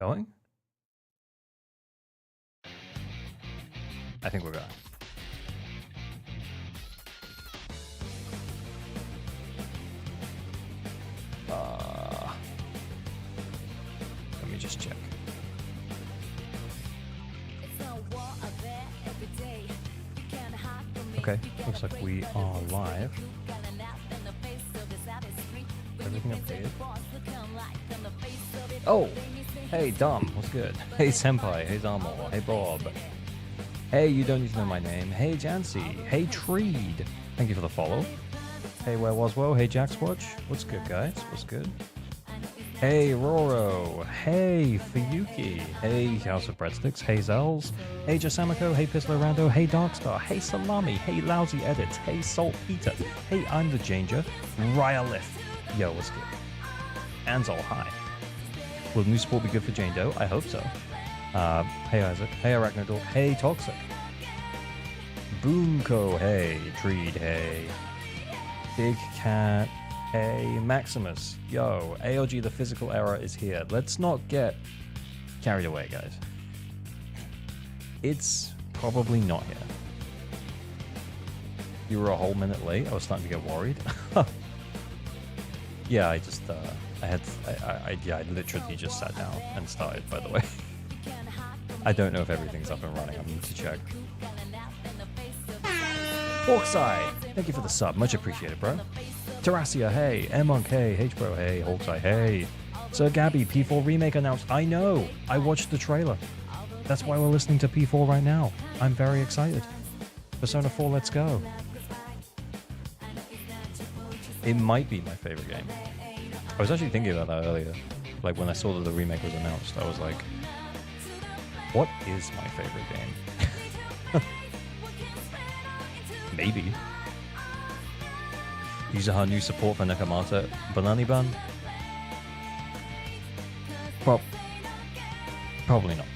Going? I think we're going. Let me just check. Okay, looks like we are live. Everything updated. Oh, hey Dom, what's good? Hey Senpai, hey Zamo, hey Bob. Hey, you don't need to know my name. Hey Jancy, hey Treed. Thank you for the follow. Hey Where Was Wo, hey Jackswatch. What's good guys, what's good? Hey Roro, hey Fuyuki, hey House of Breadsticks, hey Zells, hey Jasamiko, hey Pistol Rando, hey Darkstar, hey Salami, hey Lousy Edits, hey Salt Peter, hey I'm the Changer, Ryalith, yo what's good? Anzol, hi. Will new support be good for Jane Doe? I hope so. Hey Isaac, hey Arachnidal, hey Toxic, Boomco, hey Treed, hey Big Cat, hey Maximus, yo, ALG the physical error is here. Let's not get carried away, guys. It's probably not here. You were a whole minute late. I was starting to get worried. Yeah, I just, I literally just sat down and started, by the way. I don't know if everything's up and running. I need to check. Hawkseye, thank you for the sub. Much appreciated, bro. Terracia, hey. M1K, H-Bro, hey. Hawkseye, hey. Sir Gabby, P4 remake announced. I know. I watched the trailer. That's why we're listening to P4 right now. I'm very excited. Persona 4, let's go. It might be my favorite game. I was actually thinking about that earlier. Like when I saw that the remake was announced, I was like, what is my favorite game? Maybe. YUZUHA new support for Nakamata Banani Ban? Probably not.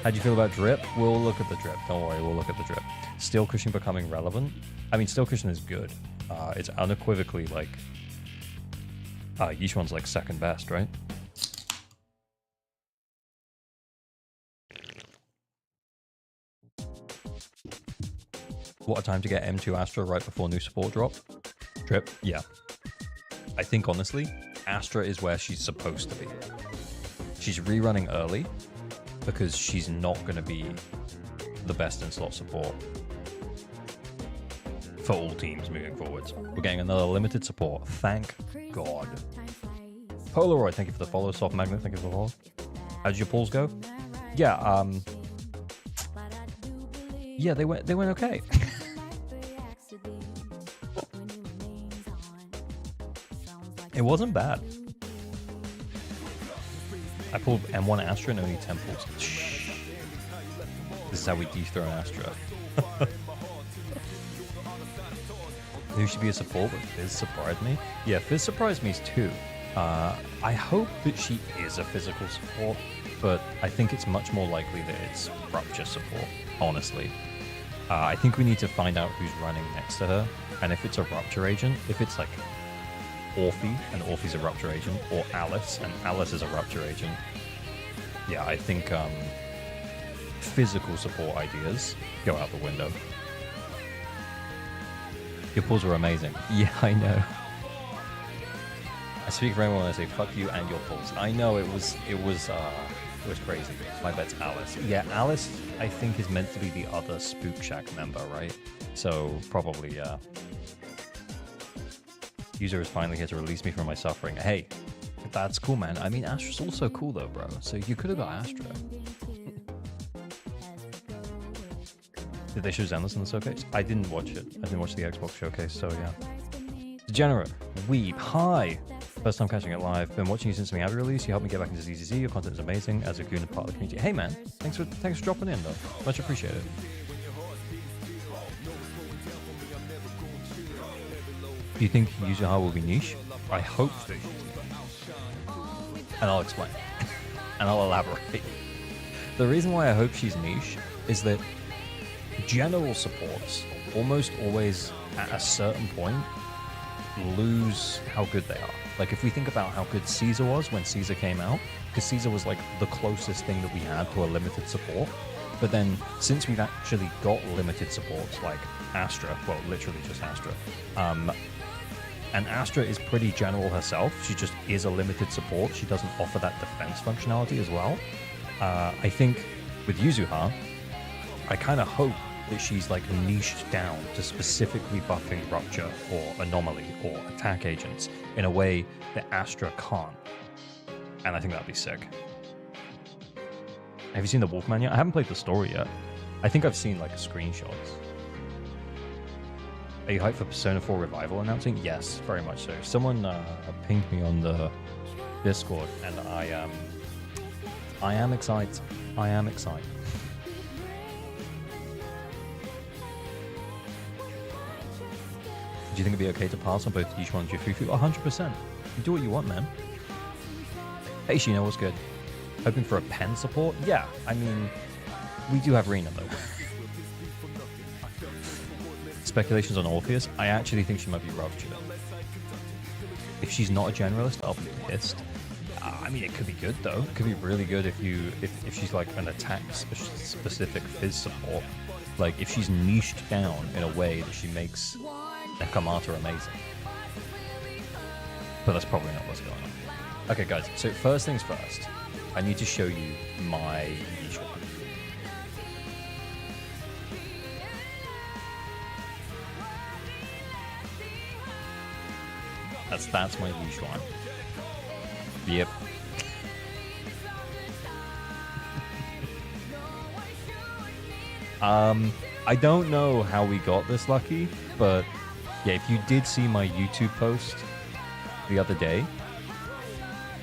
How'd you feel about drip? We'll look at the drip. Don't worry, we'll look at the drip. Steel cushion becoming relevant? I mean, steel cushion is good. It's unequivocally like... Yishuan's like second best, right? What a time to get M2 Astra right before new support drop. Drip? Yeah. I think, honestly, Astra is where she's supposed to be. She's rerunning early because she's not going to be the best in slot support for all teams moving forwards. We're getting another limited support. Thank God. Polaroid, thank you for the follow. Soft Magnet, thank you for the follow. How did your pulls go? Yeah, yeah, they went okay. It wasn't bad. I pulled M1 Astra and only 10 pulls. This is how we dethrone Astra. Who should be a support, but Fizz surprised me? Yeah, Fizz surprised me too. I hope that she is a physical support, but I think it's much more likely that it's Rupture support, honestly. I think we need to find out who's running next to her, and if it's a Rupture agent, if it's like Orphe, and Orphe's a Rupture agent, or Alice, and Alice is a Rupture agent. Yeah, I think physical support ideas go out the window. Your pulls were amazing. Yeah, I know. I speak for everyone when I say fuck you and your pulls. I know it was crazy. My bet's Alice. Yeah, Alice I think is meant to be the other Spook Shack member, right? So probably User is finally here to release me from my suffering. Hey, that's cool, man. I mean, Astra's also cool though, bro. So you could have got Astra. Did they show Zenless in the showcase? I didn't watch it. I didn't watch the Xbox showcase, so yeah. Degenerate, Weeb, hi! First time catching it live. Been watching you since the Miyabi release. You helped me get back into ZZZ. Your content is amazing as a goon and part of the community. Hey man, thanks for dropping in though. Much appreciated. Do you think YUZUHA will be niche? I hope that she's niche. And I'll explain. And I'll elaborate. The reason why I hope she's niche is that general supports almost always at a certain point lose how good they are. Like, if we think about how good Caesar was when Caesar came out, because Caesar was like the closest thing that we had to a limited support. But then, since we've actually got limited supports like Astra, well, literally just Astra, and Astra is pretty general herself. She just is a limited support. She doesn't offer that defense functionality as well. I think with YUZUHA, I kind of hope that she's like niched down to specifically buffing Rupture or Anomaly or attack agents in a way that Astra can't. And I think that'd be sick. Have you seen the Wolfman yet? I haven't played the story yet. I think I've seen like screenshots. Are you hyped for Persona 4 Revival announcing? Yes, very much so. Someone pinged me on the Discord, and I am excited. I am excited. Do you think it'd be okay to pass on both Yishuan and Jifufu? 100%. You do what you want, man. Hey, Shino, what's good? Hoping for a pen support? Yeah, I mean, we do have Rena, though. Speculations on Orpheus? I actually think she might be Rupture. If she's not a generalist, I'll be pissed. I mean, it could be good, though. It could be really good if she's like an attack-specific PHYS support. Like, if she's niched down in a way that she makes Nekamata amazing. But that's probably not what's going on. Okay, guys, so first things first, I need to show you my Yishuan. That's my Yishuan. Yep. I don't know how we got this lucky, but yeah, if you did see my YouTube post the other day,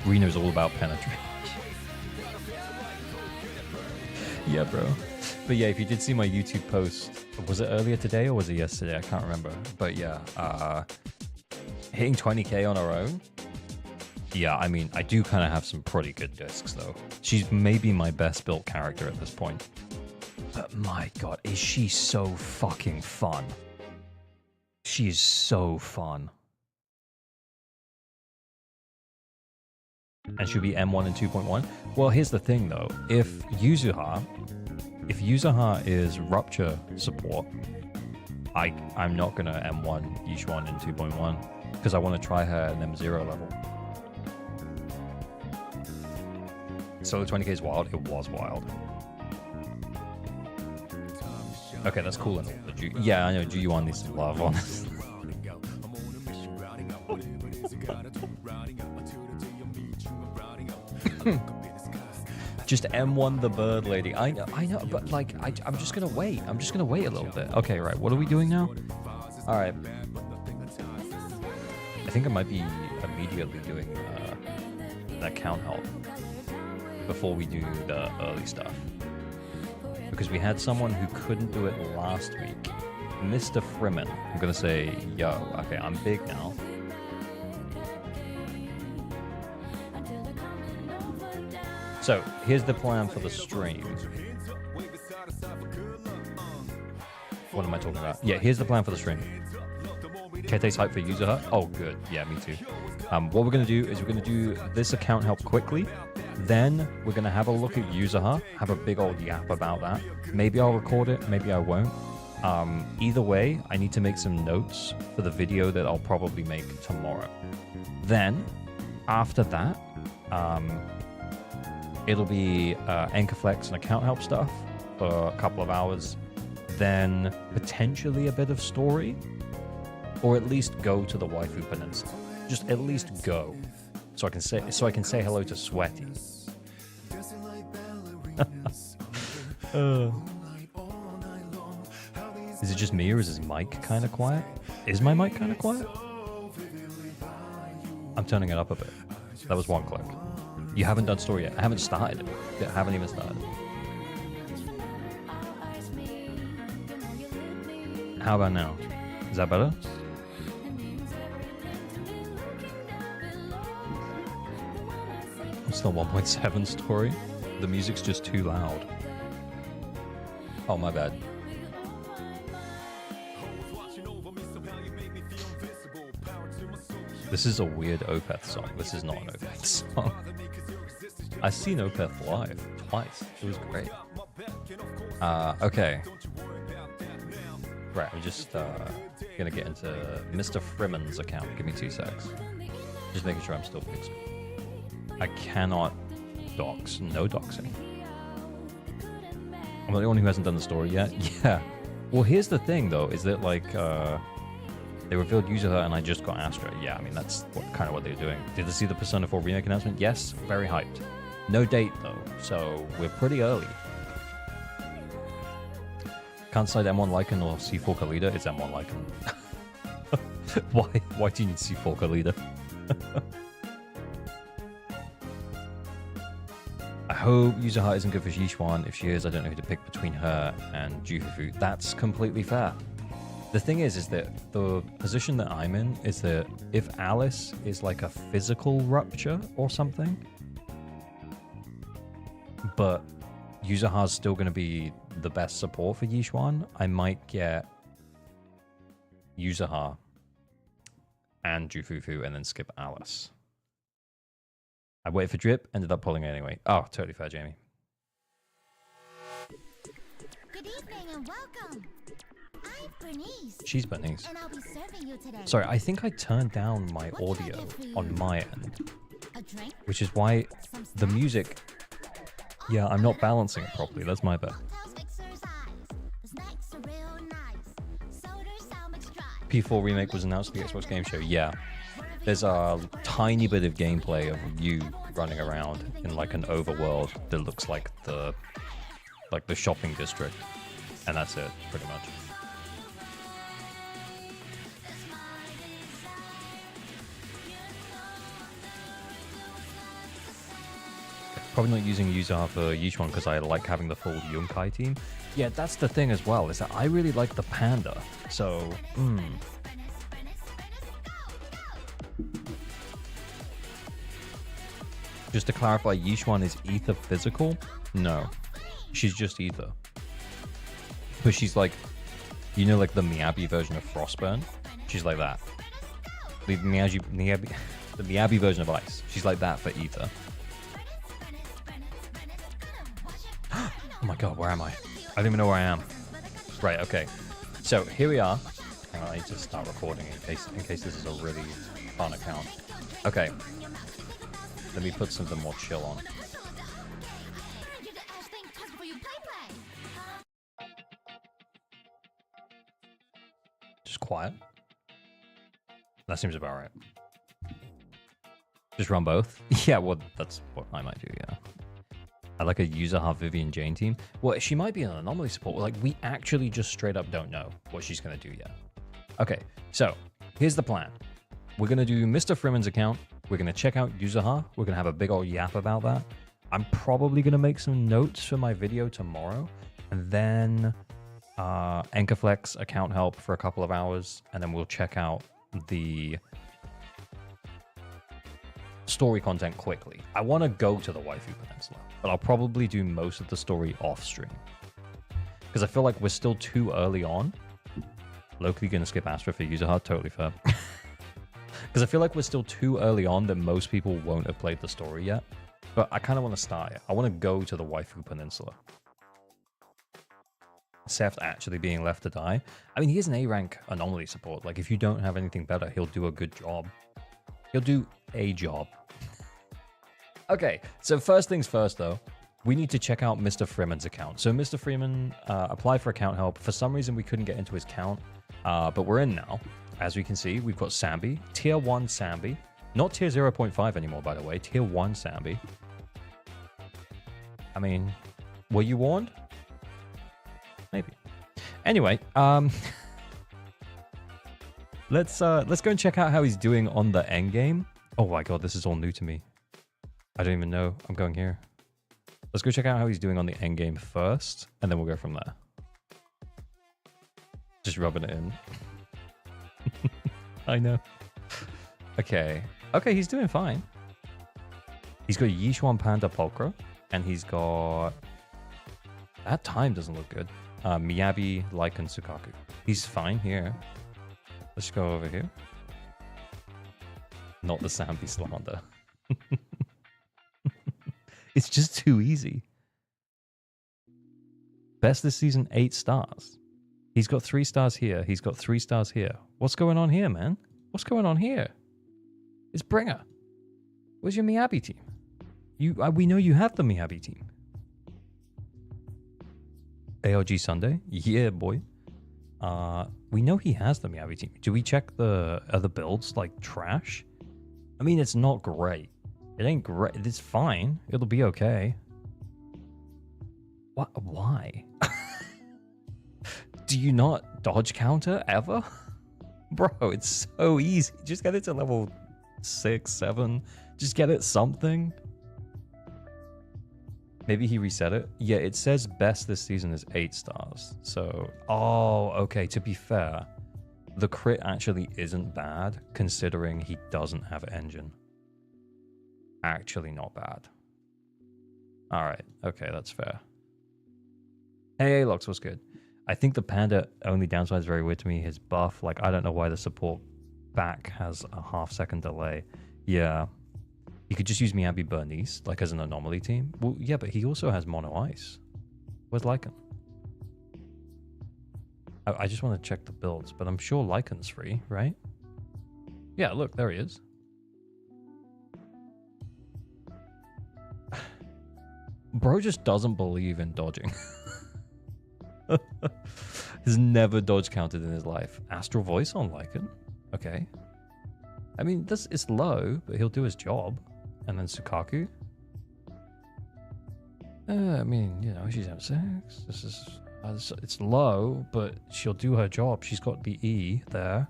Reno's all about penetration. Yeah, bro. But yeah, if you did see my YouTube post, was it earlier today or was it yesterday? I can't remember. But yeah, hitting 20k on her own. Yeah, I mean, I do kind of have some pretty good discs, though. She's maybe my best built character at this point. But my god, is she so fucking fun. She is so fun. And she'll be M1 and 2.1. Well, here's the thing, though. If YUZUHA is Rupture support, I'm not going to M1 Yishuan in 2.1 because I want to try her at an M0 level. So the 20k is wild. It was wild. Okay, that's cool. Yeah, I know. Ju-Yuan needs some love, honestly. Just M1 the bird lady. I know, but like, I'm just gonna wait. I'm just gonna wait a little bit. Okay, right. What are we doing now? All right. I think I might be immediately doing that count help before we do the early stuff. Because we had someone who couldn't do it last week. Mr. Freeman. I'm gonna say, yo, okay, I'm big now. So, here's the plan for the stream. What am I talking about? Yeah, here's the plan for the stream. Kete's hype for YUZUHA? Oh, good. Yeah, me too. What we're going to do is we're going to do this account help quickly. Then we're going to have a look at YUZUHA, have a big old yap about that. Maybe I'll record it, maybe I won't. Either way, I need to make some notes for the video that I'll probably make tomorrow. Then, after that, it'll be Anchorflex and account help stuff for a couple of hours. Then potentially a bit of story, or at least go to the Waifu Peninsula. Just at least go, so I can say hello to Sweaty. Is it just me, or is his mic kind of quiet? Is my mic kind of quiet? I'm turning it up a bit. That was one click. You haven't done story yet. I haven't started it. I haven't even started. How about now? Is that better? It's the 1.7 story. The music's just too loud. Oh, my bad. This is a weird Opeth song. This is not an Opeth song. I've seen Opeth live twice. It was great. Okay. Right, I'm just gonna get into Mr. Freeman's account. Give me 2 secs. Just making sure I'm still fixed. I cannot dox. No doxing. I'm the only one who hasn't done the story yet. Yeah. Well, here's the thing, though, is that, like, they revealed YUZUHA and I just got Astra. Yeah, I mean, that's kind of what they're doing. Did they see the Persona 4 Remake announcement? Yes, very hyped. No date, though, so we're pretty early. Can't decide M1 Lycan or C4 Kalida. It's M1 Lycan. Why do you need C4 Kalida? I hope YUZUHA isn't good for Yishuan. If she is, I don't know who to pick between her and Jufufu. That's completely fair. The thing is that the position that I'm in is that if Alice is like a physical rupture or something, but YUZUHA's still going to be the best support for Yishuan, I might get YUZUHA and Jufufu and then skip Alice. I waited for Drip, ended up pulling it anyway. Oh, totally fair, Jamie. Good evening and welcome. I'm Bernice. She's Bernice. And I'll be serving you today. Sorry, I think I turned down my audio on my end, which is why the music... Yeah, I'm not balancing it properly. That's my bad. P4 Remake was announced at the Xbox Game Show. Yeah. There's a tiny bit of gameplay of you running around in like an overworld that looks like the shopping district. And that's it, pretty much. Probably not using YUZUHA for Yishuan because I like having the full Yunkai team. Yeah, that's the thing as well, is that I really like the panda. So, Just to clarify, Yishuan is Ether physical? No. She's just Ether. But she's like, you know, like the Miyabi version of Frostburn? She's like that. The Miyabi version of Ice. She's like that for Ether. Oh my god, where am I? I don't even know where I am. Right, okay. So here we are. Hang on, I need to start recording in case this is a really fun account. Okay. Let me put something more chill on. Just quiet. That seems about right. Just run both? Yeah, well, that's what I might do, yeah. I like a YUZUHA Vivian Jane team. Well, she might be an anomaly support. Like, we actually just straight up don't know what she's going to do yet. Okay, so here's the plan. We're going to do Mr. Freeman's account. We're going to check out YUZUHA. We're going to have a big old yap about that. I'm probably going to make some notes for my video tomorrow. And then Enkerflex account help for a couple of hours. And then we'll check out the story content quickly. I want to go to the Waifu Peninsula, but I'll probably do most of the story off stream because I feel like we're still too early on. Locally gonna skip Astra for YUZUHA, totally fair. Because I feel like we're still too early on that most people won't have played the story yet, but I kind of want to start it. I want to go to the Waifu Peninsula. Seth actually being left to die. I mean, he's an A-rank anomaly support. Like, if you don't have anything better, he'll do a good job. He'll do a job. Okay, so first things first, though. We need to check out Mr. Freeman's account. So Mr. Freeman applied for account help. For some reason, we couldn't get into his account, but we're in now. As we can see, we've got Sambi, Tier 1 Sambi. Not Tier 0.5 anymore, by the way. Tier 1 Sambi. I mean, were you warned? Maybe. Anyway, let's go and check out how he's doing on the end game. Oh my god, this is all new to me. I don't even know. I'm going here. Let's go check out how he's doing on the end game first, and then we'll go from there. Just rubbing it in. I know. Okay. Okay, he's doing fine. He's got Yishuan Panda Pulcra, and he's got... That time doesn't look good. Miyabi, Lycan, Sukaku. He's fine here. Let's go over here. Not the Sambi slander. It's just too easy. Best this season, 8 stars. He's got 3 stars here. He's got 3 stars here. What's going on here, man? What's going on here? It's Bringer. Where's your Miyabi team? We know you have the Miyabi team. ALG Sunday? Yeah, boy. We know he has the Miyabi team. Do we check the other builds like trash? I mean, it's not great. It ain't great. It's fine. It'll be okay. What? Why? Do you not dodge counter ever? Bro, it's so easy. Just get it to level 6, 7. Just get it something. Maybe he reset it. Yeah, it says best this season is 8 stars. So, oh, okay. To be fair, the crit actually isn't bad considering he doesn't have engine. Actually not bad. All right. Okay, that's fair. Hey, Alox, what's good? I think the Panda only downside is very weird to me. His buff, like, I don't know why the support back has a half-second delay. Yeah. You could just use Miyabi Bernice, like, as an anomaly team. Well, yeah, but he also has Mono Ice. Where's Lycan? I just want to check the builds, but I'm sure Lycan's free, right? Yeah, look, there he is. Bro just doesn't believe in dodging. He's never dodge counted in his life. Astral Voice on Lycan? Okay. I mean, it's low, but he'll do his job. And then Sukaku. I mean, you know, she's M6. This is it's low, but she'll do her job. She's got the E there.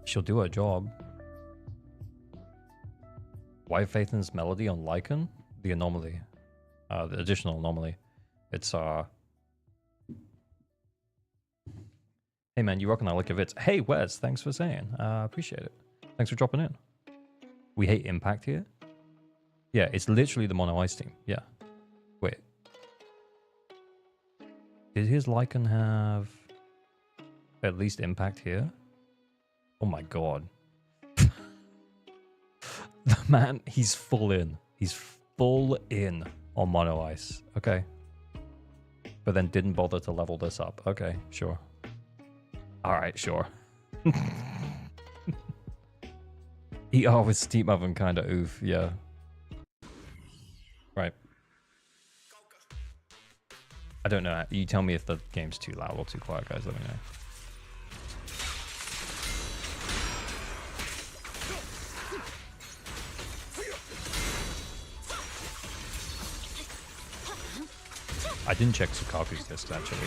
She'll do her job. Why Phaethon's Melody on Lycan? The anomaly. The additional anomaly. It's Hey man, you rockin', I like your vids. Hey Wes, thanks for saying. Appreciate it. Thanks for dropping in. We hate impact here. Yeah, it's literally the Mono Ice team. Yeah. Wait. Did his Lycan have at least impact here? Oh my god. The man, he's full in. He's full in on Mono Ice. Okay. But then didn't bother to level this up. Okay, sure. Alright, sure. ER with Steam Oven kinda oof, yeah. Right. I don't know. You tell me if the game's too loud or too quiet, guys. Let me know. I didn't check Sukaku's discs, actually.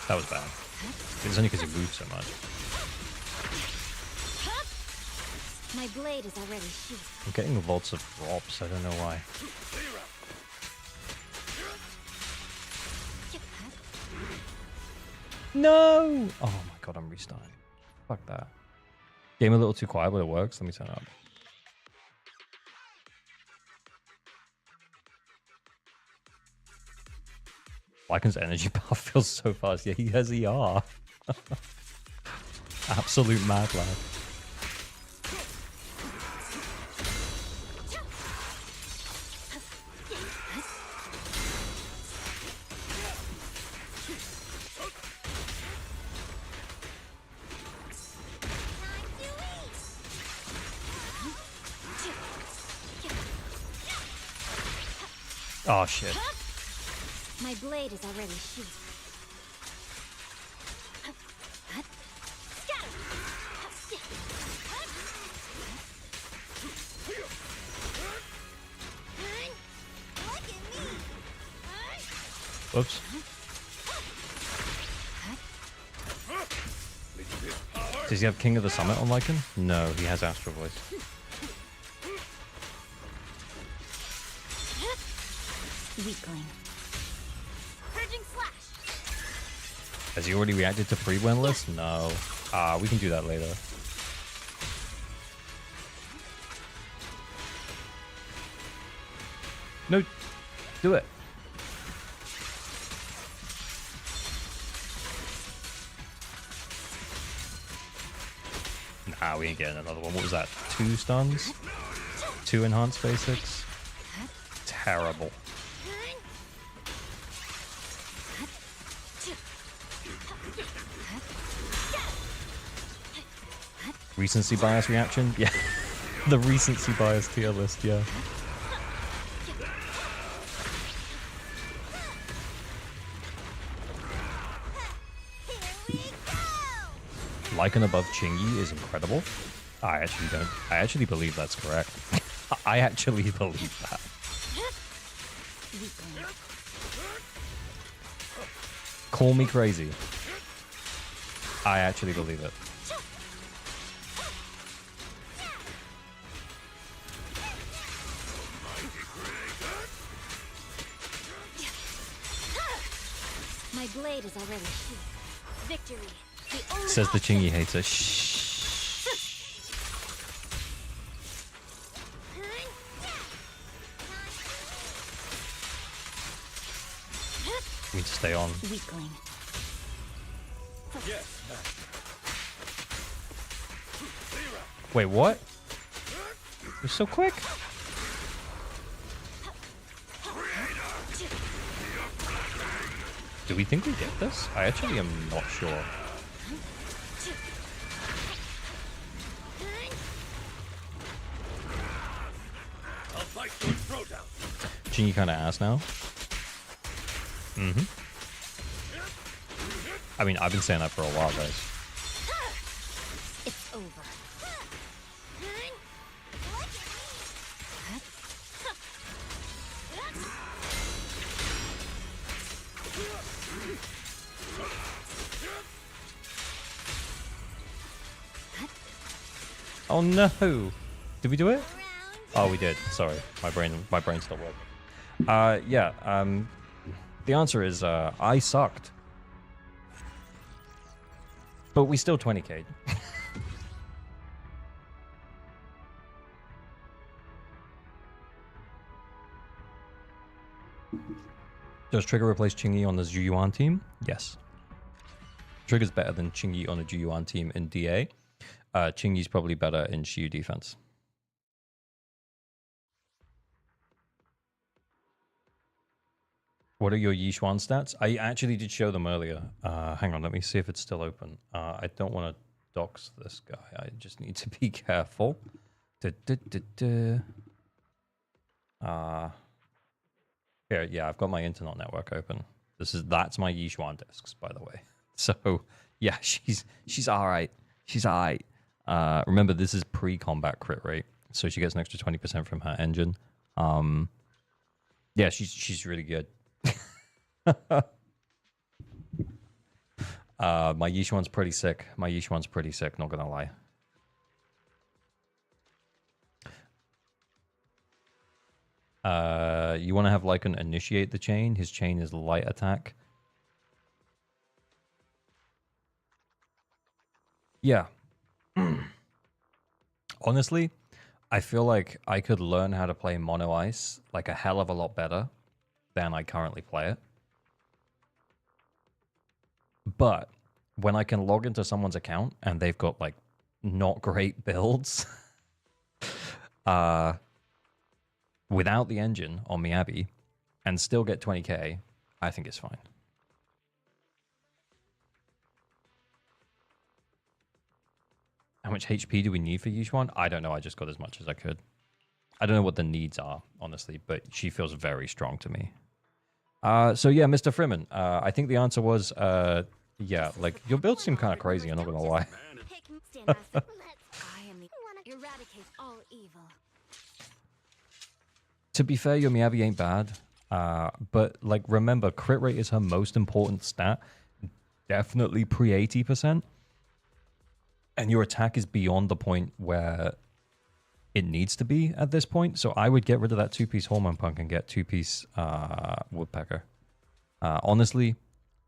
That was bad. It's only because he moved so much. My blade is already sheathed. I'm getting lots of drops. I don't know why. No! Oh my god, I'm restarting. Fuck that. Game a little too quiet, but it works. Let me turn it up. Lycan's energy bar feels so fast. Yeah, he has ER. Absolute mad lad. Oh shit. My blade is already sheathed. Whoops. Does he have King of the Summit on Lycan? No, he has Astral Voice. Weakling. Purging slash. Has he already reacted to pre-win list? No. We can do that later. No, do it. Nah, we ain't getting another one. What was that? 2 stuns? 2 enhanced basics? Terrible. Recency bias reaction? Yeah. The recency bias tier list, yeah. Lycan above Chingy is incredible. I actually believe that's correct. I actually believe that. Call me crazy. I actually believe it. My blade is already here. Victory. Says the Chingy hater. Shh. We need to stay on. Weakling. Wait, what? You're so quick. Do we think we get this? I actually am not sure. Chingy kind of ass now. Mm-hmm. I mean, I've been saying that for a while, guys. It's over. Oh no! Did we do it? Oh, we did. Sorry, my brain stopped working. Yeah. The answer is I sucked, but we still 20k'd. Does Trigger replace Chingy on the Zuyuan team? Yes. Trigger's better than Chingy on a Zuyuan team in DA. Chingy's probably better in Shiyu defense. What are your Yixuan stats? I actually did show them earlier. Hang on, let me see if it's still open. I don't want to dox this guy. I just need to be careful. Here, yeah, I've got my internet network open. That's my Yixuan discs, by the way. So yeah, she's all right. She's all right. Remember, this is pre-combat crit rate, so she gets an extra 20% from her engine. Yeah, she's really good. My Yixuan's pretty sick. Not gonna lie. You want to have Lycan initiate the chain. His chain is light attack. Yeah. Honestly, I feel like I could learn how to play Mono Ice like a hell of a lot better than I currently play it. But when I can log into someone's account and they've got like not great builds without the engine on Miyabi and still get 20k, I think it's fine. How much HP do we need for Yixuan? I don't know. I just got as much as I could. I don't know what the needs are, honestly, but she feels very strong to me. So yeah, Mr. Freeman, I think the answer was, yeah, like, your builds seem kind of crazy, I'm not going to lie. To be fair, your Miyabi ain't bad, but, like, remember, crit rate is her most important stat. Definitely pre-80%. And your attack is beyond the point where it needs to be at this point. So I would get rid of that 2-piece Hormone Punk and get 2-piece Woodpecker. Honestly,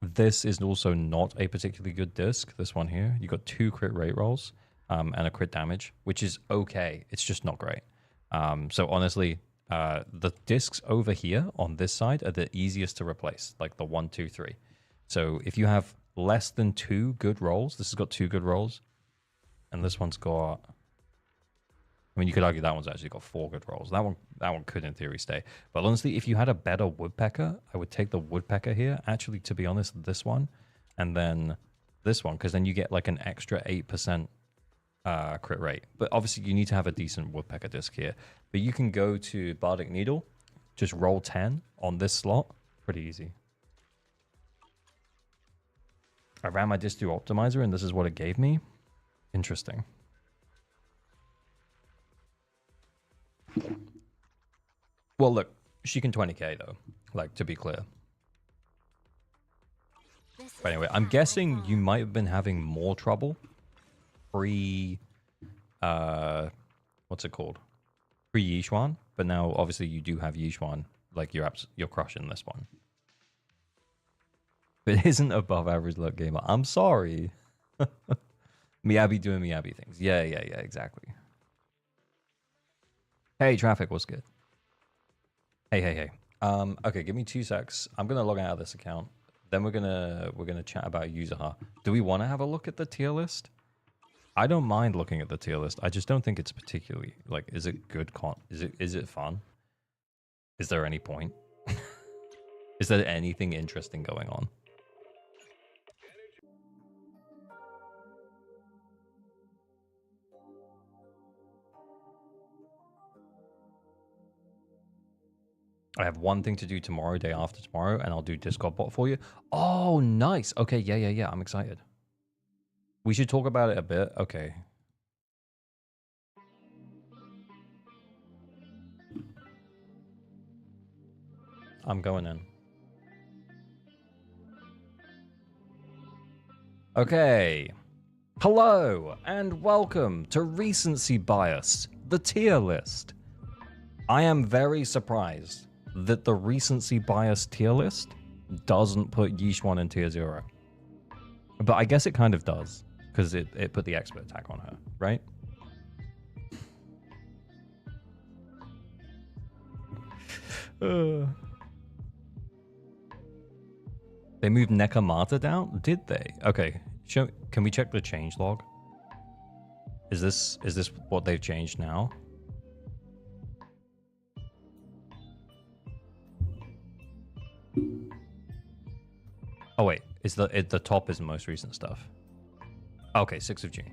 this is also not a particularly good disc, this one here. You got 2 crit rate rolls and a crit damage, which is okay. It's just not great. So honestly, the discs over here on this side are the easiest to replace, like the 1, 2, 3. So if you have less than 2 good rolls, this has got 2 good rolls, and this one's got, I mean, you could argue that one's actually got 4 good rolls. That one could in theory stay. But honestly, if you had a better woodpecker, I would take the woodpecker here. Actually, to be honest, this one, and then this one, because then you get like an extra 8% crit rate. But obviously you need to have a decent woodpecker disc here. But you can go to Bardic Needle, just roll 10 on this slot. Pretty easy. I ran my disc through Optimizer and this is what it gave me. Interesting. Well, look, she can 20k though, like, to be clear. But anyway, I'm guessing you might have been having more trouble pre, what's it called? Pre-Yishuan, but now obviously you do have Yishuan, like you're crushing this one. But it isn't above average luck gamer. I'm sorry. Miyabi doing Miyabi things. Yeah, exactly. Hey, traffic, what's good? Hey. Okay, give me 2 secs. I'm gonna log out of this account. Then we're gonna chat about YUZUHA. Do we want to have a look at the tier list? I don't mind looking at the tier list. I just don't think it's particularly, like, is it good is it fun? Is there any point? Is there anything interesting going on? I have one thing to do tomorrow, day after tomorrow, and I'll do Discord bot for you. Oh, nice. Okay, yeah. I'm excited. We should talk about it a bit. Okay. I'm going in. Okay. Hello, and welcome to Recency Bias, the tier list. I am very surprised that the Recency Bias tier list doesn't put Yishuan in tier 0. But I guess it kind of does, because it put the expert tag on her, right? They moved Nekomata down? Did they? Okay, can we check the change log? Is this what they've changed now? Oh wait, is the top is the most recent stuff. Okay, 6th of June.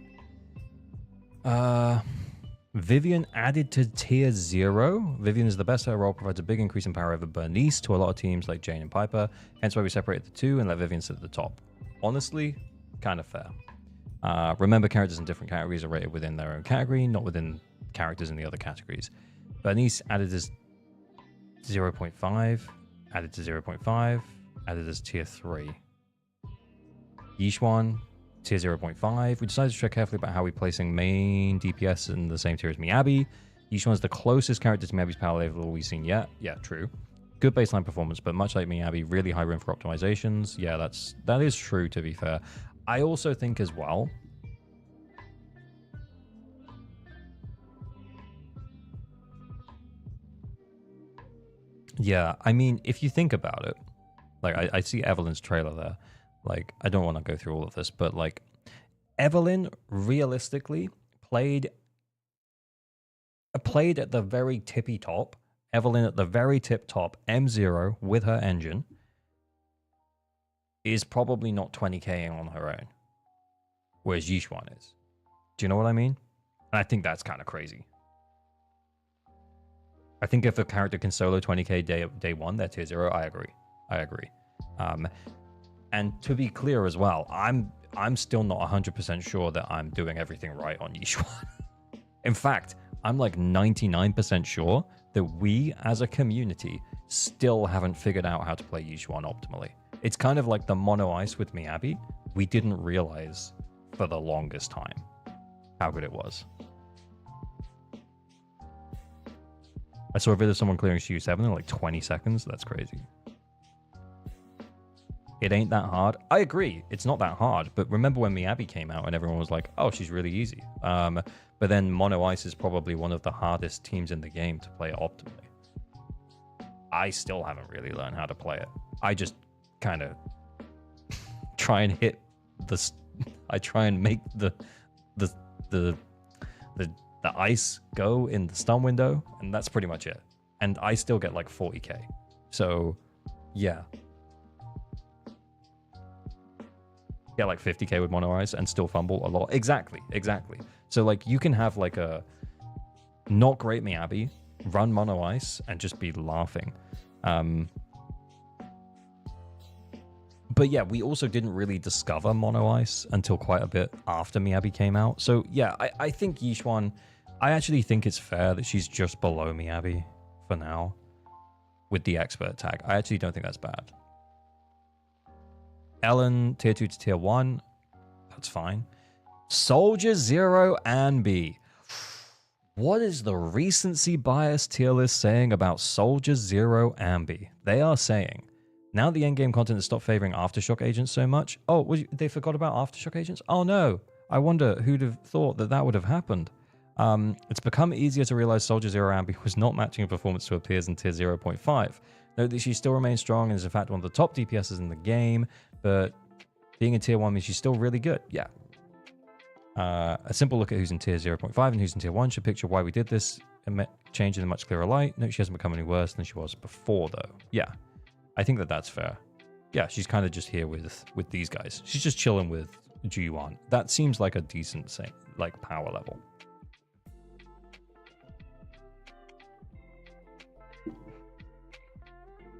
Vivian added to tier 0. Vivian is the best her role, provides a big increase in power over Bernice to a lot of teams like Jane and Piper. Hence why we separated the two and let Vivian sit at the top. Honestly, kind of fair. Remember, characters in different categories are rated within their own category, not within characters in the other categories. Bernice added as 0.5, added to 0.5, added as tier 3. Yishuan, tier 0.5. We decided to tread carefully about how we're placing main DPS in the same tier as Miyabi. Yishuan is the closest character to Miyabi's power level we've seen yet. Yeah, true. Good baseline performance, but much like Miyabi, really high room for optimizations. Yeah, that is true, to be fair. I also think as well, yeah, I mean, if you think about it, like, I see Evelyn's trailer there. Like, I don't want to go through all of this, but, like, Evelyn realistically played at the very tippy top. Evelyn at the very tip top, M0 with her engine, is probably not 20k on her own, whereas Yishuan is. Do you know what I mean? And I think that's kind of crazy. I think if a character can solo 20k day 1, they're tier 0. I agree. And to be clear as well, I'm still not 100% sure that I'm doing everything right on Yishuan. In fact, I'm like 99% sure that we as a community still haven't figured out how to play Yishuan optimally. It's kind of like the mono ice with Miyabi. We didn't realize for the longest time how good it was. I saw a video of someone clearing SU7 in like 20 seconds. That's crazy. It ain't that hard. I agree. It's not that hard. But remember when Miyabi came out and everyone was like, oh, she's really easy. But then Mono Ice is probably one of the hardest teams in the game to play optimally. I still haven't really learned how to play it. I just kind of try and hit the. I try and make the ice go in the stun window, and that's pretty much it. And I still get like 40k. So, yeah. Get like 50k with mono ice and still fumble a lot. Exactly. So like you can have like a not great Miyabi, run mono ice, and just be laughing. But yeah, we also didn't really discover mono ice until quite a bit after Miyabi came out. So yeah, I think Yixuan, I actually think it's fair that she's just below Miyabi for now with the expert tag. I actually don't think that's bad. Ellen, tier 2 to tier 1, that's fine. ZZero and B. What is the recency bias tier list saying about ZZero and B? They are saying, now the endgame content has stopped favoring Aftershock agents so much. Oh, they forgot about Aftershock agents? Oh no, I wonder who'd have thought that would have happened. It's become easier to realize ZZero Ambi was not matching her performance to her peers in tier 0.5. Note that she still remains strong and is in fact one of the top DPSs in the game, but being in tier 1 means she's still really good. Yeah. A simple look at who's in tier 0.5 and who's in tier 1 should picture why we did this and change in a much clearer light. Note she hasn't become any worse than she was before though. Yeah, I think that's fair. Yeah, she's kind of just here with these guys. She's just chilling with G1. That seems like a decent like power level.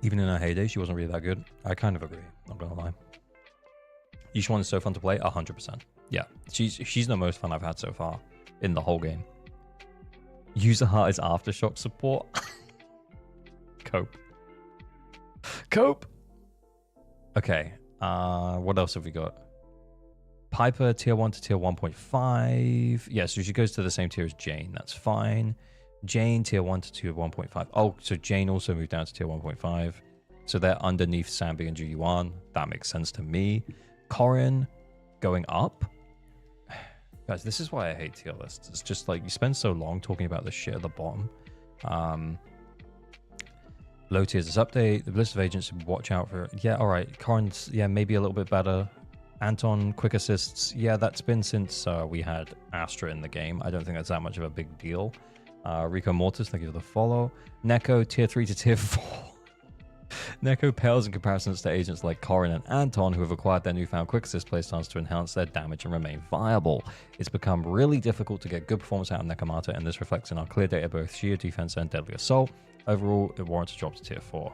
Even in her heyday, she wasn't really that good. I kind of agree, not gonna lie. Each one is so fun to play, 100%. Yeah, she's the most fun I've had so far in the whole game. YUZUHA is Aftershock support. Cope. Okay, what else have we got? Piper, tier 1 to tier 1.5. Yeah, so she goes to the same tier as Jane, that's fine. Jane, tier 1 to tier 1.5. Oh, so Jane also moved down to tier 1.5. So they're underneath Sambi and Ju-Yuan. That makes sense to me. Corrin going up. Guys, this is why I hate tier lists. It's just like you spend so long talking about the shit at the bottom. Low tiers is update. The list of agents to watch out for. Yeah, all right. Corrin's, yeah, maybe a little bit better. Anton, quick assists. Yeah, that's been since we had Astra in the game. I don't think that's that much of a big deal. Rico Mortis, thank you for the follow. Neko, tier 3 to tier 4. Neko pales in comparisons to agents like Corrin and Anton, who have acquired their newfound quick assist playstyles to enhance their damage and remain viable. It's become really difficult to get good performance out of Nekomata, and this reflects in our clear data both sheer defense and deadly assault. Overall, it warrants a drop to tier 4.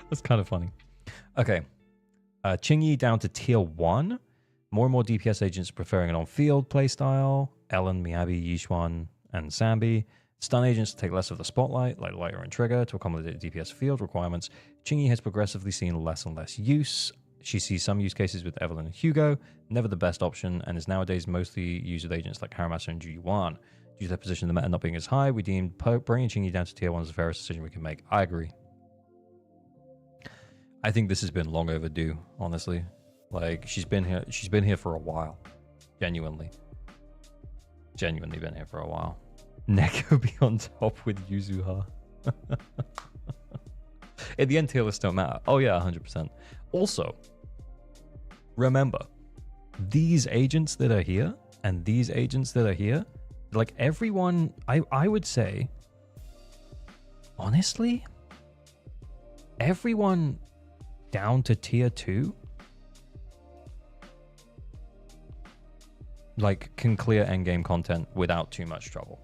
That's kind of funny. Okay. Qingyi down to tier 1. More and more DPS agents preferring an on-field playstyle. Ellen, Miyabi, Yixuan, and Sambi. Stun agents take less of the spotlight, like Lighter and Trigger, to accommodate DPS field requirements. Qingyi has progressively seen less and less use. She sees some use cases with Evelyn and Hugo, never the best option, and is nowadays mostly used with agents like Haramasa and Ju-Yuan. Due to their position in the meta not being as high, we deemed bringing Qingyi down to tier 1 is the fairest decision we can make. I agree. I think this has been long overdue, honestly. Like, she's been here for a while. Genuinely been here for a while. Neko be on top with YUZUHA. In the end, tier lists don't matter. Oh yeah, 100%. Also, remember, these agents that are here and these agents that are here, like everyone, I would say, honestly, everyone down to tier 2 like can clear endgame content without too much trouble.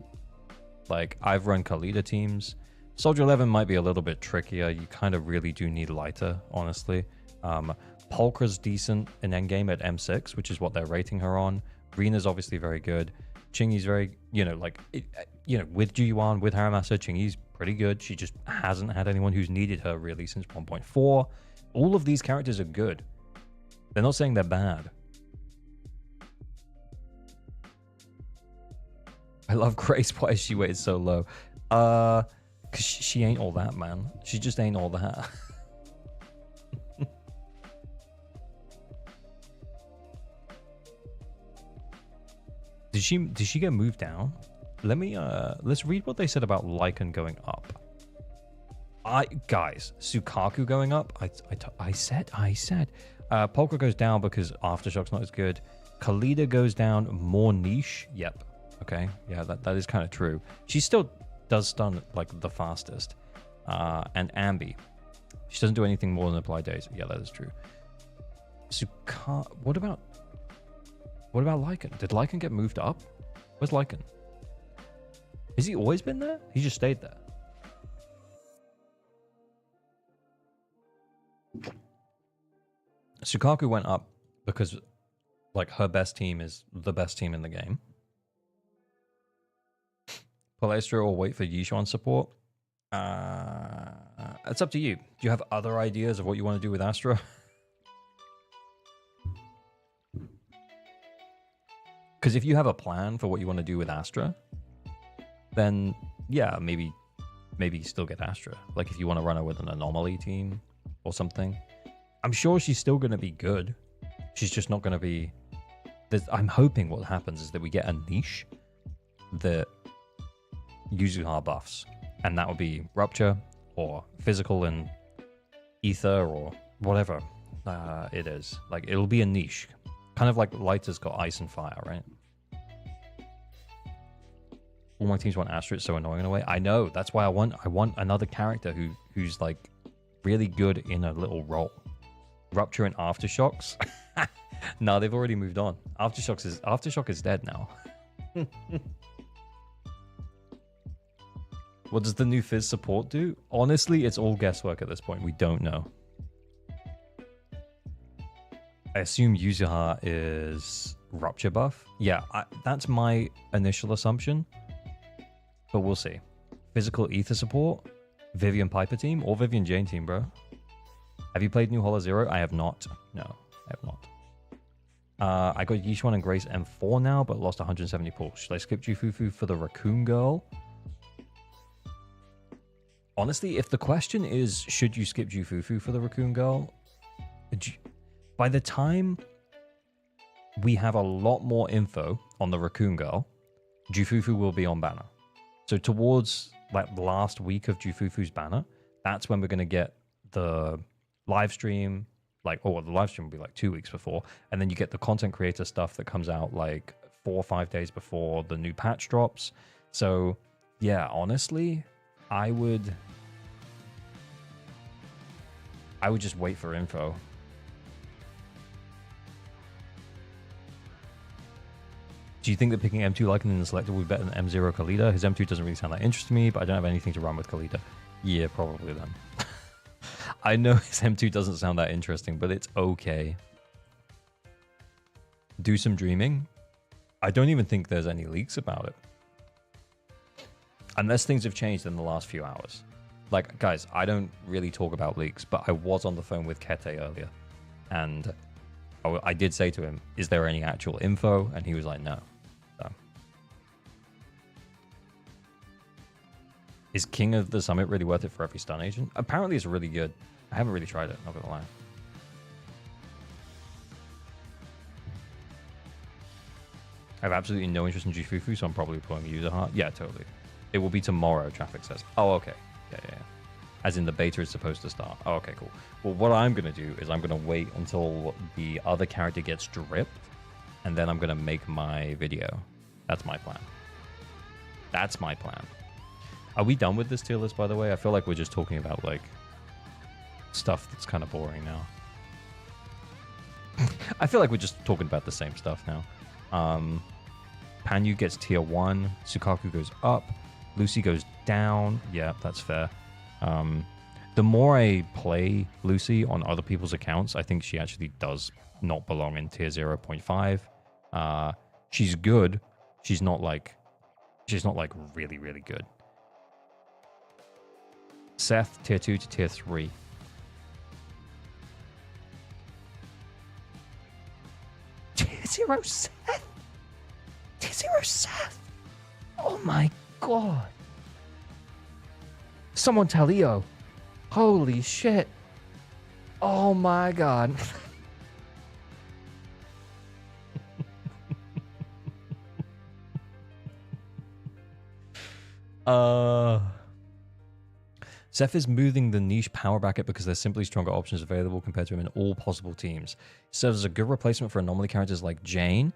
Like, I've run Khalida teams. Soldier 11 might be a little bit trickier. You kind of really do need lighter, honestly. Polkra's decent in endgame at M6, which is what they're rating her on. Rina's obviously very good. Qingyi's very, with Ju-Yuan, with Haramasa, Qingyi's pretty good. She just hasn't had anyone who's needed her really since 1.4. All of these characters are good. They're not saying they're bad. I love Grace. Why is she weighted so low? Because she ain't all that, man. She just ain't all that. Did she get moved down? let me let's read what they said about Lycan going up. Guys, Sukaku going up. I said. Polka goes down because Aftershock's not as good. Kalida goes down, more niche. Yep. Okay. Yeah, that is kind of true. She still does stun like the fastest. And Ambi, she doesn't do anything more than apply days. Yeah, that is true. What about Lycan? Did Lycan get moved up? Where's Lycan? Has he always been there? He just stayed there. Sukaku went up because like her best team is the best team in the game. Palestra or wait for Yishuan support. It's up to you. Do you have other ideas of what you want to do with Astra? Because if you have a plan for what you want to do with Astra, then yeah, maybe still get Astra. Like if you want to run her with an anomaly team or something. I'm sure she's still going to be good. She's just not going to be... I'm hoping what happens is that we get a niche that YUZUHA buffs. And that would be Rupture or Physical and Ether or whatever it is. Like, it'll be a niche. Kind of like Lighter's got Ice and Fire, right? All my teams want Astra. It's so annoying in a way. I know. That's why I want another character who's like really good in a little role. Rupture and Aftershocks. No, they've already moved on. Aftershock is dead now. What does the new PHYS support do? Honestly, it's all guesswork at this point. We don't know. I assume YUZUHA is Rupture buff. Yeah, that's my initial assumption. But we'll see. Physical Ether support? Vivian Piper team? Or Vivian Jane team, bro? Have you played New Hollow Zero? I have not. No, I have not. I got Yishuan and Grace M4 now, but lost 170 pulls. Should I skip Jufufu for the Raccoon Girl? Honestly, if the question is, should you skip Jufufu for the Raccoon Girl? By the time we have a lot more info on the Raccoon Girl, Jufufu will be on banner. So towards like the last week of Jufufu's banner, that's when we're going to get the live stream, like, the live stream will be like 2 weeks before, and then you get the content creator stuff that comes out like 4 or 5 days before the new patch drops. So yeah, honestly, I would just wait for info. Do you think that picking M2 Lycan in the selector would be better than M0 Kalida? His M2 doesn't really sound that interesting to me, but I don't have anything to run with Kalida. Yeah, probably then. I know his M2 doesn't sound that interesting, but it's okay. Do some dreaming? I don't even think there's any leaks about it. Unless things have changed in the last few hours. Like, guys, I don't really talk about leaks, but I was on the phone with Kete earlier. And I did say to him, is there any actual info? And he was like, no. So. Is King of the Summit really worth it for every stun agent? Apparently it's really good. I haven't really tried it, not gonna lie. I have absolutely no interest in Jufufu, so I'm probably pulling YUZUHA. Yeah, totally. It will be tomorrow, Traffic says. Oh, okay. Yeah. As in the beta is supposed to start. Oh, okay, cool. Well, what I'm going to do is I'm going to wait until the other character gets dripped, and then I'm going to make my video. That's my plan. That's my plan. Are we done with this tier list, by the way? I feel like we're just talking about, like, stuff that's kind of boring now. I feel like we're just talking about the same stuff now. Panyu gets tier 1. Sukaku goes up. Lucy goes down. Yeah, that's fair. The more I play Lucy on other people's accounts, I think she actually does not belong in tier 0.5. She's good. She's not like really, really good. Seth, tier 2 to tier 3. Tier 0 Seth? Tier 0 Seth? Oh my god. Someone tell Leo. Holy shit. Oh my god. Uh, Seth is moving the niche power bracket because there's simply stronger options available compared to him in all possible teams. He serves as a good replacement for anomaly characters like Jane.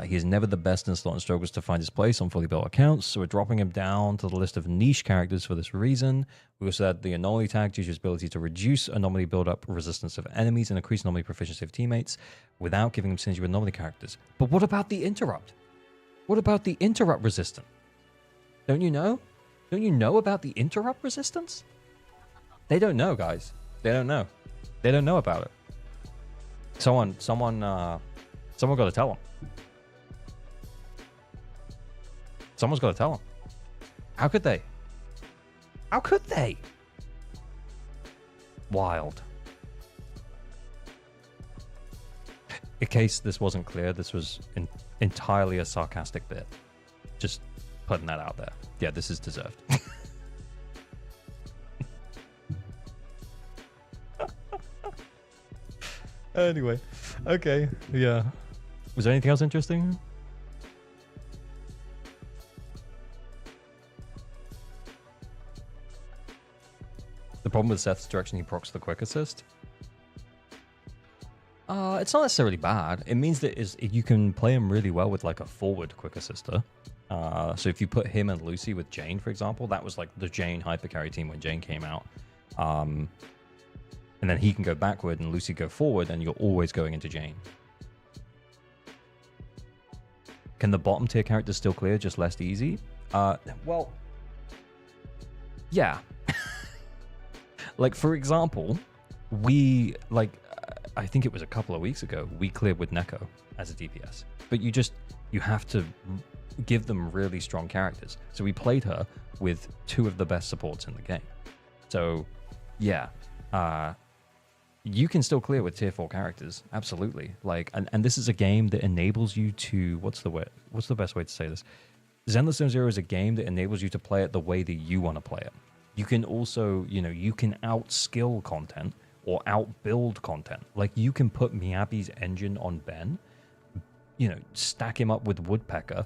He is never the best in slot and struggles to find his place on fully built accounts, so we're dropping him down to the list of niche characters for this reason. We also add the anomaly tag due to his ability to reduce anomaly build-up resistance of enemies and increase anomaly proficiency of teammates without giving him synergy with anomaly characters. But what about the interrupt? What about the interrupt resistance? Don't you know? Don't you know about the interrupt resistance? They don't know, guys. They don't know. They don't know about it. Someone got to tell them. Someone's got to tell them. How could they? How could they? Wild. In case this wasn't clear, this was entirely a sarcastic bit. Just putting that out there. Yeah, this is deserved. Anyway, okay, yeah. Was there anything else interesting? The problem with Seth's direction, he procs the quick assist. It's not necessarily bad. It means that you can play him really well with like a forward quick assister. So if you put him and Lucy with Jane, for example, that was like the Jane hypercarry team when Jane came out. And then he can go backward and Lucy go forward, and you're always going into Jane. Can the bottom tier characters still clear, just less easy? Well, yeah. Like, for example, I think it was a couple of weeks ago, we cleared with Neko as a DPS. But you have to give them really strong characters. So we played her with two of the best supports in the game. So, yeah. You can still clear with tier 4 characters, absolutely. Like, and this is a game that enables you to, what's the best way to say this? Zenless zzzero is a game that enables you to play it the way that you want to play it. You can also, you can out-skill content or out-build content. Like, you can put Miyabi's engine on Ben, stack him up with Woodpecker,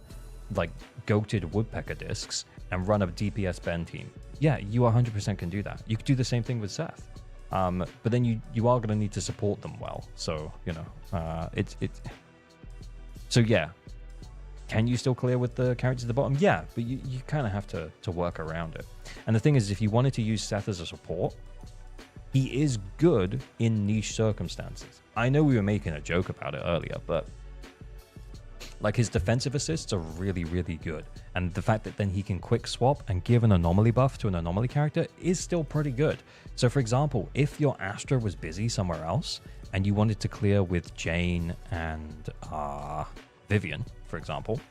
like goated Woodpecker discs, and run a DPS Ben team. Yeah, you 100% can do that. You could do the same thing with Seth. But then you are going to need to support them well. So, So, yeah. Can you still clear with the characters at the bottom? Yeah, but you kind of have to work around it. And the thing is, if you wanted to use Seth as a support, he is good in niche circumstances. I know we were making a joke about it earlier, but like his defensive assists are really, really good. And the fact that then he can quick swap and give an anomaly buff to an anomaly character is still pretty good. So for example, if your Astra was busy somewhere else and you wanted to clear with Jane and Vivian, for example,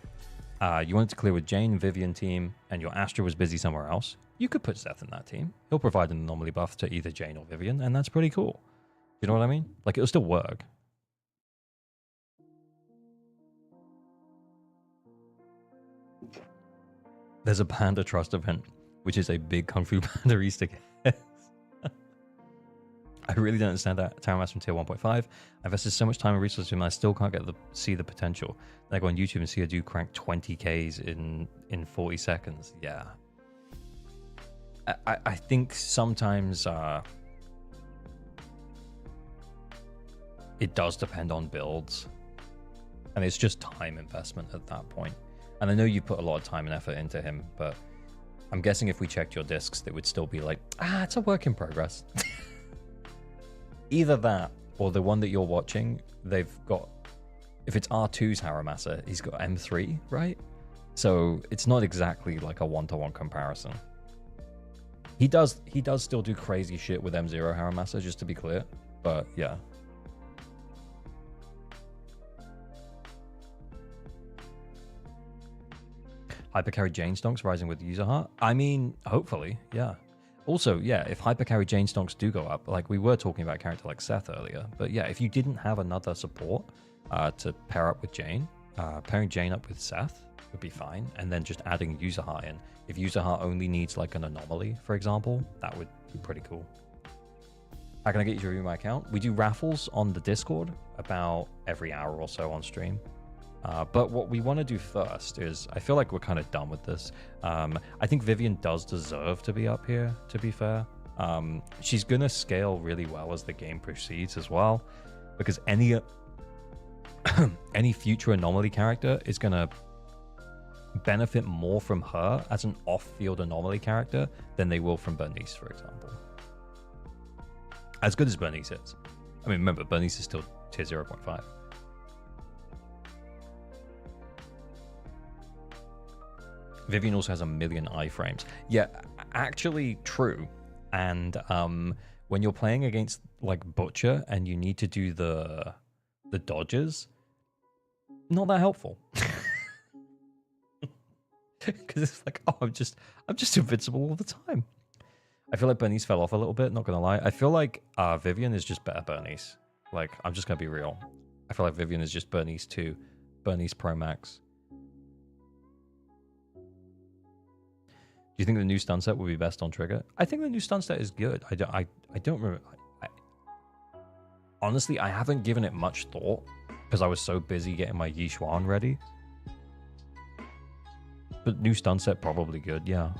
you wanted to clear with Jane, Vivian team, and your Astra was busy somewhere else, you could put Seth in that team. He'll provide an anomaly buff to either Jane or Vivian, and that's pretty cool. You know what I mean? Like, it'll still work. There's a Panda Trust event, which is a big Kung Fu Panda Easter egg. I really don't understand that. Tower Master from tier 1.5. I invested so much time and resources in him, I still can't see the potential. Then I go on YouTube and see a dude crank 20Ks in 40 seconds. Yeah. I think sometimes it does depend on builds. And it's just time investment at that point. And I know you put a lot of time and effort into him, but I'm guessing if we checked your discs, they would still be like, it's a work in progress. Either that, or the one that you're watching, they've got, if it's R2's Haramasa, he's got M3, right? So it's not exactly like a one-to-one comparison. He does still do crazy shit with M0 Haramasa, just to be clear, but yeah. Hypercarry Jane Stonks rising with YUZUHA? I mean, hopefully, yeah. Also, yeah, if Hypercarry Jane Stonks do go up, like we were talking about a character like Seth earlier, but yeah, if you didn't have another support to pair up with Jane, pairing Jane up with Seth would be fine, and then just adding YUZUHA in. If YUZUHA only needs like an anomaly, for example, that would be pretty cool. How can I get you to review my account? We do raffles on the Discord about every hour or so on stream. But what we want to do first is, I feel like we're kind of done with this. I think Vivian does deserve to be up here, to be fair. She's going to scale really well as the game proceeds as well, because any future anomaly character is going to benefit more from her as an off-field anomaly character than they will from Bernice, for example. As good as Bernice is. I mean, remember, Bernice is still tier 0.5. Vivian also has 1 million iframes. Yeah, actually true. And when you're playing against like Butcher and you need to do the dodges, not that helpful. Because it's like, oh, I'm just invincible all the time. I feel like Bernice fell off a little bit, not gonna lie. I feel like Vivian is just better Bernice. Like, I'm just gonna be real. I feel like Vivian is just Bernice 2, Bernice Pro Max. Do you think the new stun set will be best on trigger? I think the new stun set is good. I don't remember. Honestly, I haven't given it much thought because I was so busy getting my Yixuan ready. But new stun set probably good, yeah.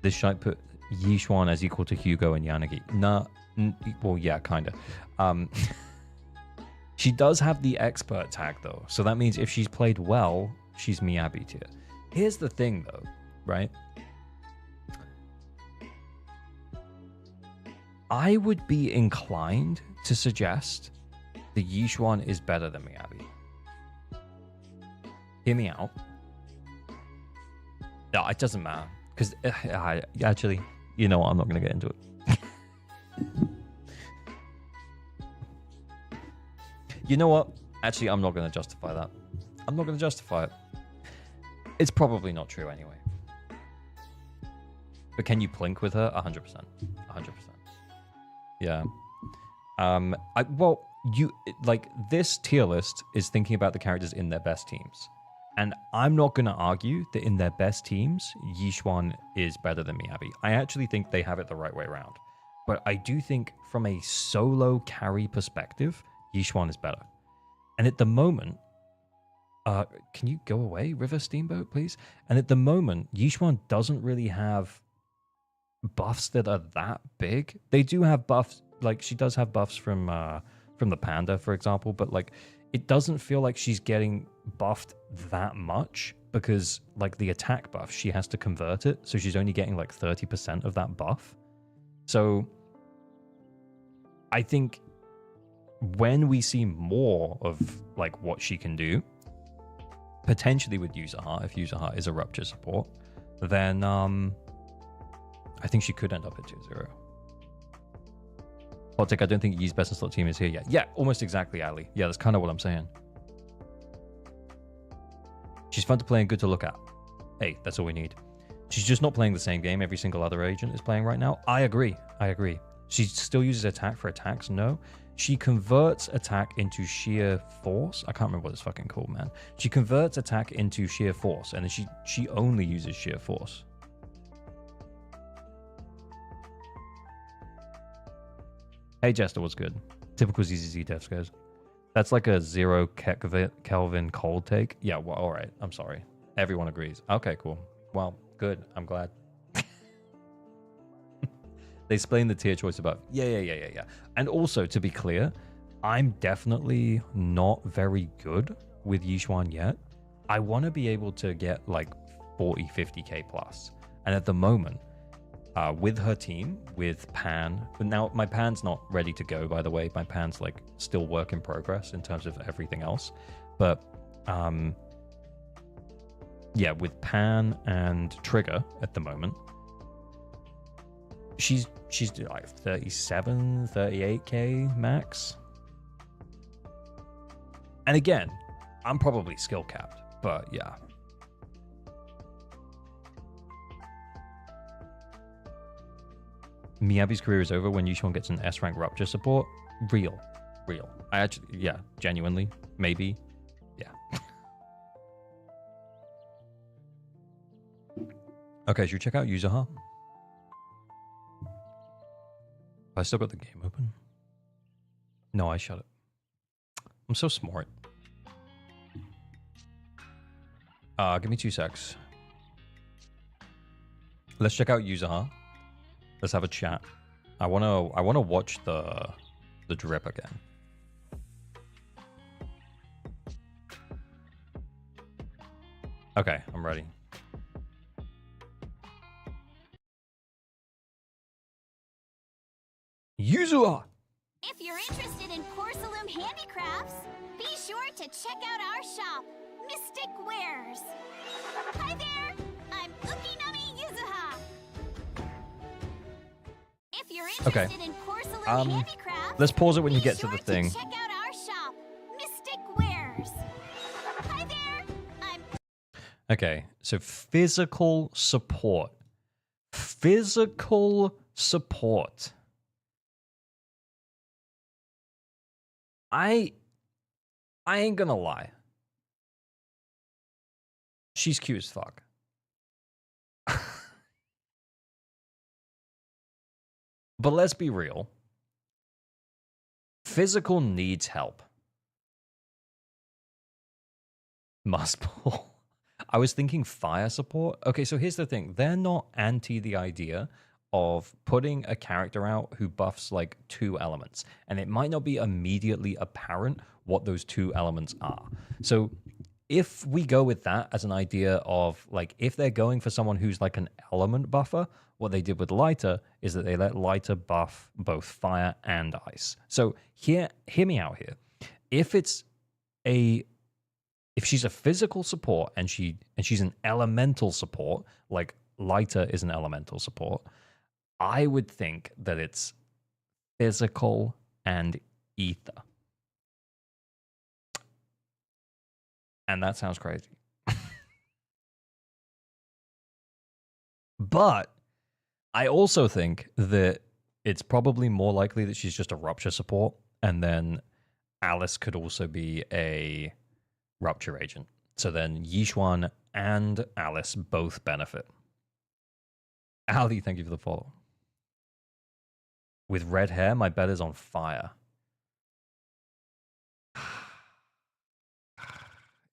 This shite put Yixuan as equal to Hugo and Yanagi. Nah, well, yeah, kinda. She does have the expert tag though, so that means if she's played well, she's Miyabi tier. Here's the thing though, right? I would be inclined to suggest the Yixuan is better than Miyabi. Hear me out. No, it doesn't matter. Because actually, you know what? I'm not going to get into it. You know what? Actually, I'm not going to justify that. I'm not going to justify it. It's probably not true anyway. But can you plink with her? 100%. 100%. Yeah. Well, this tier list is thinking about the characters in their best teams. And I'm not going to argue that in their best teams, Yixuan is better than Miyabi. I actually think they have it the right way around. But I do think from a solo carry perspective, Yixuan is better. And at the moment, can you go away, River Steamboat, please? And at the moment, Yixuan doesn't really have buffs that are that big. They do have buffs, like she does have buffs from the Panda, for example, but like it doesn't feel like she's getting buffed that much because like the attack buff, she has to convert it, so she's only getting like 30% of that buff. So I think when we see more of like what she can do, potentially with YUZUHA, if YUZUHA is a rupture support, then I think she could end up at 2-0. Hot I don't think Yi's best in slot team is here yet. Yeah, almost exactly, Ali. Yeah, that's kind of what I'm saying. She's fun to play and good to look at. Hey, that's all we need. She's just not playing the same game every single other agent is playing right now. I agree. I agree. She still uses attack for attacks. No. She converts attack into sheer force. I can't remember what it's fucking called, man. She converts attack into sheer force, and then she only uses sheer force. Hey Jester, what's good? Typical ZZZ devs goes. That's like a 0 Kelvin cold take. Yeah, well, all right. I'm sorry. Everyone agrees. Okay, cool. Well, good. I'm glad. They explain the tier choice above. Yeah. And also, to be clear, I'm definitely not very good with Yixuan yet. I want to be able to get like 40, 50k plus. And at the moment, with her team, with Pan, but now my Pan's not ready to go, by the way. My Pan's like still work in progress in terms of everything else. But yeah, with Pan and Trigger at the moment, she's like 37, 38k max. And again, I'm probably skill capped, but yeah. Miyabi's career is over when Yixuan gets an S rank rupture support. Real. I actually, yeah, genuinely, maybe, yeah. Okay, should we check out YUZUHA? I still got the game open. No, I shut it. I'm so smart. Give me 2 secs. Let's check out YUZUHA. Let's have a chat. I wanna watch the drip again. Okay, I'm ready. YUZUHA! If you're interested in porcelain handicrafts, be sure to check out our shop, Mystic Wares. Hi there, I'm Ukinami YUZUHA. If you're interested in porcelain handicrafts, let's pause it when you get to sure the thing. Check out our shop, Mystic Wares. Hi there, I'm Okay, so physical support. Physical support. I ain't gonna lie. She's cute as fuck. But let's be real. Physical needs help. Must pull. I was thinking fire support. Okay, so here's the thing. They're not anti the idea of putting a character out who buffs like 2 elements. And it might not be immediately apparent what those 2 elements are. So if we go with that as an idea of like, if they're going for someone who's like an element buffer, what they did with Lighter is that they let Lighter buff both fire and ice. So hear me out here. If she's a physical support and she's an elemental support, like Lighter is an elemental support, I would think that it's physical and ether. And that sounds crazy. But I also think that it's probably more likely that she's just a rupture support, and then Alice could also be a rupture agent. So then Yishuan and Alice both benefit. Ali, thank you for the follow. With red hair, my bed is on fire.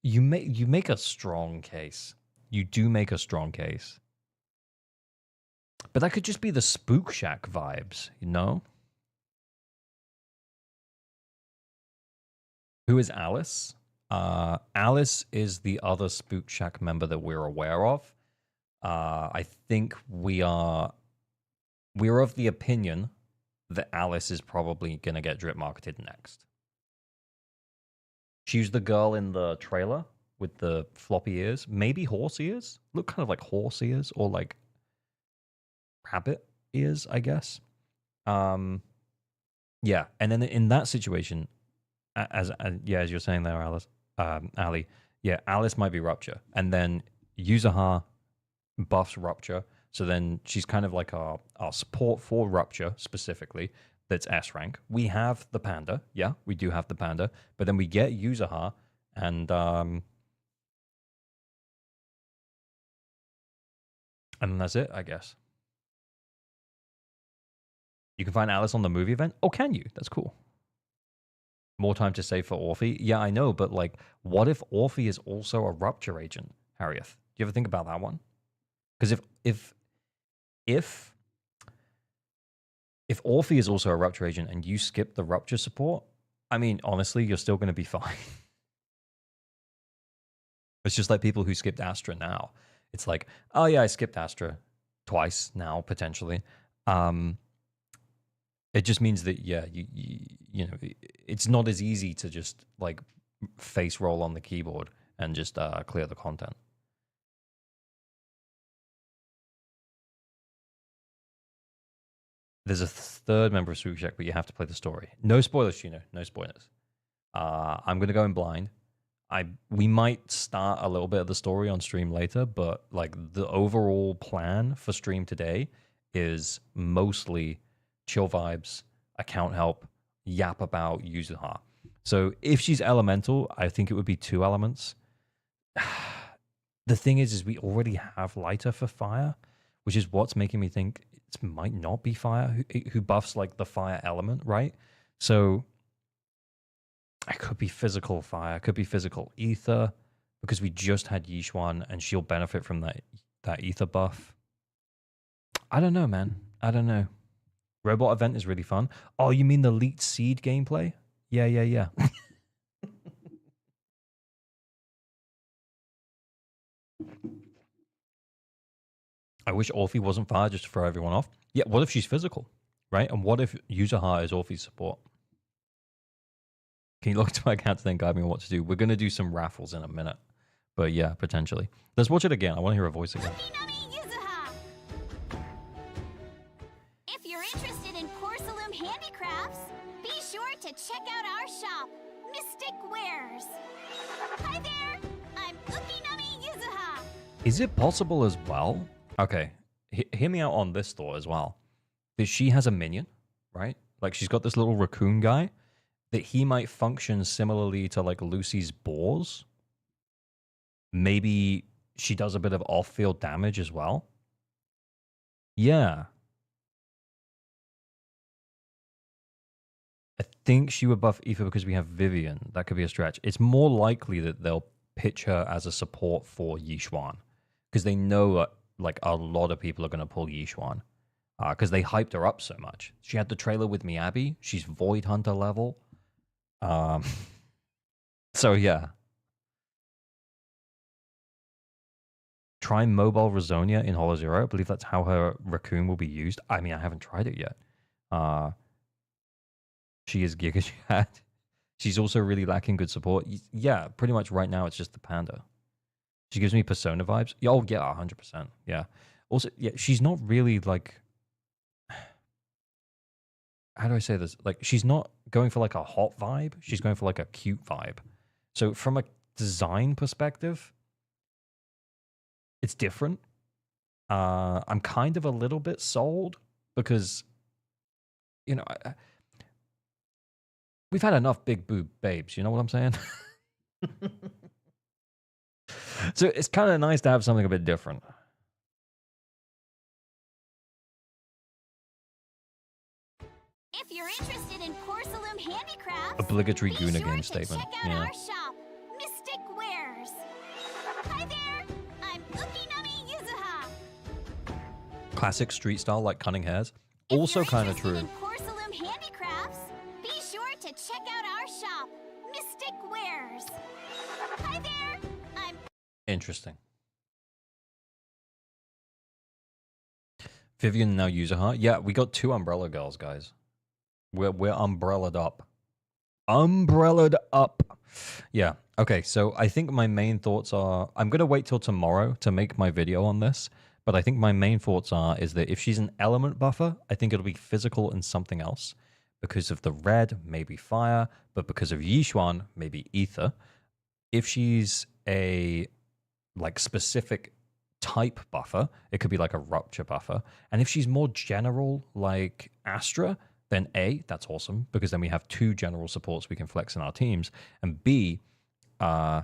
You make a strong case. You do make a strong case. But that could just be the Spook Shack vibes, you know? Who is Alice? Alice is the other Spook Shack member that we're aware of. I think we're of the opinion that Alice is probably going to get drip marketed next. She's the girl in the trailer with the floppy ears. Maybe horse ears? Look kind of like horse ears or like rabbit ears, I guess. Yeah, and then in that situation, as you're saying there, Alice, Ali, yeah, Alice might be Rupture, and then YUZUHA buffs Rupture, so then she's kind of like our support for Rupture specifically. That's S rank. We have the Panda, yeah, we do have the Panda, but then we get YUZUHA, and then that's it, I guess. You can find Alice on the movie event. Oh, can you? That's cool. More time to save for Orphe. Yeah, I know, but like, what if Orphe is also a Rupture agent, Harriet? Do you ever think about that one? Because if Orphe is also a Rupture agent and you skip the Rupture support, I mean, honestly, you're still going to be fine. It's just like people who skipped Astra now. It's like, oh yeah, I skipped Astra twice now, potentially. It just means that, yeah, you know, it's not as easy to just like face roll on the keyboard and just clear the content. There's a third member of Swoop Shack, but you have to play the story. No spoilers, Chino. No spoilers. I'm going to go in blind. We might start a little bit of the story on stream later, but like the overall plan for stream today is mostly chill vibes, account help, yap about YUZUHA. So if she's elemental, I think it would be 2 elements. The thing is we already have Lighter for fire, which is what's making me think it might not be fire who buffs like the fire element, right? So It could be physical fire, it could be physical ether, because we just had Yishuan and she'll benefit from that ether buff. I don't know, man. I don't know. Robot event is really fun. Oh, you mean the Elite Seed gameplay? Yeah, yeah, yeah. I wish Orphe wasn't fire just to throw everyone off. Yeah, what if she's physical, right? And what if YUZUHA is Orphe's support? Can you log into my account and then guide me on what to do? We're going to do some raffles in a minute. But yeah, potentially. Let's watch it again. I want to hear her voice again. If you're interested in porcelain handicrafts, be sure to check out our shop, Mystic Wares. Hi there, I'm Ukinami Yuzuha. Is it possible as well? Okay, hear me out on this thought as well. That she has a minion, right? Like she's got this little raccoon guy, that he might function similarly to like Lucy's boars. Maybe she does a bit of off-field damage as well. Yeah. I think she would buff Aoife because we have Vivian. That could be a stretch. It's more likely that they'll pitch her as a support for Yishuan because they know like a lot of people are going to pull Yishuan because they hyped her up so much. She had the trailer with Miyabi. She's Void Hunter level. So yeah. Try Mobile Razonia in Hollow Zero. I believe that's how her raccoon will be used. I mean, I haven't tried it yet. She is Giga Chat. She's also really lacking good support. Yeah, pretty much right now it's just the panda. She gives me Persona vibes. Oh, yeah, 100%. Yeah. Also, yeah, she's not really like... How do I say this? Like, she's not going for like a hot vibe. She's going for like a cute vibe. So from a design perspective, it's different. I'm kind of a little bit sold because, you know, we've had enough big boob babes. You know what I'm saying? So it's kind of nice to have something a bit different. If you're interested in porcelain handicrafts, Obligatory be Guna sure game to statement. check out Yeah. our shop, Mystic Wares. Hi there, I'm Ukinami Yuzuha. Classic street style like cunning hairs. If Also you're kind of interested true. in porcelain handicrafts, be sure to check out our shop, Mystic Wares. Hi there, I'm... Interesting. Vivian now YUZUHA. Yeah, we got 2 umbrella girls, guys. We're umbrellaed up. Umbrellaed up. Yeah. Okay, so I think my main thoughts are... I'm going to wait till tomorrow to make my video on this, but I think my main thoughts is that if she's an element buffer, I think it'll be physical and something else. Because of the red, maybe fire, but because of Yishuan, maybe ether. If she's a like specific type buffer, it could be like a rupture buffer. And if she's more general like Astra, then A, that's awesome, because then we have 2 general supports we can flex in our teams. And B, yeah,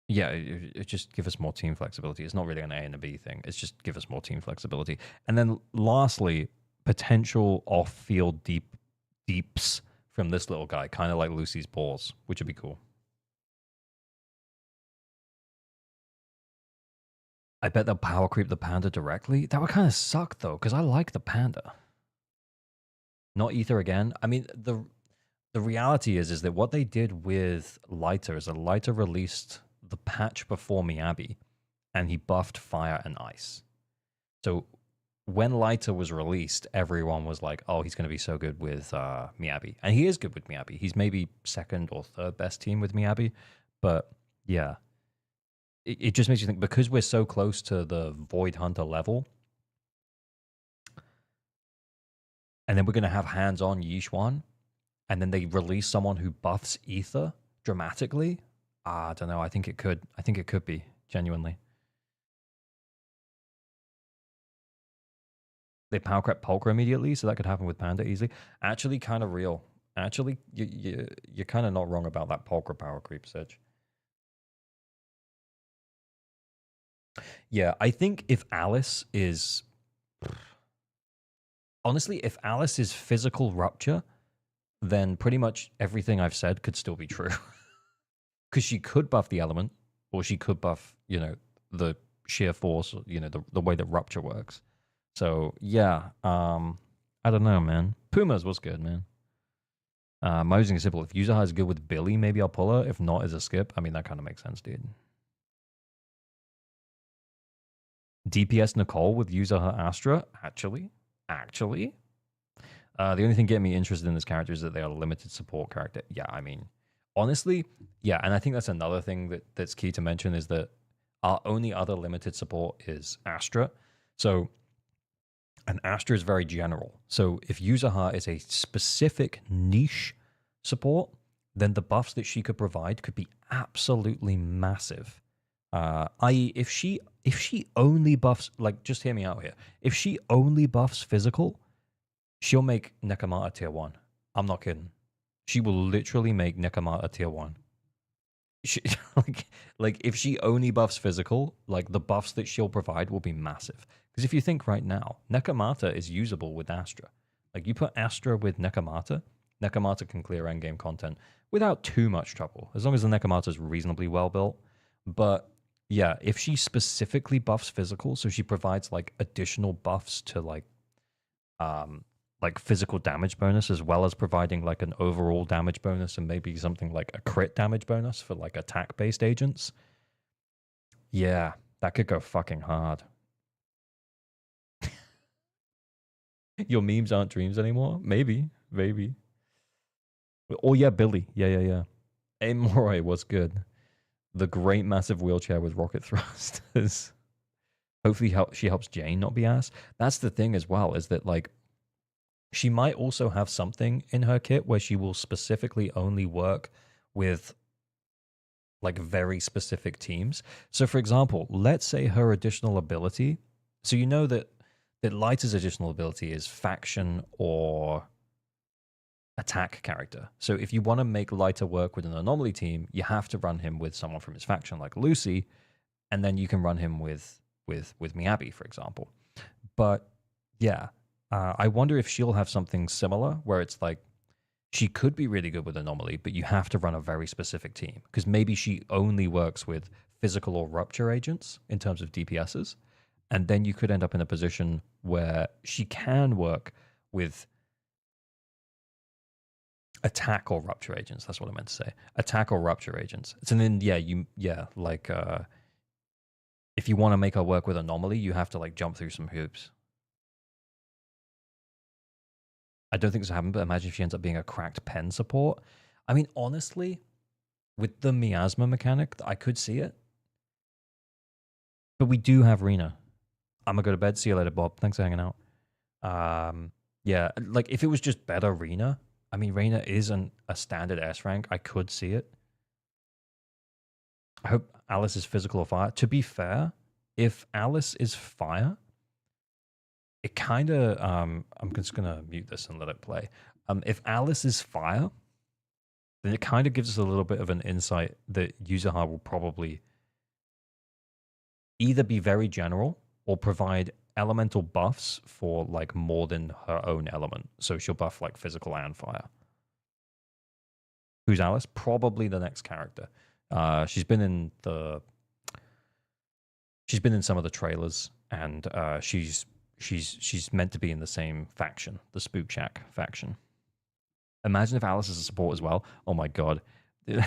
it just give us more team flexibility. It's not really an A and a B thing. It's just give us more team flexibility. And then lastly, potential off-field deeps from this little guy, kind of like Lucy's balls, which would be cool. I bet they'll power creep the panda directly. That would kind of suck though, because I like the panda. Not ether again. I mean, the reality is that what they did with Lighter is that Lighter released the patch before Miyabi, and he buffed fire and ice. So when Lighter was released, everyone was like, "Oh, he's going to be so good with Miyabi," and he is good with Miyabi. He's maybe 2nd or 3rd best team with Miyabi, but yeah, it just makes you think because we're so close to the Void Hunter level, and then we're going to have hands-on Yishuan, and then they release someone who buffs ether dramatically. I don't know. I think it could. I think it could be genuinely. They power crept Pulchra immediately, so that could happen with Panda easily. Actually, kind of real. Actually, you're kind of not wrong about that Pulchra power creep, Sedge. Yeah, I think if Alice is... Honestly, if Alice is physical rupture, then pretty much everything I've said could still be true. Because she could buff the element, or she could buff, the sheer force, the way that rupture works. So yeah, I don't know, man. Pumas was good, man. My using a simple. If YUZUHA is good with Billy, maybe I'll pull her. If not, is a skip. I mean, that kind of makes sense, dude. DPS Nicole with YUZUHA Astra, actually. The only thing getting me interested in this character is that they are a limited support character. Yeah, I mean, honestly, yeah, and I think that's another thing that's key to mention is that our only other limited support is Astra. So, and Astra is very general. So if YUZUHA is a specific niche support, then the buffs that she could provide could be absolutely massive. I.e., if she only buffs, like, just hear me out here. If she only buffs physical, she'll make Nekomata tier 1. I'm not kidding. She will literally make Nekomata tier 1. She, like if she only buffs physical, like the buffs that she'll provide will be massive. Because if you think right now, Nekomata is usable with Astra. Like you put Astra with Nekomata can clear endgame content without too much trouble, as long as the Nekomata is reasonably well built. But yeah, if she specifically buffs physical, so she provides like additional buffs to like physical damage bonus, as well as providing like an overall damage bonus and maybe something like a crit damage bonus for like attack based agents. Yeah, that could go fucking hard. Your memes aren't dreams anymore? Maybe. Oh yeah, Billy. Yeah. Amoroi was good. The great massive wheelchair with rocket thrusters. Hopefully she helps Jane not be ass. That's the thing as well, is that like she might also have something in her kit where she will specifically only work with like very specific teams. So for example, let's say her additional ability. So you know that Lighter's additional ability is faction or attack character. So if you want to make Lighter work with an anomaly team, you have to run him with someone from his faction like Lucy, and then you can run him with Miyabi, for example. But yeah, I wonder if she'll have something similar where it's like she could be really good with anomaly, but you have to run a very specific team because maybe she only works with physical or rupture agents in terms of DPSs. And then you could end up in a position where she can work with attack or rupture agents. That's what I meant to say. Attack or rupture agents. And then if you want to make her work with anomaly, you have to like jump through some hoops. I don't think this will happen, but imagine if she ends up being a cracked pen support. I mean, honestly, with the miasma mechanic, I could see it. But we do have Rena. I'm gonna go to bed. See you later, Bob. Thanks for hanging out. Yeah, like if it was just better Rena, I mean, Rena isn't a standard S rank. I could see it. I hope Alice is physical or fire. To be fair, if Alice is fire, it kind of, I'm just going to mute this and let it play. If Alice is fire, then it kind of gives us a little bit of an insight that YUZUHA will probably either be very general or provide elemental buffs for like more than her own element. So she'll buff like physical and fire. Who's Alice? Probably the next character. She's been in some of the trailers, and she's meant to be in the same faction, the Spook Shack faction. Imagine if Alice is a support as well. Oh my god. Then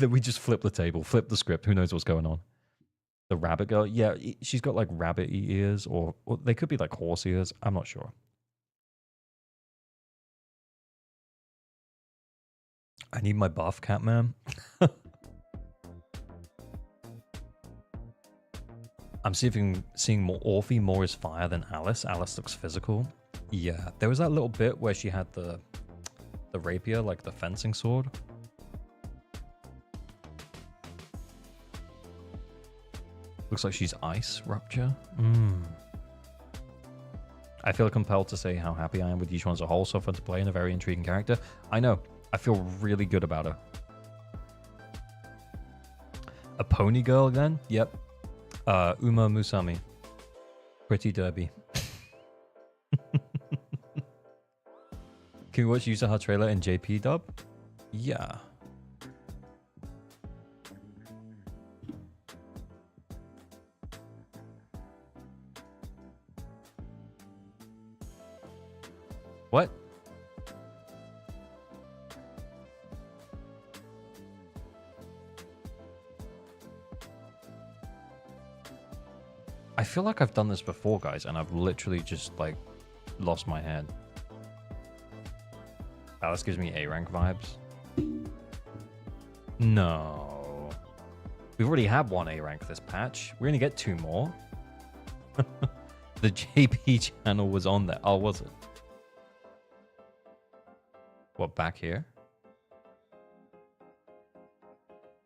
we just flip the table, flip the script. Who knows what's going on? The rabbit girl? Yeah, she's got like rabbit ears, or they could be like horse ears. I'm not sure. I need my buff, Catman. I'm seeing more Orphe more as fire than Alice. Alice looks physical. Yeah, there was that little bit where she had the rapier, like the fencing sword. Looks like she's ice rupture. I feel compelled to say how happy I am with each one as a whole so far to play in a very intriguing character. I know. I feel really good about her. A pony girl again? Yep. Uma Musami. Pretty Derby. Can we watch YUZUHA trailer in JP dub? Yeah. What? I feel like I've done this before, guys, and I've literally just, like, lost my head. Alice gives me A rank vibes. No. We've already had one A rank this patch. We're gonna get 2 more. The JP channel was on there. Oh, was it? What, back here?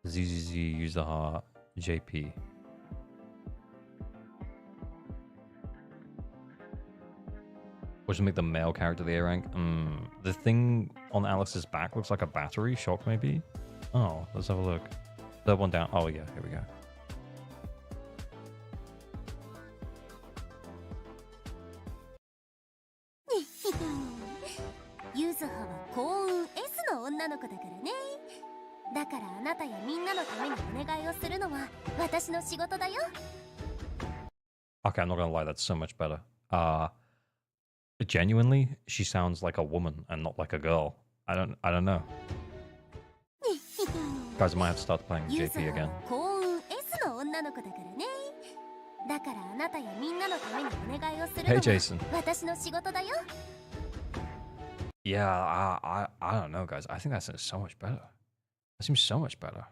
ZZZ, YUZUHA, JP. Or should make the male character the A rank? The thing on Alex's back looks like a battery. Shock, maybe? Oh, let's have a look. Third one down. Oh, yeah, here we go. YUZUHA は幸運 S の女の子だからね。だからあなたやみんなのためにお願いをするのは私の仕事だよ。Okay, I'm not gonna lie, that's so much better. Genuinely, she sounds like a woman and not like a girl. I don't know. Guys, I might have to start playing JP again. 幸運 S の女の子だからね。だからあなたやみんなのためにお願いをするの Hey, は Jason. 私の仕事だよ。Yeah, I don't know, guys. I think that sounds so much better. That seems so much better.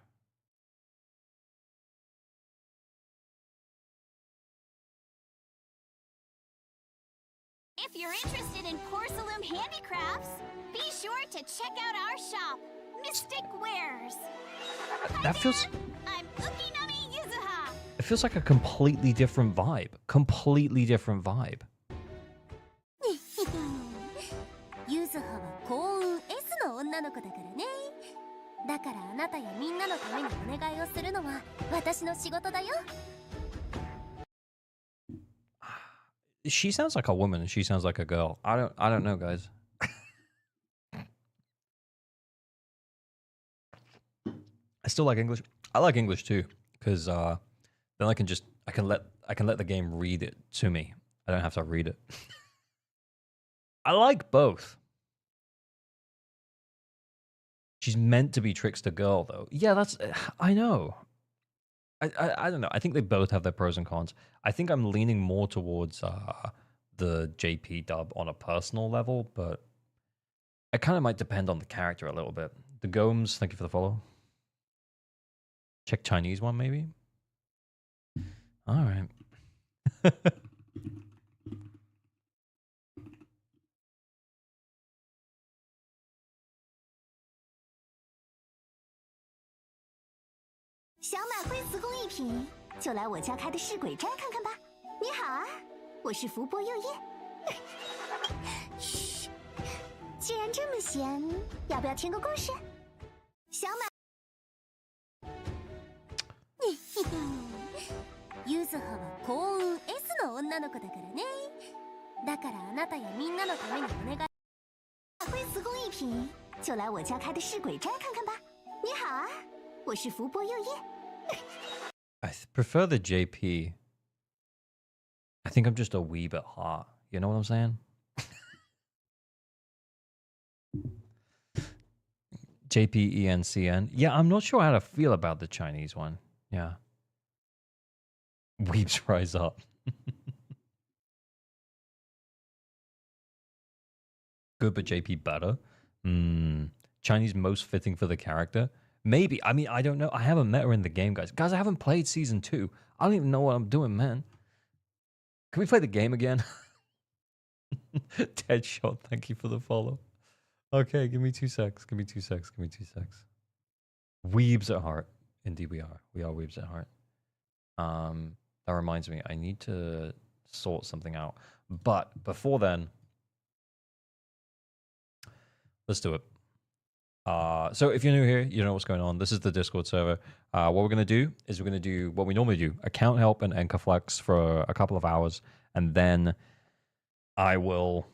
If you're interested in porcelain handicrafts, be sure to check out our shop, Mystic Wares. That feels... I'm Ukinami YUZUHA. It feels like a completely different vibe. Completely different vibe. YUZUHA は幸運 S の女の子だからね。だからあなたやみんなのためにお願いをするのは私の仕事だよ。She sounds like a woman. She sounds like a girl. I don't know, guys. I still like English. I like English too, because then I can let the game read it to me. I don't have to read it. I like both. She's meant to be Trickster Girl, though. Yeah, that's... I know. I don't know. I think they both have their pros and cons. I think I'm leaning more towards the JP dub on a personal level, but it kind of might depend on the character a little bit. The Gomes, thank you for the follow. Check Chinese one, maybe? All right. YUZUHA は幸運 S の女の子だからね。だからあなたやみんなのためにお願い。会磁工艺品，就来我家开的试轨斋看看吧。你好啊，我是福波右叶。I prefer the JP. I think I'm just a wee bit hot. You know what I'm saying? JPENCN. Yeah, I'm not sure how to feel about the Chinese one. Yeah. Weeps rise up. Good, but JP better. Chinese most fitting for the character. Maybe. I mean, I don't know. I haven't met her in the game, guys. Guys, I haven't played Season 2. I don't even know what I'm doing, man. Can we play the game again? Deadshot, thank you for the follow. Okay, give me 2 secs. Give me 2 secs. Give me 2 secs. Weebs at heart. Indeed we are. We are weebs at heart. That reminds me, I need to sort something out. But before then, let's do it. So if you're new here, you know what's going on. This is the Discord server. What we're going to do is we're going to do what we normally do. Account help and Anchor Flex for a couple of hours. And then I will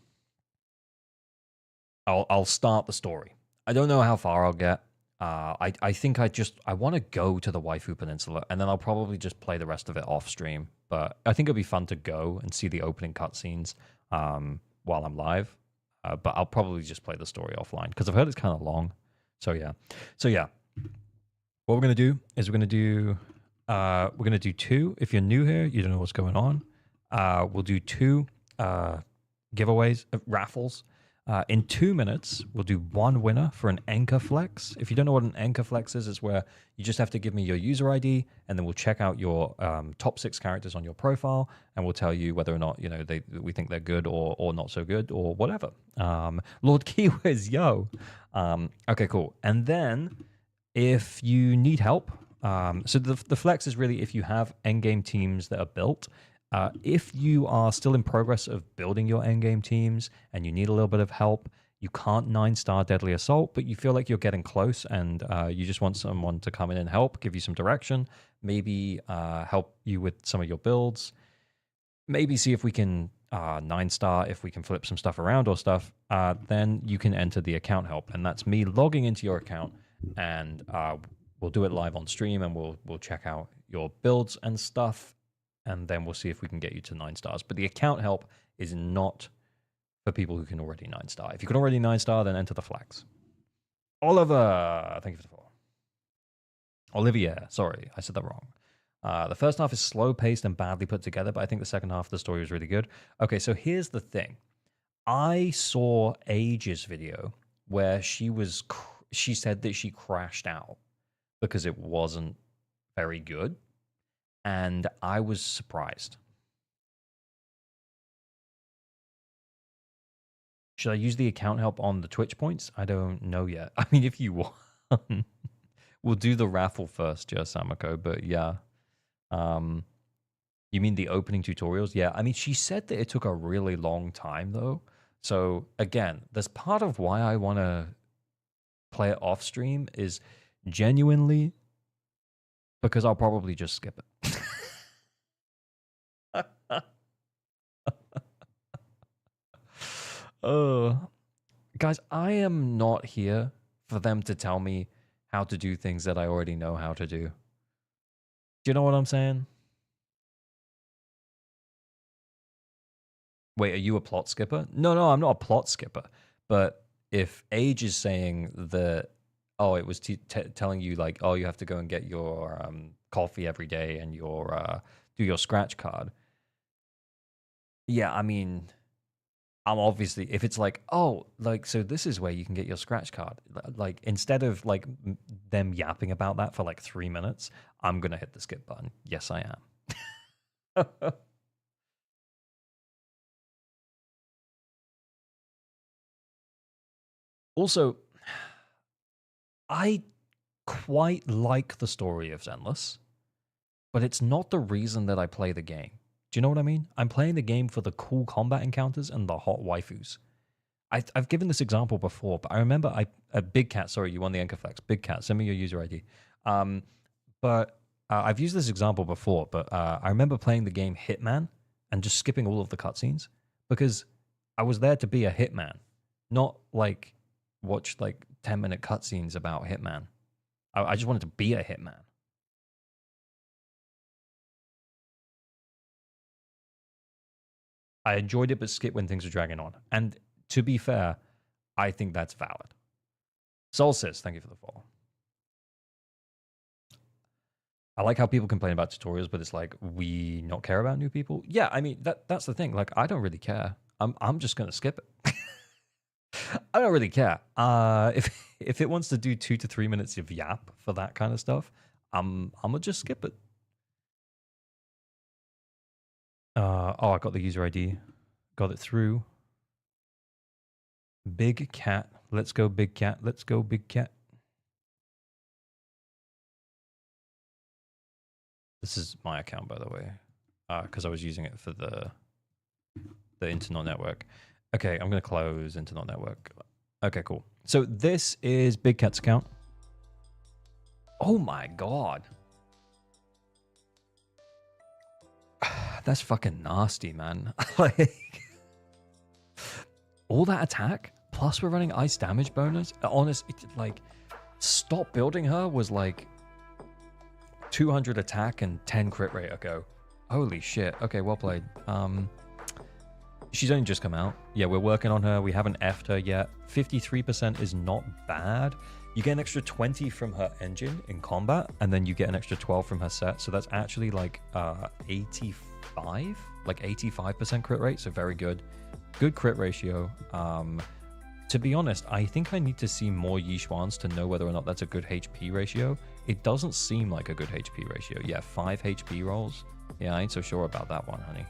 I'll start the story. I don't know how far I'll get. I think I want to go to the Waifu Peninsula, and then I'll probably just play the rest of it off stream. But I think it'll be fun to go and see the opening cutscenes while I'm live. But I'll probably just play the story offline because I've heard it's kind of long. So yeah. What we're gonna do is we're gonna do two. If you're new here, you don't know what's going on. We'll do two giveaways, raffles. In 2 minutes, we'll do one winner for an anchor flex. If you don't know what an anchor flex is, it's where you just have to give me your user ID, and then we'll check out your top 6 characters on your profile, and we'll tell you whether or not we think they're good or not so good or whatever. Lord Keywiz, yo. Okay, cool. And then if you need help, so the flex is really if you have endgame teams that are built. If you are still in progress of building your endgame teams and you need a little bit of help, you can't 9-star Deadly Assault, but you feel like you're getting close and you just want someone to come in and help, give you some direction, maybe help you with some of your builds, maybe see if we can 9-star, if we can flip some stuff around or stuff, then you can enter the account help. And that's me logging into your account, and we'll do it live on stream, and we'll check out your builds and stuff. And then we'll see if we can get you to 9 stars. But the account help is not for people who can already 9-star. If you can already 9-star, then enter the flags. Oliver, thank you for the follow. Olivia, sorry, I said that wrong. The first half is slow-paced and badly put together, but I think the second half of the story was really good. Okay, so here's the thing. I saw Age's video where she said that she crashed out because it wasn't very good. And I was surprised. Should I use the account help on the Twitch points? I don't know yet. I mean, if you want, we'll do the raffle first, just Samako. But yeah, you mean the opening tutorials? Yeah, I mean, she said that it took a really long time though. So again, there's part of why I want to play it off stream is genuinely because I'll probably just skip it. Guys, I am not here for them to tell me how to do things that I already know how to do. Do you know what I'm saying? Wait, are you a plot skipper? No, I'm not a plot skipper. But if Age is saying that, oh, it was telling you like, oh, you have to go and get your coffee every day and your do your scratch card. Yeah, I mean, I'm obviously, if it's like, oh, like, so this is where you can get your scratch card. Like, instead of like them yapping about that for like 3 minutes, I'm going to hit the skip button. Yes, I am. Also, I quite like the story of Zenless, but it's not the reason that I play the game. Do you know what I mean? I'm playing the game for the cool combat encounters and the hot waifus. I've given this example before, but I remember Big Cat, sorry, you won the Anchor Flex. Big Cat, send me your user ID. But I've used this example before, but I remember playing the game Hitman and just skipping all of the cutscenes because I was there to be a hitman, not like watch like 10-minute cutscenes about Hitman. I just wanted to be a hitman. I enjoyed it, but skip when things are dragging on. And to be fair, I think that's valid. Solstice, thank you for the follow. I like how people complain about tutorials, but it's like we not care about new people. Yeah, I mean that's the thing. Like I don't really care. I'm just gonna skip it. I don't really care. If it wants to do 2 to 3 minutes of yap for that kind of stuff, I'm gonna just skip it. Oh, I got the user ID. Got it through. Big Cat. Let's go, Big Cat. Let's go, Big Cat. This is my account, by the way, because I was using it for the Internet Network. Okay, I'm going to close Internet Network. Okay, cool. So this is Big Cat's account. Oh my god. That's fucking nasty, man. Like, all that attack Plus, we're running ice damage bonus. Like, stop building her was like 200 attack and 10 crit rate ago. Holy shit. Okay, well played. She's only just come out. Yeah, we're working on her. We haven't F'd her yet. 53% is not bad. You get an extra 20 from her engine in combat, and then you get an extra 12 from her set. So that's actually like 85? Like 85% crit rate, so very good. Good crit ratio. To be honest, I think I need to see more Yixuans to know whether or not that's a good HP ratio. It doesn't seem like a good HP ratio. Yeah, 5 HP rolls. Yeah, I ain't so sure about that one, honey.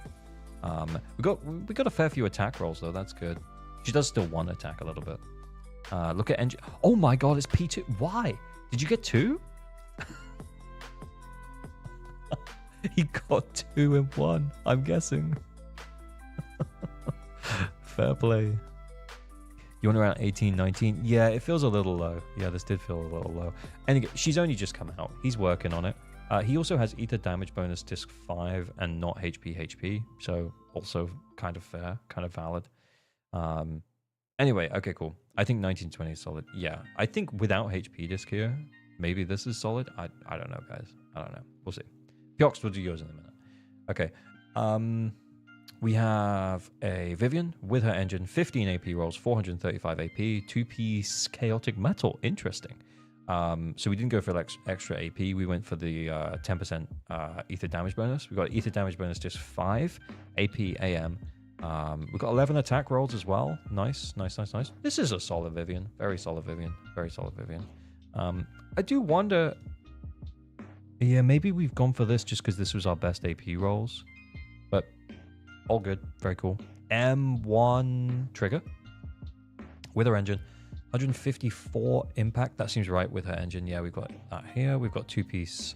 We got a fair few attack rolls though. That's good. She does still one attack a little bit. Look at engine. Oh my god, it's P2. Why? Did you get 2? He got 2 in 1. I'm guessing. Fair play. You want around 18, 19? Yeah, it feels a little low. Yeah, this did feel a little low. And again, she's only just come out. He's working on it. He also has ether damage bonus disc 5 and not HP, so also kind of fair, kind of valid. Anyway, okay, cool. I think 1920 is solid. Yeah, I think without HP disc here, maybe this is solid. I don't know, guys. I don't know. We'll see. Pyox, we'll do yours in a minute. Okay. We have a Vivian with her engine, 15 AP rolls, 435 AP, 2-piece chaotic metal. Interesting. So we didn't go for like extra AP. We went for the 10% ether damage bonus. We got ether damage bonus just 5 AP AM. We got 11 attack rolls as well. Nice. This is a solid Vivian. Very solid Vivian. I do wonder. Yeah, maybe we've gone for this just because this was our best AP rolls. But all good. Very cool. M1 trigger with her engine. 154 impact. That seems right with her engine. Yeah, we've got that here. We've got 2-piece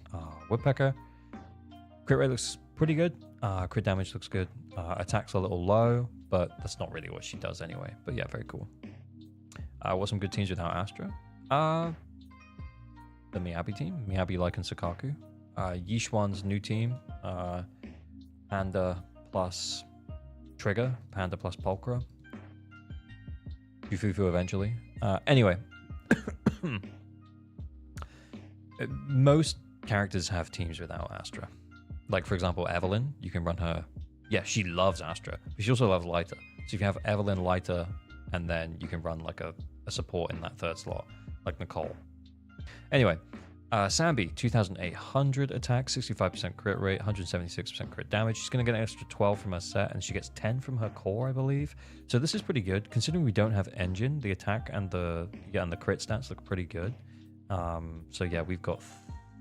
woodpecker. Crit rate looks pretty good. Crit damage looks good. Attack's a little low, but that's not really what she does anyway. But yeah, very cool. What some good teams without Astra? The Miyabi team. Miyabi, Like, and Sakaku. Yixuan's new team. Panda plus Trigger. Panda plus Pulchra. Fufu eventually. Anyway. Most characters have teams without Astra. Like, for example, Evelyn. You can run her... Yeah, she loves Astra. But she also loves Lighter. So if you have Evelyn, Lighter, and then you can run like a support in that third slot. Like Nicole. Anyway. Sambi, 2,800 attack, 65% crit rate, 176% crit damage. She's going to get an extra 12 from her set, and she gets 10 from her core, I believe. So this is pretty good. Considering we don't have engine, the attack and the crit stats look pretty good. So yeah, we've got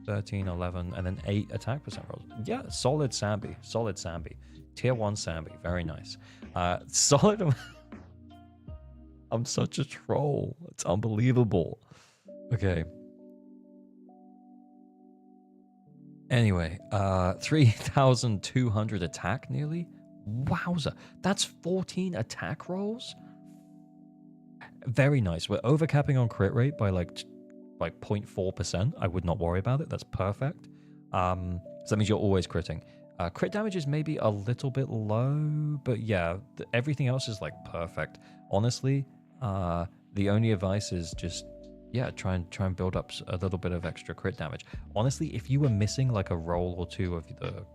13, 11, and then 8 attack percent rolls. Yeah, solid Sambi. Tier 1 Sambi. Very nice. Solid... I'm such a troll. It's unbelievable. Okay. Anyway, 3,200 attack nearly. Wowza. That's 14 attack rolls. Very nice. We're overcapping on crit rate by like 0.4%. I would not worry about it. That's perfect. So that means you're always critting. Crit damage is maybe a little bit low, but yeah, everything else is like perfect. Honestly, the only advice is just... yeah, try and build up a little bit of extra crit damage. Honestly, if you were missing like a roll or 2 of the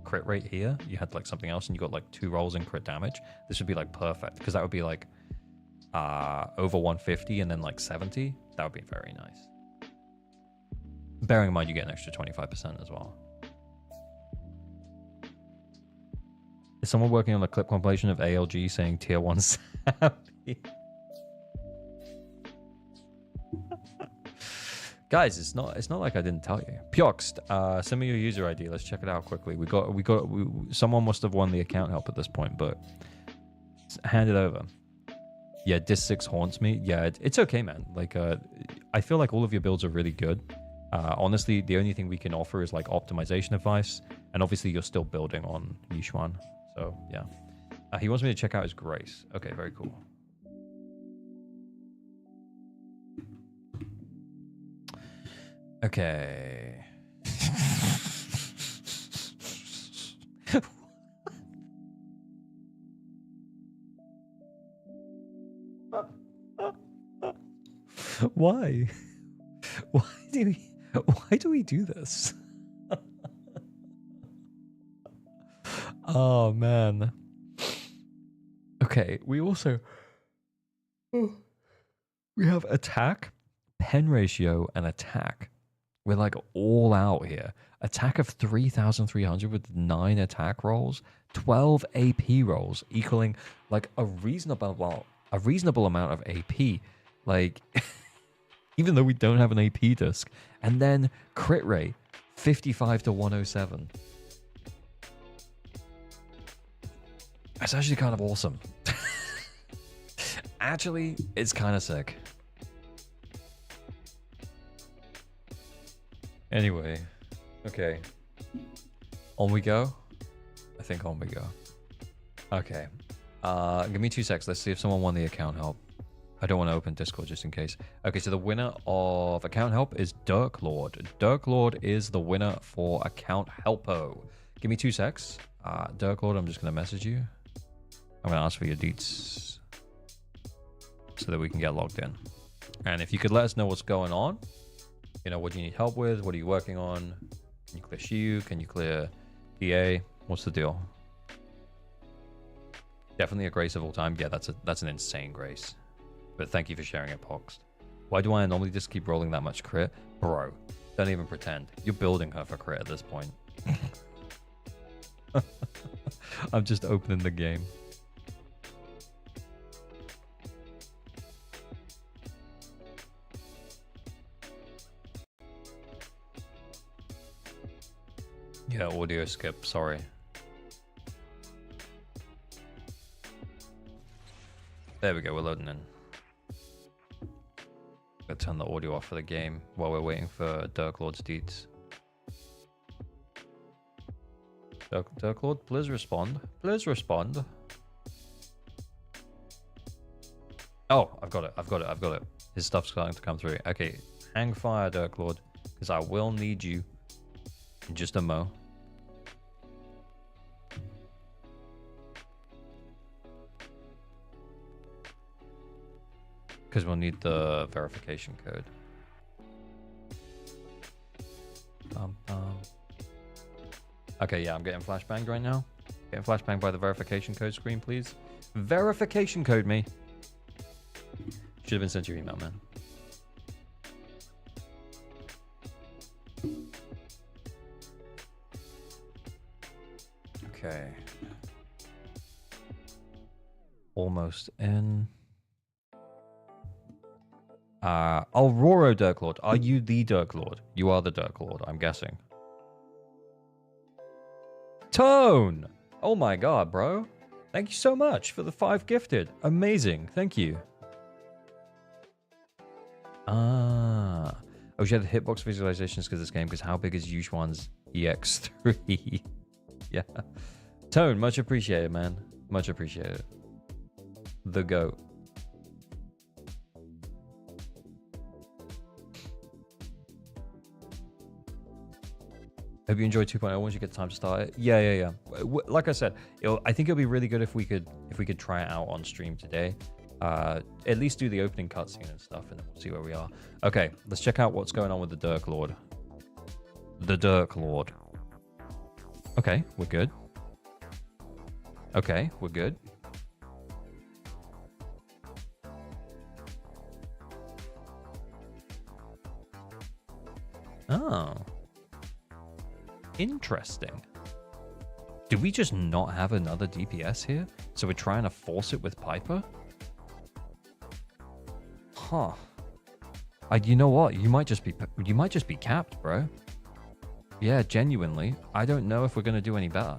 crit rate here, you had like something else and you got like 2 rolls in crit damage, this would be like perfect, because that would be like over 150 and then like 70. That would be very nice. Bearing in mind you get an extra 25% as well. Is someone working on a clip compilation of ALG saying tier 1 Sammy? Guys, it's not like I didn't tell you. Pyox, send me your user ID. Let's check it out quickly. Someone must have won the account help at this point, but hand it over. Yeah, Disc 6 haunts me. Yeah, it's okay, man. Like, I feel like all of your builds are really good. Honestly, the only thing we can offer is like optimization advice, and obviously you're still building on Yixuan. So yeah, he wants me to check out his Grace. Okay, very cool. Okay. Why? Why do we do this? Oh man. Okay, we also we have attack, pen ratio, and attack. We're like all out here. Attack of 3,300 with 9 attack rolls, 12 AP rolls, equaling like a reasonable amount of AP. Like, even though we don't have an AP disc. And then crit rate, 55 to 107. That's actually kind of awesome. Actually, it's kind of sick. Anyway, okay. On we go? I think on we go. Okay. Give me 2 secs. Let's see if someone won the account help. I don't want to open Discord just in case. Okay, so the winner of account help is Dirk Lord. Dirk Lord is the winner for account helpo. Give me 2 secs. Dirk Lord, I'm just going to message you. I'm going to ask for your deets so that we can get logged in. And if you could let us know what's going on, you know, what do you need help with? What are you working on? Can you clear Shiyu? Can you clear DA? What's the deal? Definitely a grace of all time. Yeah, that's an insane grace. But thank you for sharing it, Poxed. Why do I normally just keep rolling that much crit? Bro, don't even pretend. You're building her for crit at this point. I'm just opening the game. Yeah, audio skip, sorry. There we go, we're loading in. Gotta turn the audio off for the game while we're waiting for Dirk Lord's deets. Dirk Lord, please respond. Please respond. Oh, I've got it. His stuff's starting to come through. Okay, hang fire, Dirk Lord, because I will need you in just a mo. Because we'll need the verification code. Okay, yeah, I'm getting flashbanged right now. Getting flashbanged by the verification code screen, please. Verification code me. Should have been sent your email, man. Okay. Almost in. Aurora Dirk Lord. Are you the Dirk Lord? You are the Dirk Lord, I'm guessing. Tone! Oh my god, bro. Thank you so much for the 5 gifted. Amazing. Thank you. Oh, she had hitbox visualizations because this game, because how big is YUZUHA's EX3? Yeah. Tone, much appreciated, man. Much appreciated. The GOAT. Hope you enjoyed 2.0 once you get time to start it. Yeah. Like I said, I think it'll be really good if we could try it out on stream today. At least do the opening cutscene and stuff, and then we'll see where we are. Okay, let's check out what's going on with the Dirk Lord. The Dirk Lord. Okay, we're good. Okay, we're good. Oh. Interesting. Do we just not have another DPS here? So we're trying to force it with Piper? Huh. You know what? You might just be capped, bro. Yeah, genuinely. I don't know if we're going to do any better.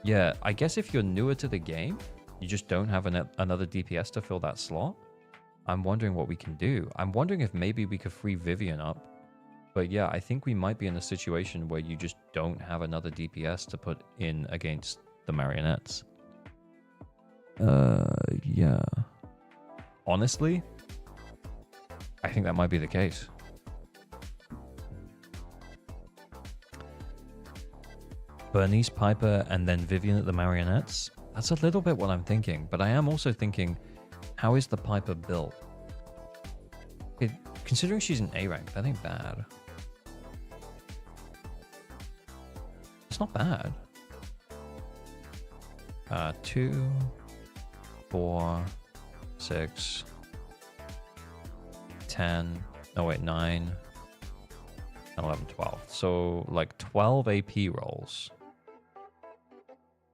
Yeah, I guess if you're newer to the game, you just don't have another DPS to fill that slot. I'm wondering what we can do. I'm wondering if maybe we could free Vivian up. But yeah, I think we might be in a situation where you just don't have another DPS to put in against the marionettes. Yeah. Honestly, I think that might be the case. Bernice, Piper, and then Vivian at the marionettes. That's a little bit what I'm thinking, but I am also thinking, how is the Piper built? Considering she's an A rank, that ain't bad. It's not bad. 2, 4, 6, 10. No, wait, 9, 11, 12. So, like 12 AP rolls.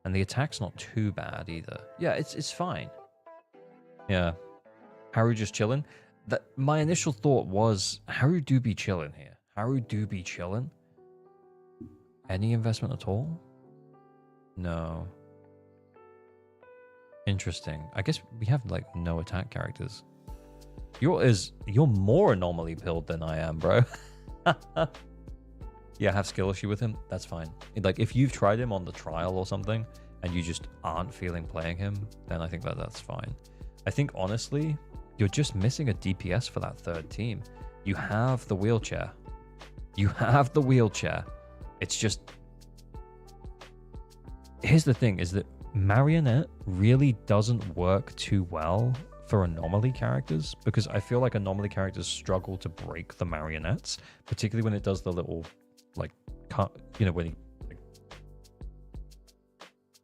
And the attack's not too bad either. Yeah, it's fine. Yeah. Haru just chilling. My initial thought was, Haru do be chilling here. Haru do be chilling. Any investment at all? No. Interesting. I guess we have like no attack characters. You're more anomaly pilled than I am, bro. Yeah, have skill issue with him. That's fine. Like if you've tried him on the trial or something and you just aren't feeling playing him, then I think that's fine. I think honestly, you're just missing a DPS for that third team. You have the wheelchair. You have the wheelchair. It's just... Here's the thing, is that Marionette really doesn't work too well for anomaly characters, because I feel like anomaly characters struggle to break the marionettes, particularly when it does the little, like, you know, when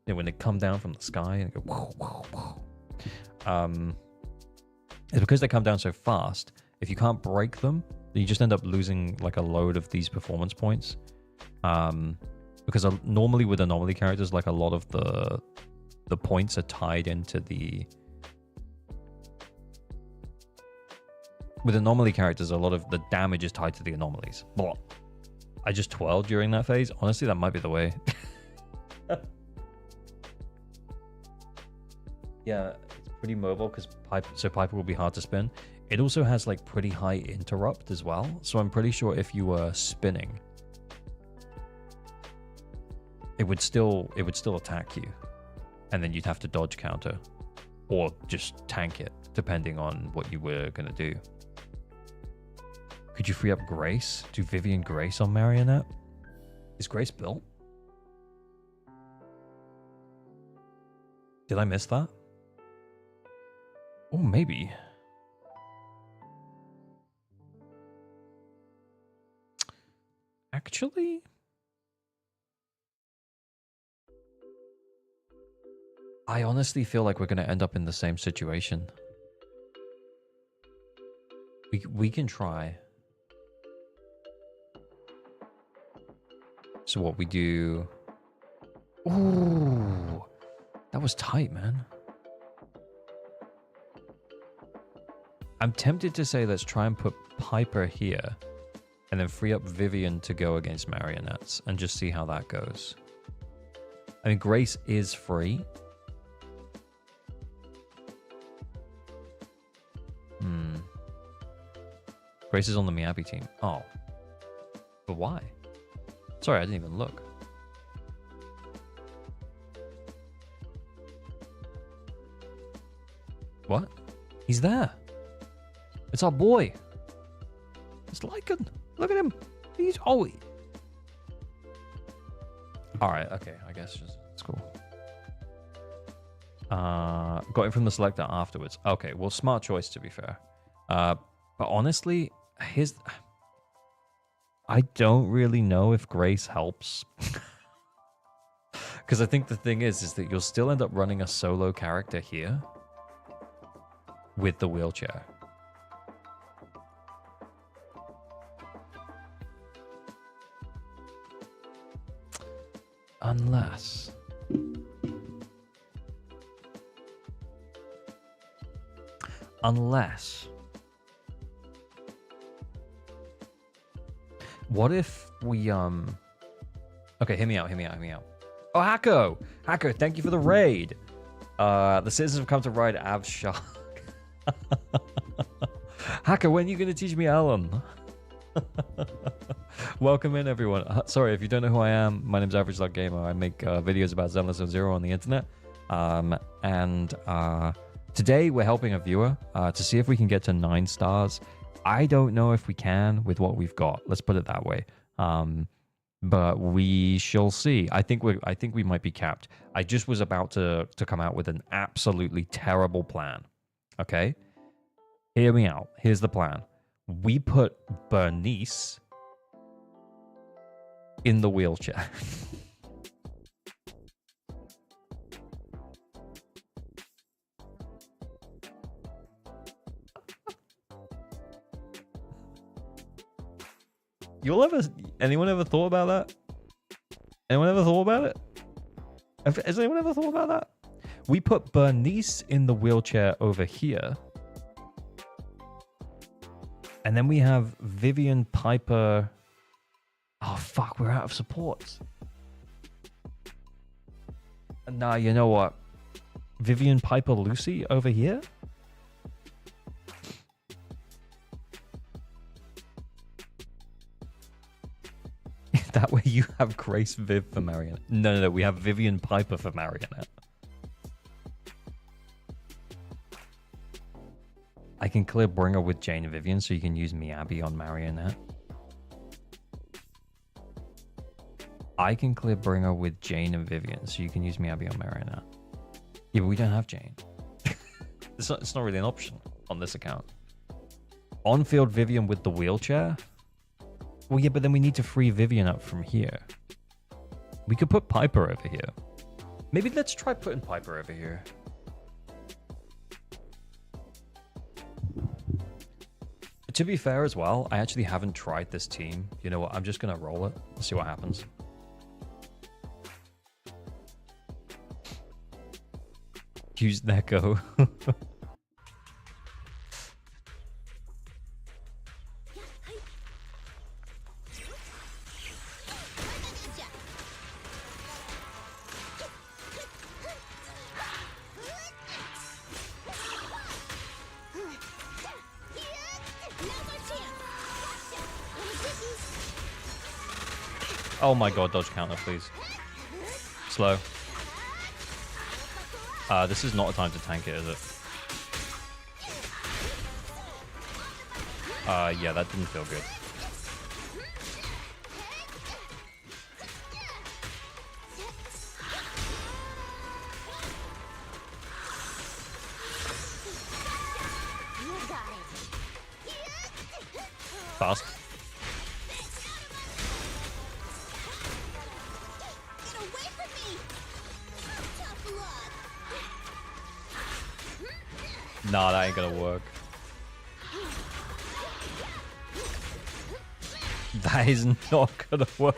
when they come down from the sky and go whoa, whoa, whoa. It's because they come down so fast. If you can't break them, you just end up losing like a load of these performance points. Because normally with anomaly characters, like a lot of the points are tied into the... With anomaly characters, a lot of the damage is tied to the anomalies. Blah. I just twirled during that phase. Honestly, that might be the way. Yeah, it's pretty mobile because Piper will be hard to spin. It also has like pretty high interrupt as well. So I'm pretty sure if you were spinning, it would still attack you, and then you'd have to dodge counter or just tank it depending on what you were gonna do. Could you free up Grace? Do Vivian Grace on Marionette? Is Grace built? Did I miss that? Oh, maybe. Actually, I honestly feel like we're going to end up in the same situation. We can try. So what we do... Ooh, that was tight, man. I'm tempted to say let's try and put Piper here and then free up Vivian to go against marionettes and just see how that goes. I mean, Grace is free. Grace is on the Miyabi team. Oh. But why? Sorry, I didn't even look. What? He's there. It's our boy. It's Lycan. Look at him. He's... Oh. Alright, okay. I guess just... It's cool. Got it from the selector afterwards. Okay, well, smart choice to be fair. But honestly... I don't really know if Grace helps. Because I think the thing is that you'll still end up running a solo character here with the wheelchair. Unless... What if we, Okay, hear me out. Oh, Hako! Hako, thank you for the raid! The citizens have come to ride Av's shark. Hako, when are you going to teach me Alan? Welcome in, everyone. Sorry, if you don't know who I am, my name's Average Luck Gamer. I make videos about Zenless and Zero on the internet. Today we're helping a viewer to see if we can get to 9 stars. I don't know if we can with what we've got. Let's put it that way. But we shall see. I think we might be capped. I just was about to come out with an absolutely terrible plan. Okay? Hear me out. Here's the plan. we put Bernice in the wheelchair. Anyone ever thought about that? Anyone ever thought about it? Has anyone ever thought about that? We put Bernice in the wheelchair over here. And then we have Vivian, Piper. Oh, fuck, we're out of supports. Nah, you know what? Vivian, Piper, Lucy over here? That way you have Grace Viv for Marionette. No, we have Vivian Piper for Marionette. I can clear Bringer with Jane and Vivian, so you can use Miyabi on Marionette. I can clear Bringer with Jane and Vivian, so you can use Miyabi on Marionette. Yeah, but we don't have Jane. It's not really an option on this account. On-field Vivian with the wheelchair? Well, yeah, but then we need to free Vivian up from here. We could put Piper over here. Maybe let's try putting Piper over here. To be fair as well, I actually haven't tried this team. You know what? I'm just going to roll it. Let's see what happens. Use Neko. Oh my god, dodge counter, please. Slow. This is not a time to tank it, is it? Yeah, that didn't feel good. Fast. Nah, that ain't gonna work. That is not gonna work.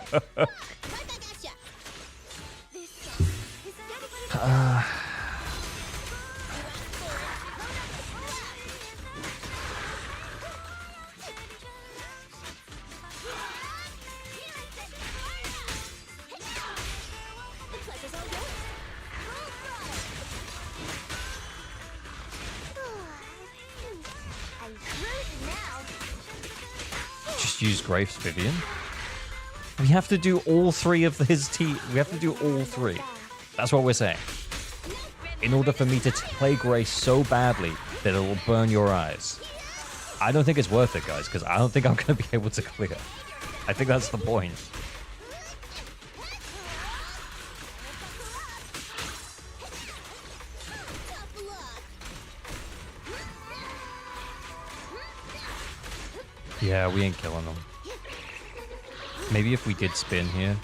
Use Graves Vivian. We have to do all three of his team. We have to do all three. That's what we're saying. In order for me to play Grace so badly that it will burn your eyes. I don't think it's worth it, guys, because I don't think I'm going to be able to clear. I think that's the point. Yeah, we ain't killing them. Maybe if we did spin here.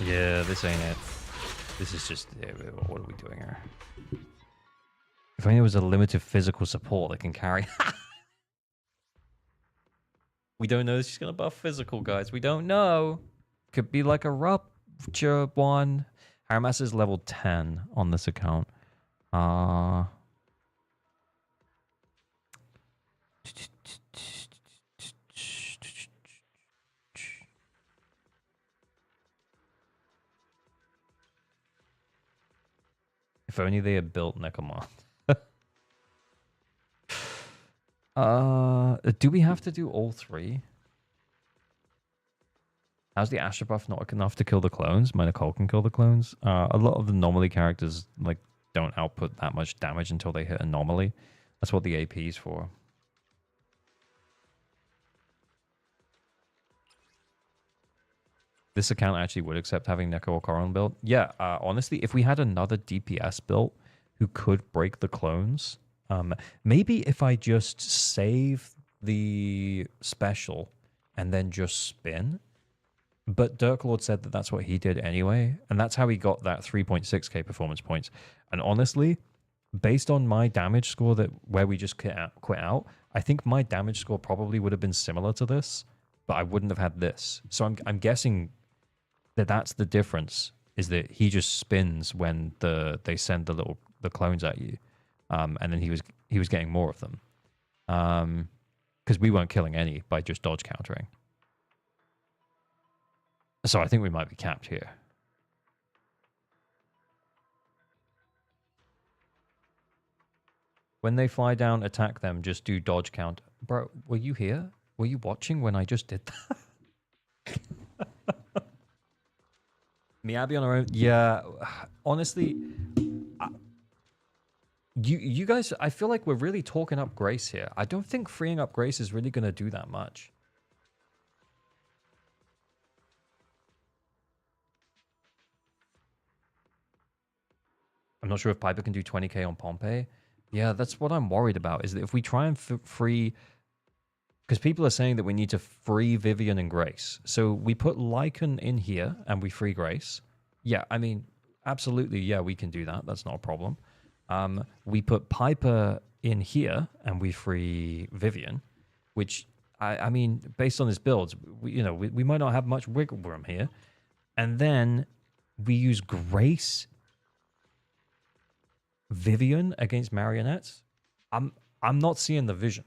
Yeah, this ain't it. This is just... what are we doing here? If only there was a limited physical support that can carry... We don't know if she's going to buff physical, guys. We don't know. Could be like a Rupture one. Haramass is level 10 on this account. If only they had built Nekomon. Do we have to do all three? How's the Astra buff not enough to kill the clones? Minor Cole can kill the clones. A lot of the anomaly characters like don't output that much damage until they hit anomaly. That's what the AP is for. This account actually would accept having Neko or Coron built. Yeah, honestly, if we had another DPS built who could break the clones, maybe if I just save the special and then just spin. But Dirklord said that that's what he did anyway, and that's how he got that 3.6k performance points. And honestly, based on my damage score where we just quit out, I think my damage score probably would have been similar to this, but I wouldn't have had this. So I'm guessing that's the difference, is that he just spins when they send the clones at you, and then he was getting more of them, because we weren't killing any by just dodge countering. So I think we might be capped here. When they fly down, attack them, just do dodge count. Bro, were you here? Were you watching when I just did that? Miyabi on her own? Yeah, honestly, you guys, I feel like we're really talking up Grace here. I don't think freeing up Grace is really going to do that much. I'm not sure if Piper can do 20k on Pompeii. Yeah, that's what I'm worried about, is that if we try and free... Because people are saying that we need to free Vivian and Grace. So we put Lycan in here and we free Grace. Yeah, I mean, absolutely, yeah, we can do that. That's not a problem. We put Piper in here and we free Vivian, which, I mean, based on his builds, we might not have much wiggle room here. And then we use Grace Vivian against marionettes. I'm not seeing the vision.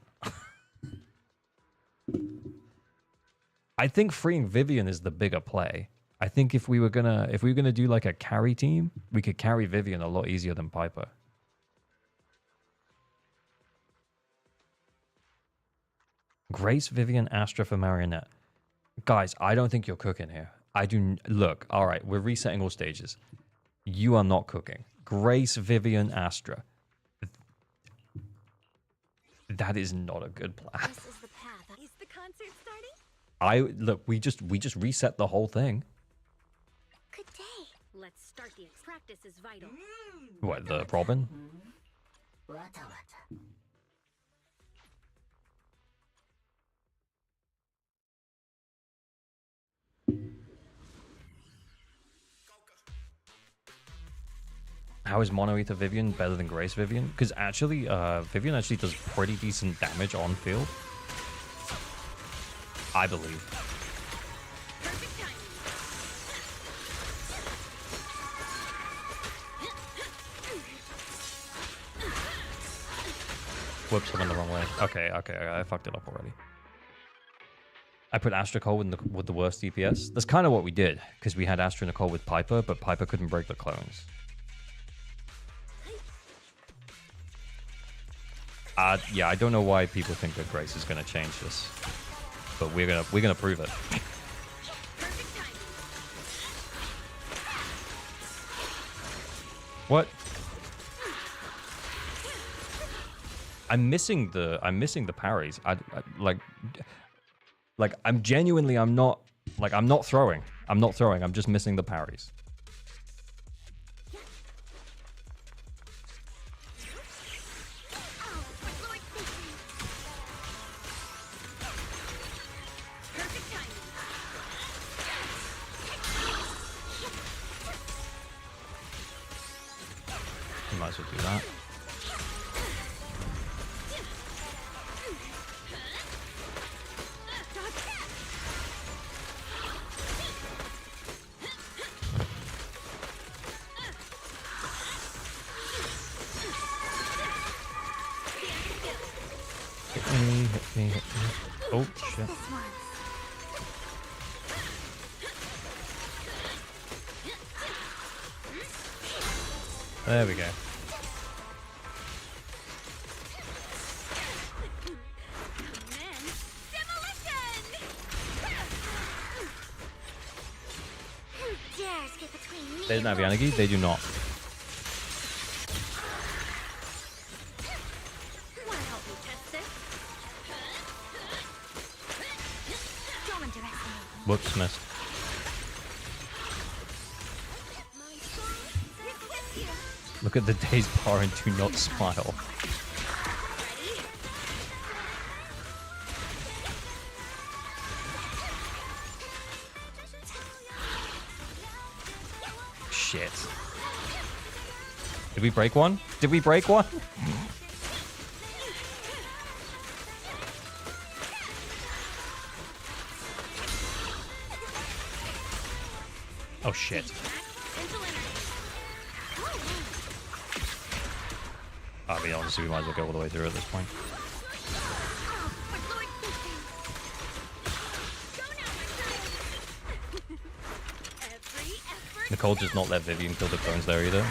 I think freeing Vivian is the bigger play. I think if we were gonna do like a carry team, we could carry Vivian a lot easier than Piper. Grace, Vivian, Astra for marionette. Guys, I don't think you're cooking here. Look, all right, we're resetting all stages. You are not cooking. Grace, Vivian, Astra. That is not a good plan. This is the path. Is the concert starting? Look, we just reset the whole thing. Good day. Let's start the practice is vital. What, the Robin? How is Mono Ether Vivian better than Grace Vivian? Because actually, Vivian actually does pretty decent damage on field. I believe. Whoops, I went the wrong way. Okay, I fucked it up already. I put Astra Cole with the worst DPS. That's kind of what we did, because we had Astra Nicole with Piper, but Piper couldn't break the clones. Yeah, I don't know why people think that Grace is going to change this, but we're gonna prove it. What? I'm missing the parries. Like I'm genuinely I'm not throwing. I'm just missing the parries. Might as well do that. Hit me. Oh, shit. There we go. They didn't have Yanagi? They do not. Whoops, missed. Look at the days bar and do not smile. Shit. Did we break one? Did we break one? Oh shit. I mean, honestly, we might as well go all the way through at this point. Nicole just not let Vivian kill the clones there either.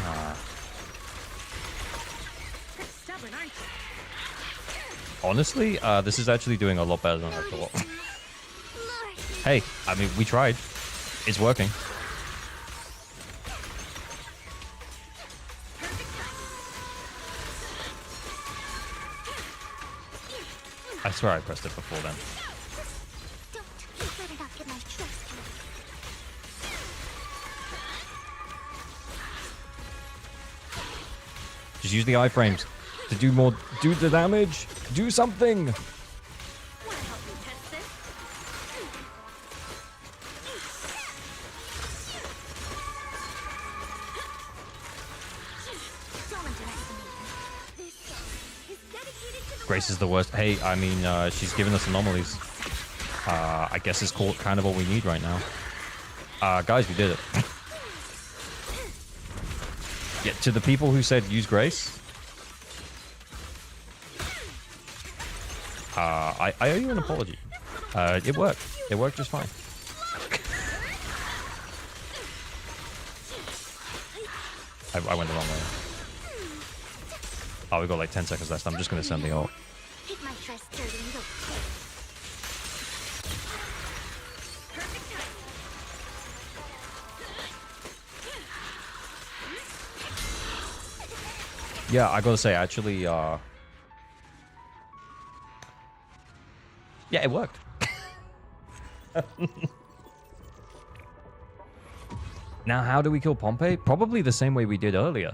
Honestly, this is actually doing a lot better than I thought. Hey, I mean, we tried. It's working. I swear I pressed it before then. Just use the iframes to do more, do the damage, do something. Grace is the worst. Hey, I mean, she's giving us anomalies. I guess it's kind of what we need right now. Guys, we did it. Yeah, to the people who said use Grace, I owe you an apology. It worked. It worked just fine. I went the wrong way. Oh, we got like 10 seconds left. I'm just gonna send the ult. Yeah, I gotta say, actually, yeah, it worked. Now, how do we kill Pompey? Probably the same way we did earlier.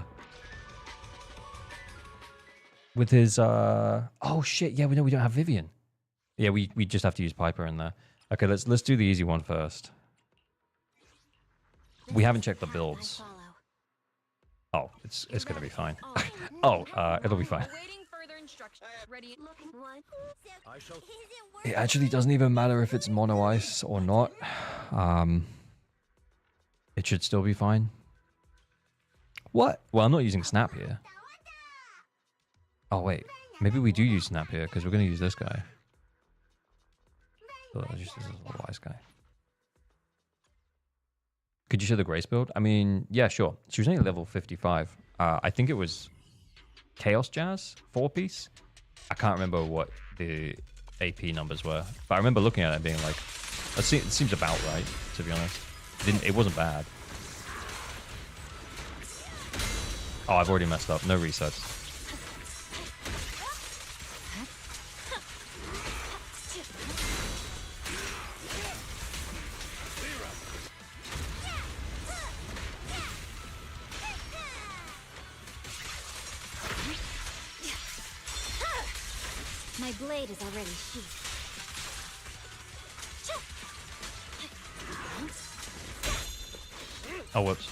With his, oh shit, yeah, we know we don't have Vivian. Yeah, we just have to use Piper in there. Okay, let's do the easy one first. We haven't checked the builds. Oh, it's gonna be fine. Oh, it'll be fine. It actually doesn't even matter if it's mono ice or not. It should still be fine. What? Well, I'm not using Snap here. Oh wait, maybe we do use Snap here because we're gonna use this guy. Oh, just this little wise guy. Could you show the Grace build? I mean, yeah, sure. She was only level 55. I think it was Chaos Jazz 4-piece. I can't remember what the AP numbers were, but I remember looking at it and being like, it seems about right, to be honest. It wasn't bad. Oh, I've already messed up. No resets. My blade is already sheathed. Oh, whoops.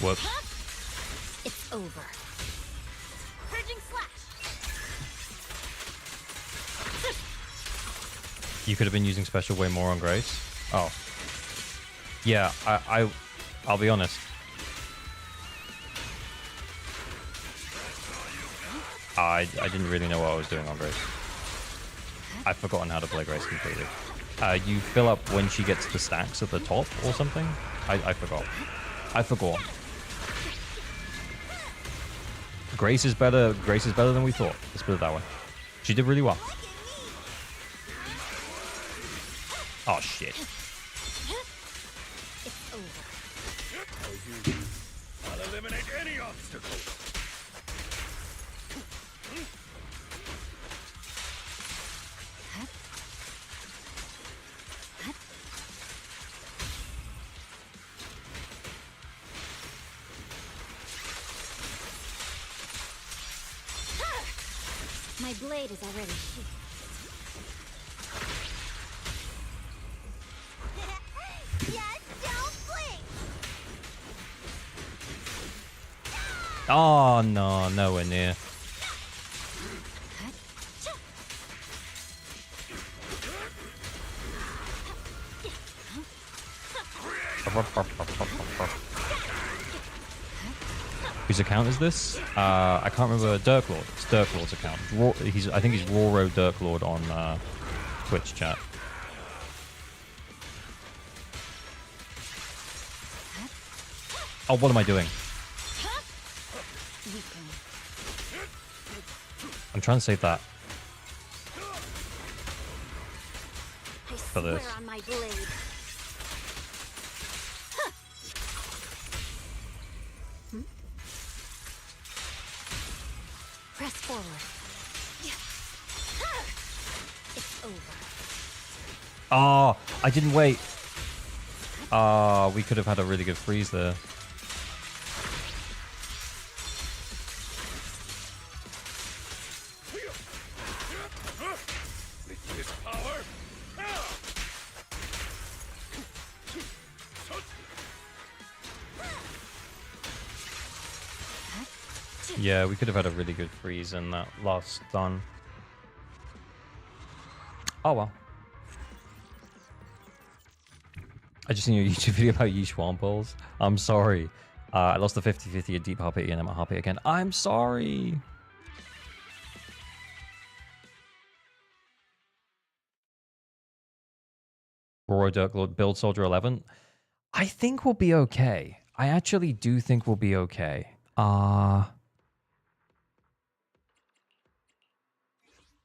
Whoops. It's over. Purging slash. You could have been using special way more on Grace. Oh. Yeah, I'll be honest. I didn't really know what I was doing on Grace. I've forgotten how to play Grace completely. You fill up when she gets the stacks at the top or something? I forgot. I forgot. Grace is better than we thought. Let's put it that way. She did really well. Oh shit. It's over. I'll eliminate any obstacle. My blade is already sheathed. Just don't blink. Oh no, nowhere near. Whose account is this? I can't remember. Dirk Lord. It's Dirk Lord's account. I think he's Roro Dirk Lord on Twitch chat. Oh, what am I doing? I'm trying to save that for this. Swear on my blade. Press forward. It's over. Oh, I didn't wait. Oh, we could have had a really good freeze there. Yeah, we could have had a really good freeze in that last stun. Oh well. I just seen your YouTube video about Yishuan balls. I'm sorry. I lost the 50-50 at Deep Harpy and I'm at Harpy again. I'm sorry. Roro Dirk Lord build Soldier 11. I think we'll be okay. I actually do think we'll be okay.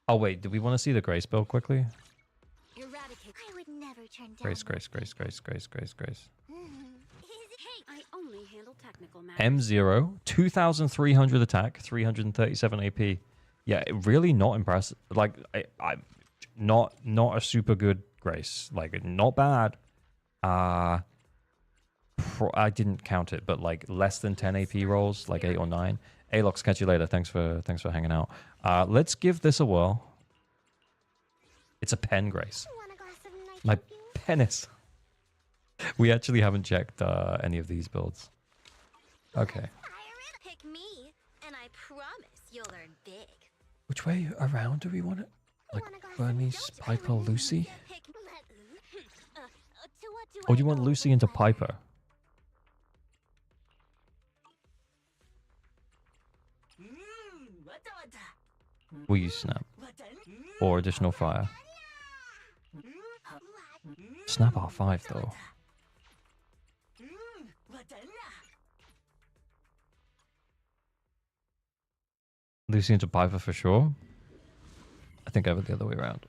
Oh wait, do we want to see the Grace build quickly? Eradicate. I would never turn down. Grace. Hey, I only handle technical matters. M0, 2,300 attack, 337 AP. Yeah, really not impressive. Like, I'm not a super good Grace. Like, not bad. I didn't count it, but like less than 10 AP rolls, like 8 or 9. Alox, catch you later. Thanks for hanging out. Let's give this a whirl. It's a pen Grace. Want a glass of nitro My fuel? penis. We actually haven't checked any of these builds. Okay. Pick me, and I promise you'll learn big. Which way around do we want it? Like Bernice, Piper, Lucy? Or do you want Lucy into Piper? Will you snap? Or additional fire? Snap R5 though. Lucy into Piper for sure. I think I went the other way around.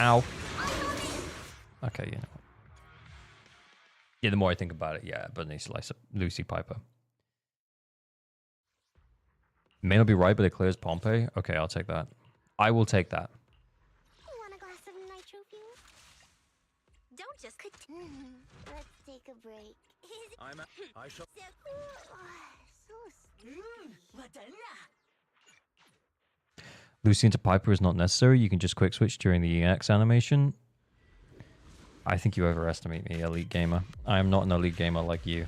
Ow. Okay, you know. Yeah, the more I think about it, yeah, but need slice up Lucy Piper. May not be right, but it clears Pompey. Okay, I'll take that. I will take that. Want a glass of nitro fuel? Don't just. Let's take a break. I shall. So sticky. Lucy into Piper is not necessary. You can just quick switch during the EX animation. I think you overestimate me, elite gamer. I am not an elite gamer like you.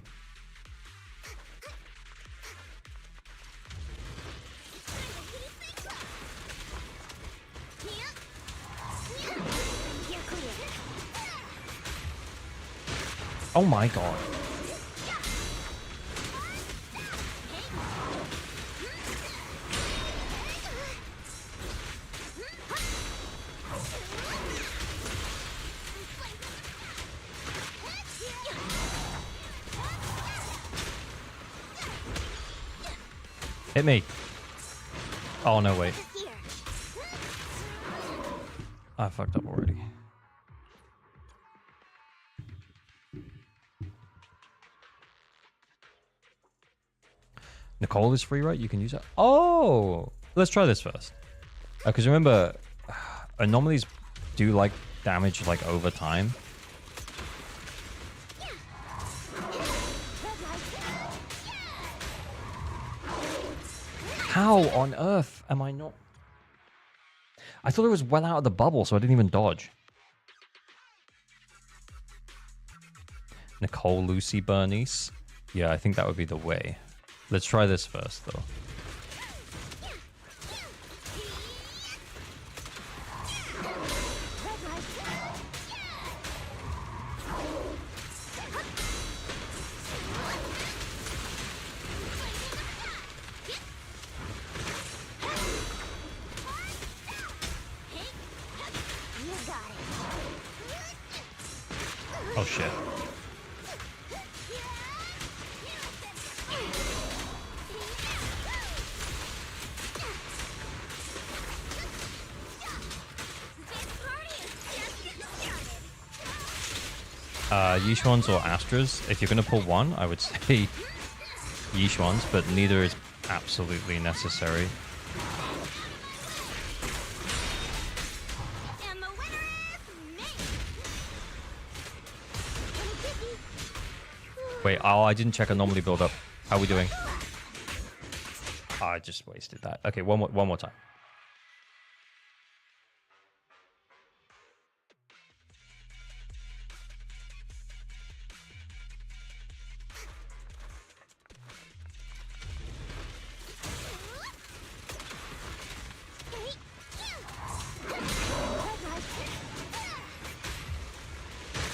Oh my god. Hit me. Oh, no, wait. I fucked up already. Nicole is free, right? You can use it. Oh! Let's try this first. Because remember, anomalies do like damage like over time. How on earth am I not? I thought it was well out of the bubble, so I didn't even dodge. Nicole, Lucy, Bernice. Yeah, I think that would be the way. Let's try this first, though. Oh shit. Yishuans or Astras. If you're going to pull one, I would say Yishuans, but neither is absolutely necessary. And the winner is me. Wait, oh, I didn't check anomaly build up. How are we doing? Oh, I just wasted that. Okay, one more time.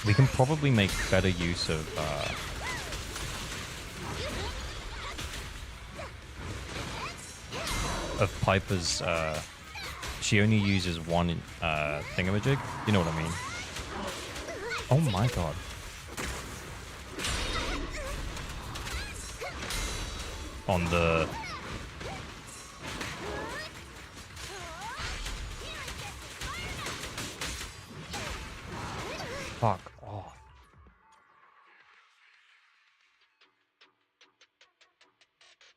We can probably make better use of Piper's. She only uses one thingamajig. You know what I mean? Oh my god! On the. Fuck off.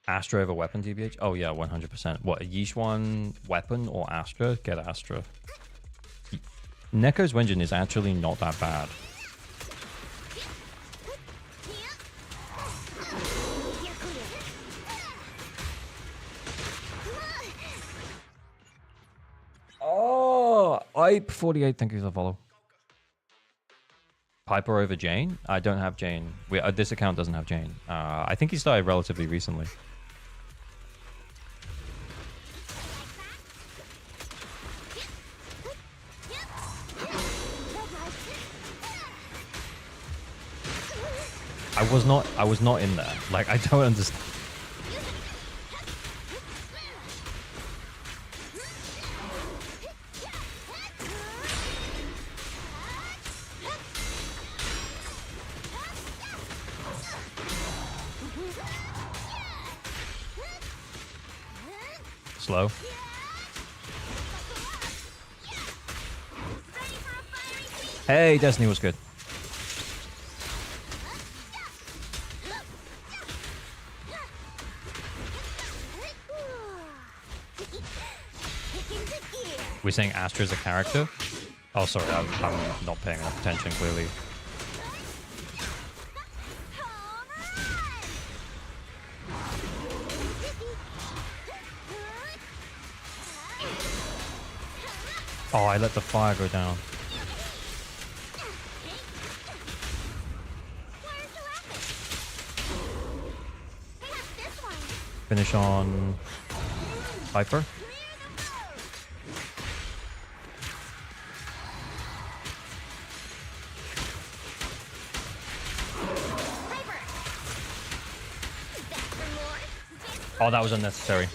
Astra over weapon TBH? Oh yeah, 100%. What, a Yishuan weapon or Astra? Get Astra. Neko's Wenjin is actually not that bad. Oh, Ipe48, thank you for the follow. Piper over Jane? I don't have Jane. This account doesn't have Jane. I think he started relatively recently. I was not in there. Like, I don't understand. Slow. Hey, Destiny was good. We're saying Astra is a character? Oh, sorry, I'm not paying enough attention, clearly. Oh, I let the fire go down. Finish on Viper. Oh, that was unnecessary.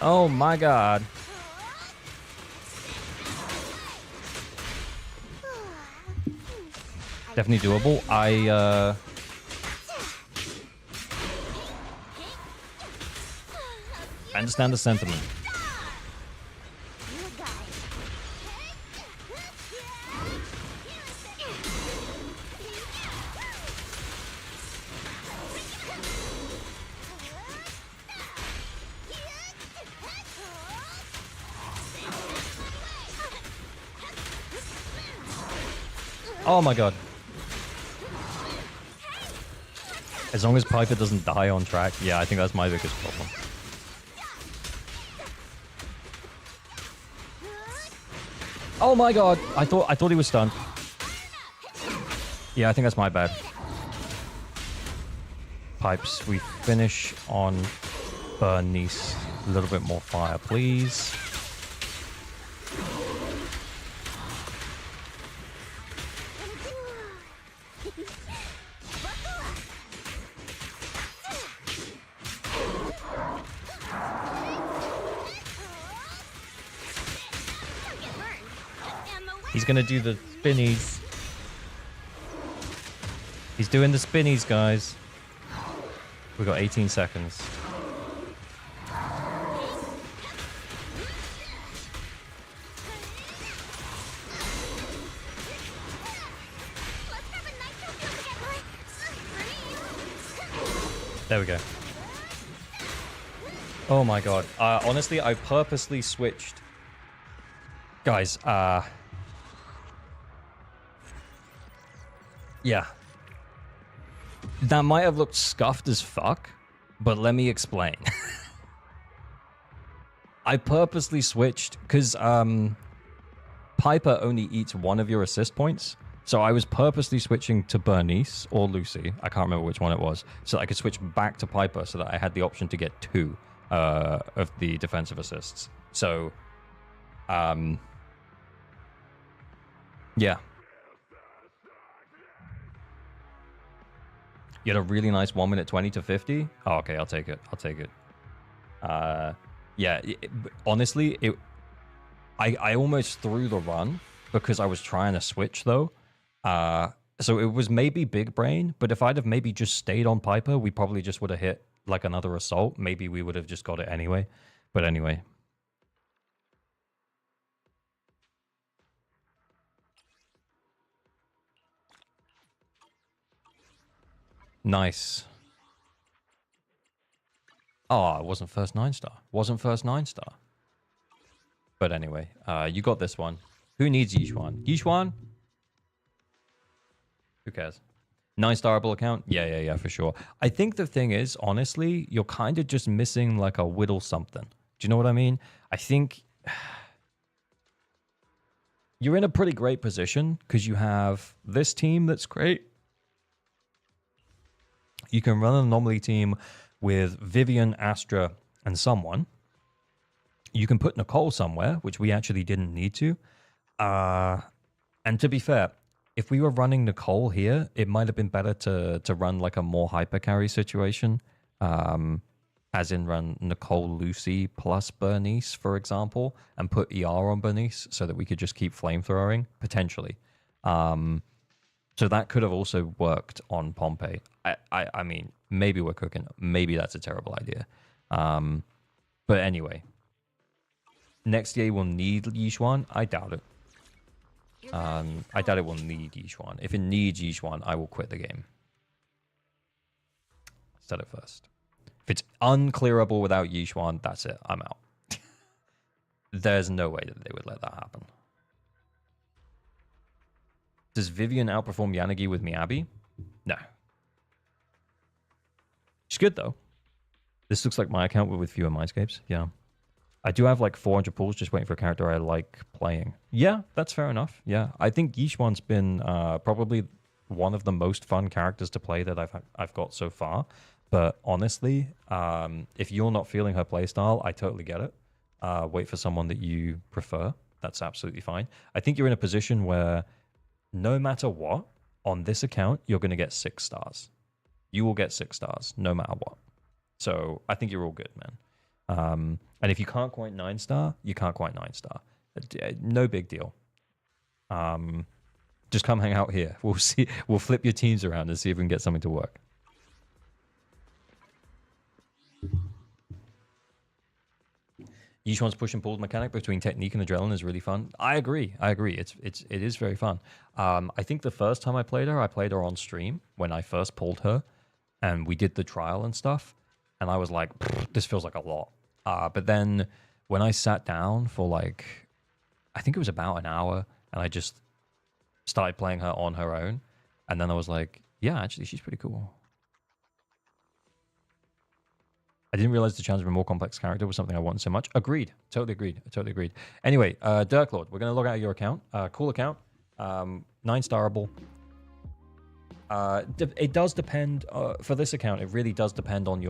Oh my god. Definitely doable. I understand the sentiment. Oh my god. As long as Piper doesn't die on track, yeah, I think that's my biggest problem. Oh my god, I thought he was stunned. Yeah, I think that's my bad. Pipes, we finish on Bernice. A little bit more fire, please. He's gonna do the spinnies. He's doing the spinnies, guys. We got 18 seconds. There we go. Oh my god. Honestly, I purposely switched. Guys, yeah. That might have looked scuffed as fuck, but let me explain. I purposely switched because Piper only eats one of your assist points. So I was purposely switching to Bernice or Lucy. I can't remember which one it was. So I could switch back to Piper so that I had the option to get 2 of the defensive assists. So, yeah. You had a really nice 1 minute 20 to 50. Oh, okay, I'll take it. I'll take it. Yeah, honestly, I almost threw the run because I was trying to switch though. So it was maybe big brain, but if I'd have maybe just stayed on Piper, we probably just would have hit like another assault. Maybe we would have just got it anyway. But anyway. Nice. Oh, it wasn't first 9-star. Wasn't first 9-star. But anyway, you got this one. Who needs Yixuan? Yixuan? Who cares? 9-starable account? Yeah, for sure. I think the thing is, honestly, you're kind of just missing like a whittle something. Do you know what I mean? I think you're in a pretty great position because you have this team that's great. You can run an anomaly team with Vivian, Astra, and someone. You can put Nicole somewhere, which we actually didn't need to. And to be fair, if we were running Nicole here, it might have been better to run like a more hyper carry situation. As in run Nicole, Lucy, plus Bernice, for example, and put ER on Bernice so that we could just keep flamethrowing, potentially. So that could have also worked on Pompey. I mean, maybe we're cooking. Maybe that's a terrible idea. But anyway. Next year we'll need Yixuan. I doubt it. I doubt it will need Yixuan. If it needs Yixuan, I will quit the game. Said it first. If it's unclearable without Yixuan, that's it. I'm out. There's no way that they would let that happen. Does Vivian outperform Yanagi with Miyabi? No. She's good, though. This looks like my account with fewer mindscapes. Yeah. I do have like 400 pulls just waiting for a character I like playing. Yeah, that's fair enough. Yeah. I think Yixuan's been probably one of the most fun characters to play that I've got so far. But honestly, if you're not feeling her playstyle, I totally get it. Wait for someone that you prefer. That's absolutely fine. I think you're in a position where no matter what, on this account, you're going to get 6 stars. You will get 6 stars, no matter what. So I think you're all good, man. And if you can't quite 9-star, you can't quite 9-star. No big deal. Just come hang out here. We'll see. We'll flip your teams around and see if we can get something to work. Yishuan's push and pull mechanic between technique and adrenaline is really fun. I agree. It is very fun. I think the first time I played her on stream when I first pulled her, and we did the trial and stuff. And I was like, this feels like a lot. But then when I sat down for like, I think it was about an hour, and I just started playing her on her own, and then I was like, yeah, actually, she's pretty cool. I didn't realize the challenge of a more complex character was something I wanted so much. Agreed. Totally agreed. Anyway, Dirk Lord, we're going to log out of your account. Cool account. 9-starable. It does depend, for this account, it really does depend on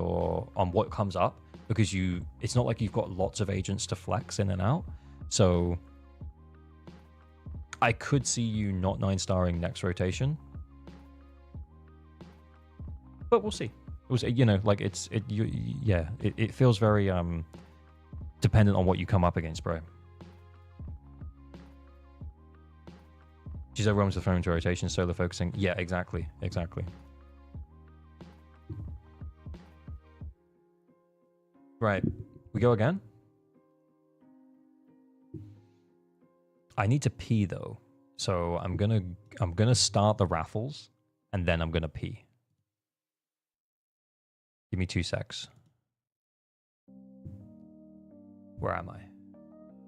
what comes up, because it's not like you've got lots of agents to flex in and out. So I could see you not 9-starring next rotation. But we'll see. You know, like it feels very dependent on what you come up against, bro. She's overwhelmed with throwing into rotation, solo focusing. Yeah, exactly. Right, we go again. I need to pee though, so I'm gonna start the raffles, and then I'm gonna pee. Give me 2 secs. Where am I?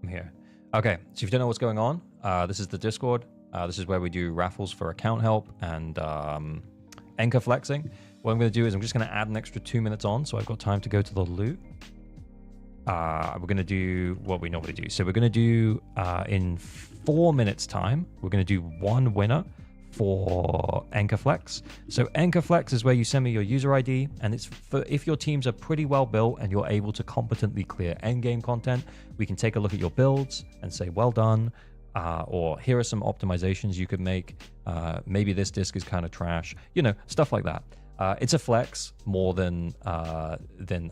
I'm here. Okay, so if you don't know what's going on, this is the Discord. This is where we do raffles for account help and anchor flexing. What I'm going to do is I'm just going to add an extra 2 minutes on, so I've got time to go to the loot. We're going to do what we normally do. So we're going to do, in 4 minutes time, we're going to do 1 winner for Anchor Flex. So Anchor Flex is where you send me your user ID, and it's for if your teams are pretty well built and you're able to competently clear endgame content, we can take a look at your builds and say, well done, or here are some optimizations you could make. Maybe this disc is kind of trash, you know, stuff like that. It's a flex more than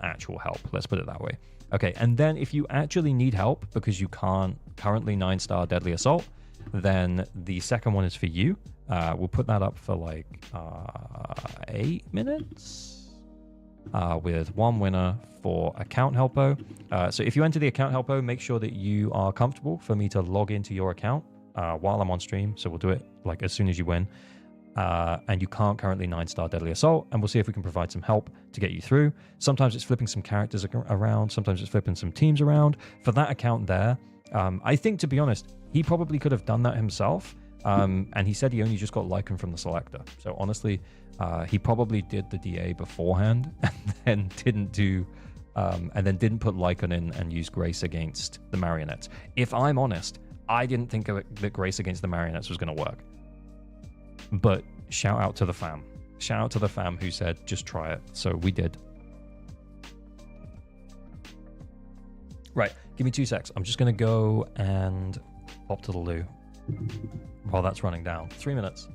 actual help. Let's put it that way. Okay, and then if you actually need help because you can't currently 9-star Deadly Assault, then the second one is for you. We'll put that up for like 8 minutes with 1 winner for Account Helpo. So if you enter the Account Helpo, make sure that you are comfortable for me to log into your account while I'm on stream. So we'll do it like as soon as you win. And you can't currently 9-star Deadly Assault, and we'll see if we can provide some help to get you through. Sometimes it's flipping some characters around, sometimes it's flipping some teams around. For that account there, I think, to be honest, he probably could have done that himself, and he said he only just got Lycan from the selector. So honestly, he probably did the DA beforehand and then didn't put Lycan in and use Grace against the Marionettes. If I'm honest, I didn't think that Grace against the Marionettes was going to work. But shout out to the fam. Shout out to the fam who said, just try it. So we did. Right, give me 2 secs. I'm just going to go and pop to the loo while that's running down. 3 minutes.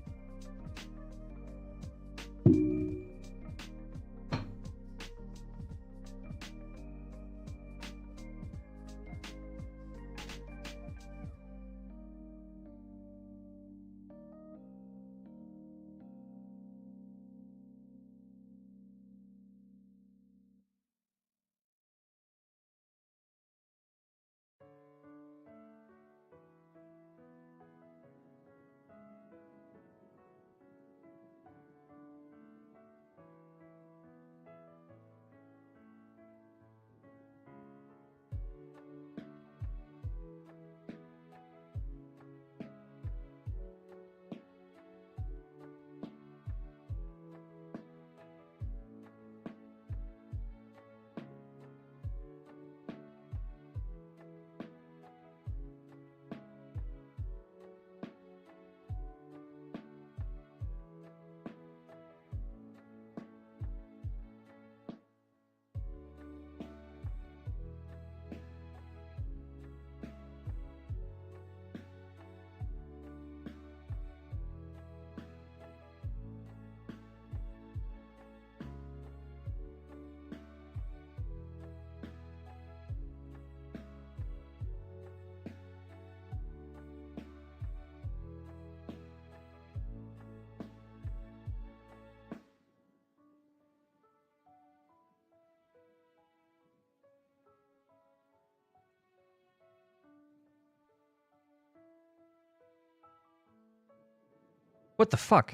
What the fuck?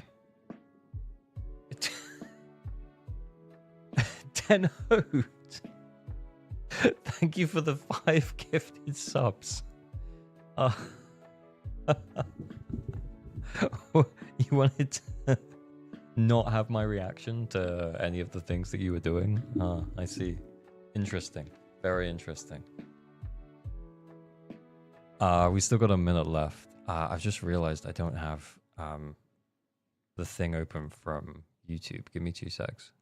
10 hoes. Thank you for the 5 gifted subs. You wanted to not have my reaction to any of the things that you were doing? I see. Interesting. Very interesting. We still got a minute left. I've just realized I don't have the thing open from YouTube. Give me 2 secs.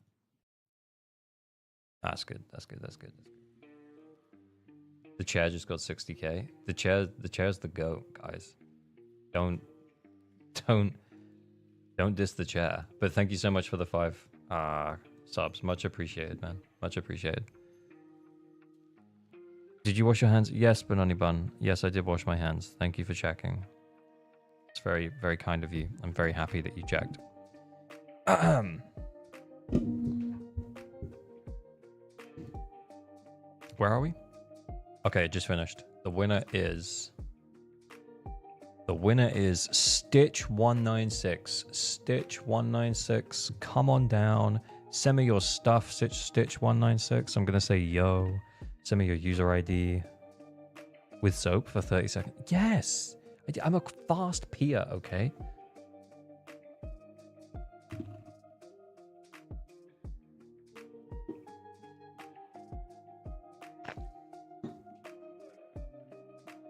That's good. That's good. That's good. The chair just got 60k. The chair's the goat, guys. Don't diss the chair. But thank you so much for the 5 subs. Much appreciated, man. Much appreciated. Did you wash your hands? Yes, Banani Bun. Yes, I did wash my hands. Thank you for checking. It's very, very kind of you. I'm very happy that you checked. Where are we? Okay, it just finished. The winner is Stitch 196. Stitch 196. Come on down. Send me your stuff, Stitch 196. I'm gonna say yo. Send me your user ID with soap for 30 seconds. Yes, I'm a fast peer. Okay.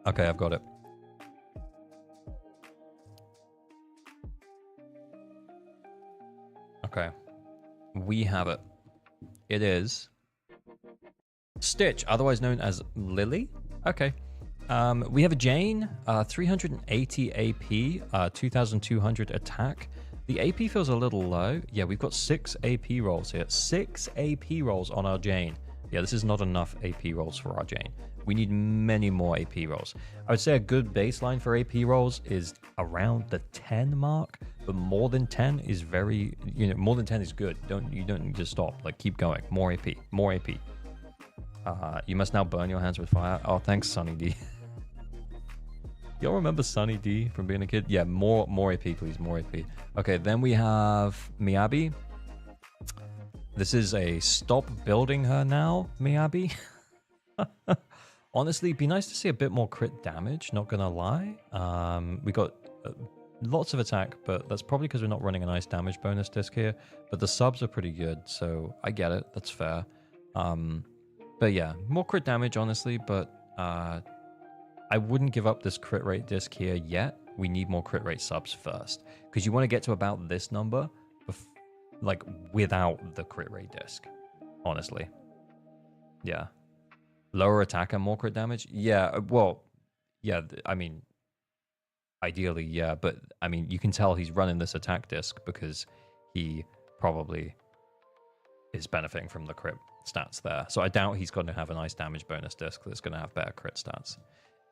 Okay, I've got it. Okay. We have it. It is Stitch, otherwise known as Lily. Okay. We have a Jane, 380 AP, 2200 attack. The AP feels a little low. Yeah, we've got 6 AP rolls here. 6 AP rolls on our Jane. Yeah, this is not enough AP rolls for our Jane. We need many more AP rolls. I would say a good baseline for AP rolls is around the 10 mark, but more than 10 is very, more than 10 is good. You don't need to stop. Like, keep going. More AP, more AP. You must now burn your hands with fire. Oh, thanks, Sunny D. Y'all remember Sunny D from being a kid? Yeah, more AP, please. More AP. Okay, then we have Miyabi. This is a stop building her now, Miyabi. Honestly, it'd be nice to see a bit more crit damage, not gonna lie. We got lots of attack, but that's probably because we're not running a nice damage bonus disc here. But the subs are pretty good, so I get it. That's fair. But yeah, more crit damage, honestly, but I wouldn't give up this crit rate disc here yet. We need more crit rate subs first, because you want to get to about this number, like, without the crit rate disc, honestly. Yeah. Lower attack and more crit damage? Yeah, well, yeah, I mean, ideally, yeah, but, I mean, you can tell he's running this attack disc because he probably is benefiting from the crit stats there. So I doubt he's going to have a nice damage bonus disc that's going to have better crit stats.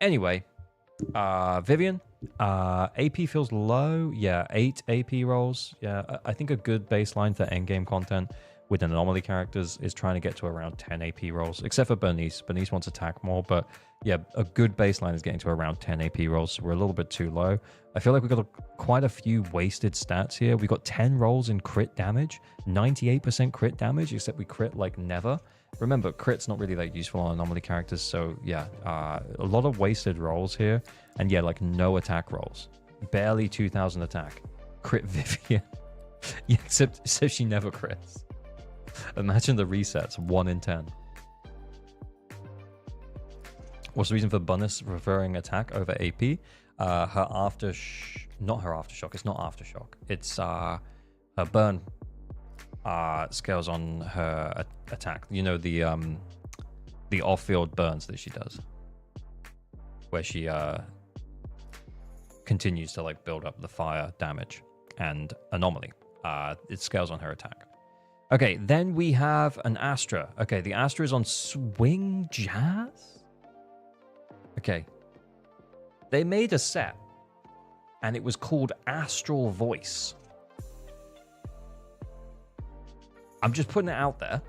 Anyway, Vivian, AP feels low. Yeah, 8 AP rolls. Yeah, I think a good baseline for endgame content with anomaly characters is trying to get to around 10 AP rolls, except for Bernice. Bernice wants attack more, but yeah, a good baseline is getting to around 10 AP rolls, so we're a little bit too low. I feel like we've got quite a few wasted stats here. We got 10 rolls in crit damage, 98% crit damage, except we crit like never. Remember, crit's not really that useful on anomaly characters, so yeah, a lot of wasted rolls here, and yeah, like no attack rolls. Barely 2,000 attack. Crit Vivian. Yeah, except she never crits. Imagine the resets, 1 in 10. What's the reason for bonus preferring attack over AP? Not her aftershock. It's not aftershock. It's her burn scales on her attack. You know, the off-field burns that she does, where she continues to like build up the fire damage and anomaly. It scales on her attack. Okay, then we have an Astra. Okay, the Astra is on Swing Jazz? Okay. They made a set, and it was called Astral Voice. I'm just putting it out there.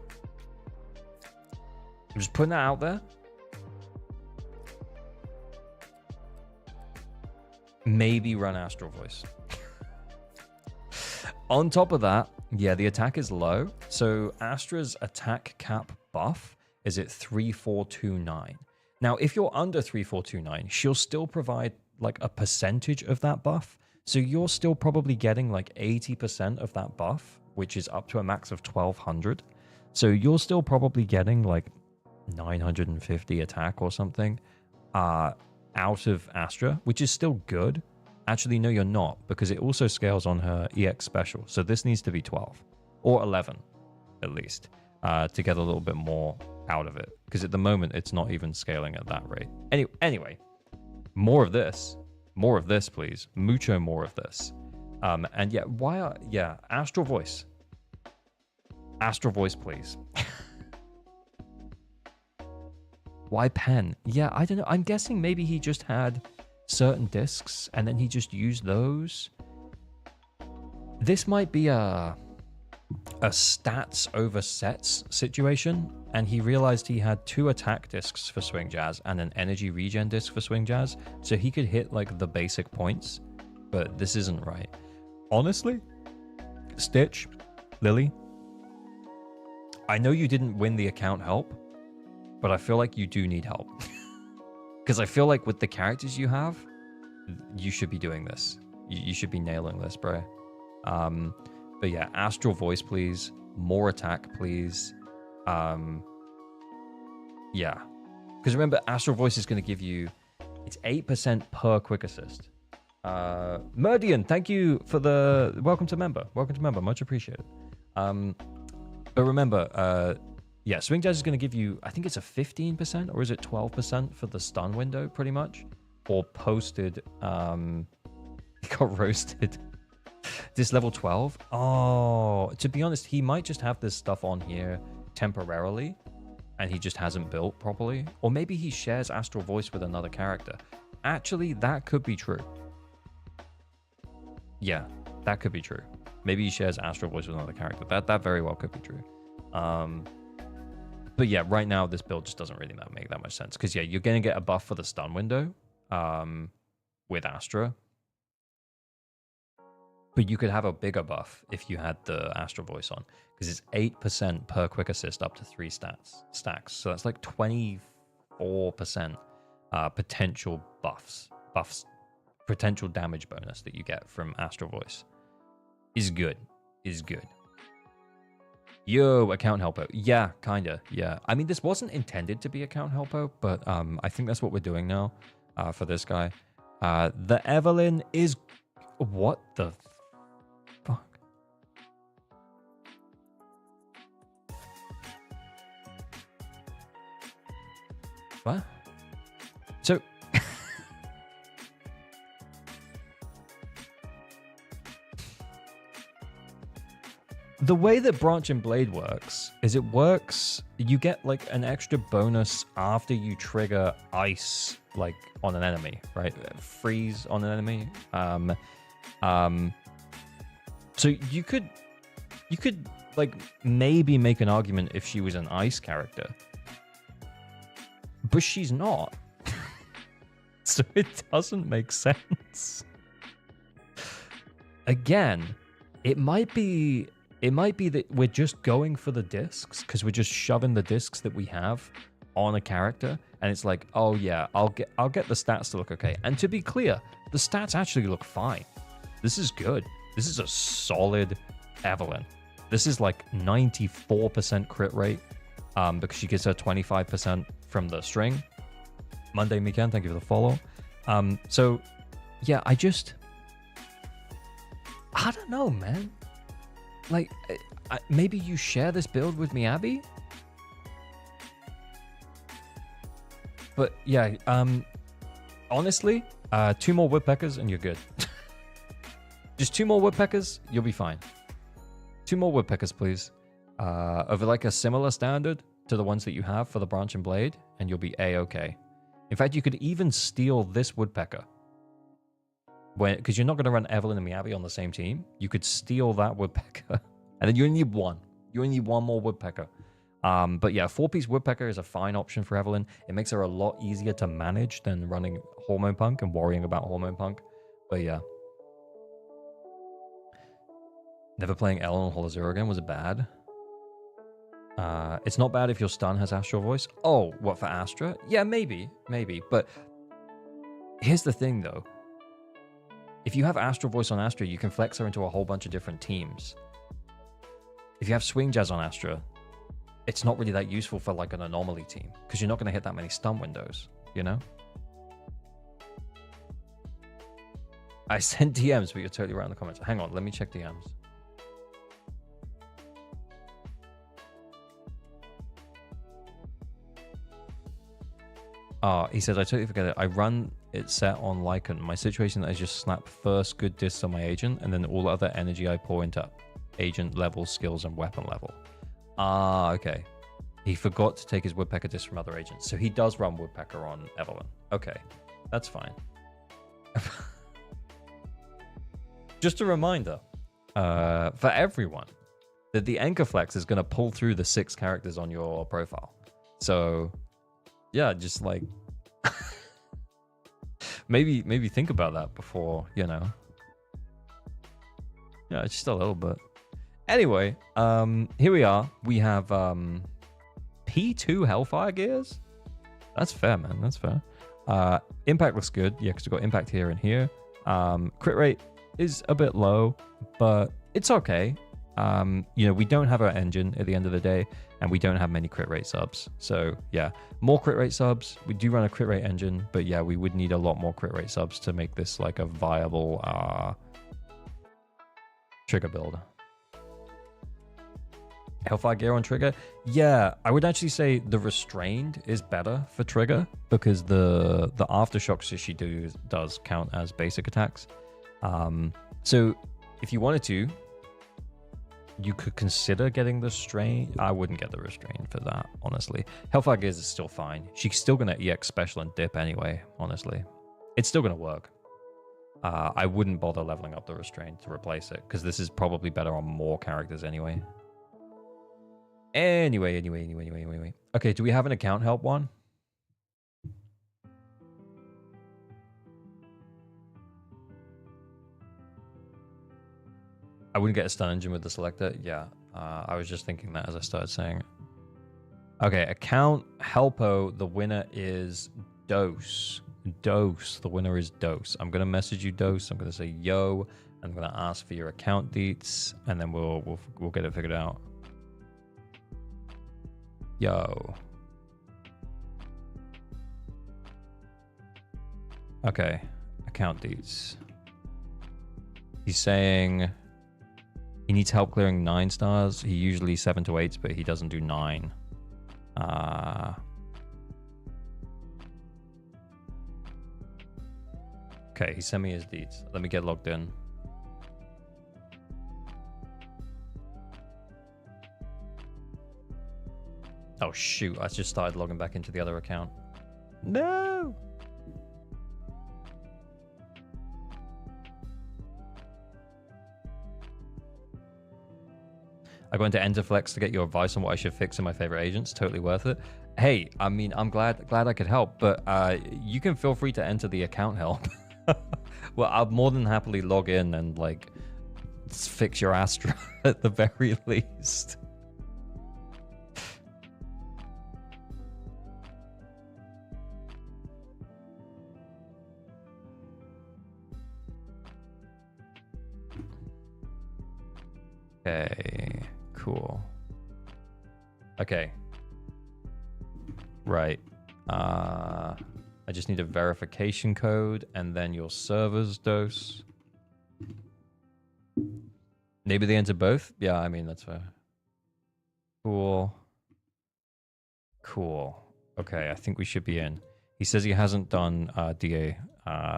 Maybe run Astral Voice. On top of that, yeah, the attack is low. So Astra's attack cap buff is at 3429. Now, if you're under 3429, she'll still provide like a percentage of that buff. So you're still probably getting like 80% of that buff, which is up to a max of 1200. So you're still probably getting like 950 attack or something out of Astra, which is still good. Actually, no, you're not, because it also scales on her EX special. So this needs to be 12 or 11 at least to get a little bit more out of it, because at the moment it's not even scaling at that rate. Anyway, more of this, please. Mucho more of this. And yeah, Astral Voice, please. Why pen? Yeah, I don't know. I'm guessing maybe he just had certain discs and then he just used those. This might be a stats over sets situation, and he realized he had 2 attack discs for Swing Jazz and an energy regen disc for Swing Jazz, so he could hit like the basic points, but this isn't right. Honestly, Stitch, Lily, I know you didn't win the account help, but I feel like you do need help. Because I feel like with the characters you have, you should be doing this. You should be nailing this, bro. But yeah, Astral Voice, please. More attack, please. Yeah. Because remember, Astral Voice is going to give you... It's 8% per quick assist. Merdian, thank you for the... Welcome to member. Much appreciated. But remember... yeah, Swing Jazz is going to give you, I think it's a 15%, or is it 12% for the stun window, pretty much? Or posted, he got roasted. This level 12? Oh, to be honest, he might just have this stuff on here temporarily, and he just hasn't built properly. Or maybe he shares Astral Voice with another character. Actually, that could be true. Yeah, that could be true. Maybe he shares Astral Voice with another character. That very well could be true. But yeah, right now this build just doesn't really make that much sense. Because yeah, you're going to get a buff for the stun window with Astra. But you could have a bigger buff if you had the Astral Voice on. Because it's 8% per quick assist up to 3 stacks. So that's like 24% potential buffs. Potential damage bonus that you get from Astral Voice. Is good. Yo, account helpo. Yeah, kinda. Yeah. I mean, this wasn't intended to be account helpo, but I think that's what we're doing now for this guy. The Evelyn is... What the fuck? What? So... The way that Branch and Blade works is you get like an extra bonus after you trigger ice like on an enemy, right? Freeze on an enemy. So you could like maybe make an argument if she was an ice character, but she's not. So it doesn't make sense. Again, it might be that we're just going for the discs because we're just shoving the discs that we have on a character, and it's like, oh yeah, I'll get the stats to look okay. And to be clear, the stats actually look fine. This is good. This is a solid Evelyn. This is like 94% crit rate because she gets her 25% from the string. Monday Mikan, thank you for the follow. So yeah, I don't know, man. Like, maybe you share this build with me, Abby? But yeah, honestly, 2 more woodpeckers and you're good. Just 2 more woodpeckers, you'll be fine. 2 more woodpeckers, please. Of like a similar standard to the ones that you have for the Branch and Blade, and you'll be A-okay. In fact, you could even steal this woodpecker. Because you're not going to run Evelyn and Miyabi on the same team. You could steal that woodpecker. And then you only need 1. You only need 1 more woodpecker. But yeah, 4-piece woodpecker is a fine option for Evelyn. It makes her a lot easier to manage than running Hormone Punk and worrying about Hormone Punk. But yeah. Never playing Ellen on Holo Zero again. Was it bad? It's not bad if your stun has Astral Voice. Oh, what, for Astra? Yeah, maybe. But here's the thing, though. If you have Astral Voice on Astra, you can flex her into a whole bunch of different teams. If you have Swing Jazz on Astra, it's not really that useful for like an anomaly team because you're not going to hit that many stun windows, you know? I sent DMs, but you're totally right in the comments. Hang on, let me check DMs. He says, I totally forget it. I run it set on Lycan. My situation is just snap first good discs on my agent, and then all other energy I pour into agent level, skills, and weapon level. Okay. He forgot to take his Woodpecker disc from other agents. So he does run Woodpecker on Evelyn. Okay. That's fine. Just a reminder for everyone that the Anchor Flex is going to pull through the 6 characters on your profile. So, yeah, just like maybe think about that before, you know. Yeah, just a little bit. Anyway, here we are. We have P2 Hellfire Gears. That's fair, man. That's fair. Impact looks good. Yeah, because we've got impact here and here. Crit rate is a bit low, but it's okay. You know, we don't have our engine at the end of the day, and we don't have many crit rate subs. So yeah, more crit rate subs. We do run a crit rate engine, but yeah, we would need a lot more crit rate subs to make this like a viable trigger build. Hellfire Gear on Trigger? Yeah, I would actually say the Restrained is better for Trigger because the aftershocks that she does count as basic attacks. So if you wanted to, you could consider getting the Strain. I wouldn't get the Restrained for that, honestly. Hellfire Gears is still fine. She's still going to EX Special and Dip anyway, honestly. It's still going to work. I wouldn't bother leveling up the Restrained to replace it because this is probably better on more characters anyway. Anyway. Okay, do we have an account help one? I wouldn't get a stun engine with the selector. Yeah, I was just thinking that as I started saying it. Okay, account helpo. The winner is Dose. Dose. The winner is Dose. I'm gonna message you, Dose. I'm gonna say yo. I'm gonna ask for your account deets, and then we'll get it figured out. Yo. Okay, account deets. He's saying he needs help clearing 9 stars. He usually 7 to 8s, but he doesn't do 9. Okay, he sent me his deeds. Let me get logged in. Oh shoot, I just started logging back into the other account. No! I go into Enterflex to get your advice on what I should fix in my favorite agents. Totally worth it. Hey, I mean, I'm glad I could help, but you can feel free to enter the account help. Well, I'll more than happily log in and like fix your Astra at the very least. Okay, cool. Okay. Right. I just need a verification code and then your server's Dose. Maybe they enter both? Yeah, I mean, that's fair. Cool. Cool. Okay, I think we should be in. He says he hasn't done DA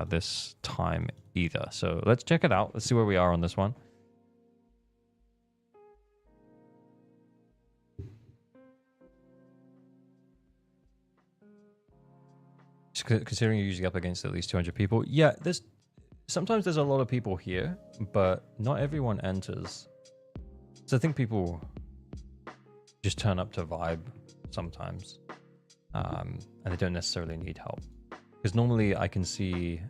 this time either. So let's check it out. Let's see where we are on this one. Considering you're usually up against at least 200 people. Yeah, sometimes there's a lot of people here, but not everyone enters. So I think people just turn up to vibe sometimes. And they don't necessarily need help. Because normally I can see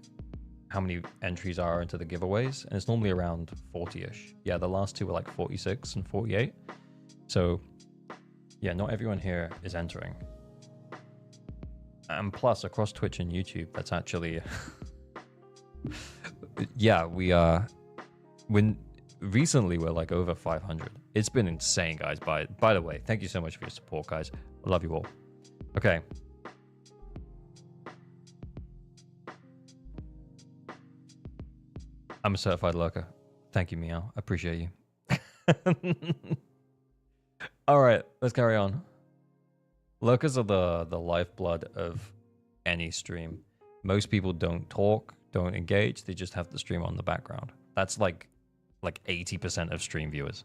how many entries are into the giveaways, and it's normally around 40-ish. Yeah, the last two were like 46 and 48. So yeah, not everyone here is entering. And plus, across Twitch and YouTube, that's actually yeah, when recently we're like over 500. It's been insane, guys. By the way, thank you so much for your support, guys. I love you all. Okay. I'm a certified lurker. Thank you, Meow. I appreciate you. All right, let's carry on. Lurkers are the lifeblood of any stream. Most people don't talk, don't engage. They just have the stream on the background. That's like 80% of stream viewers.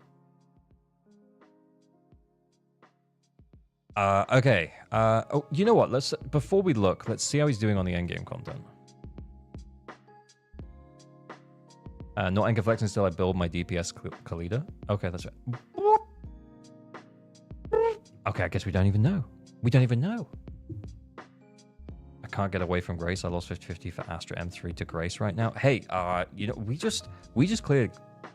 Okay. Oh, you know what? Before we look, let's see how he's doing on the endgame content. Not anchor flexing until I build my DPS Khalida. Okay, that's right. Okay, I guess we don't even know. We don't even know. I can't get away from Grace. I lost 50-50 for Astra M3 to Grace right now. Hey, you know, we just cleared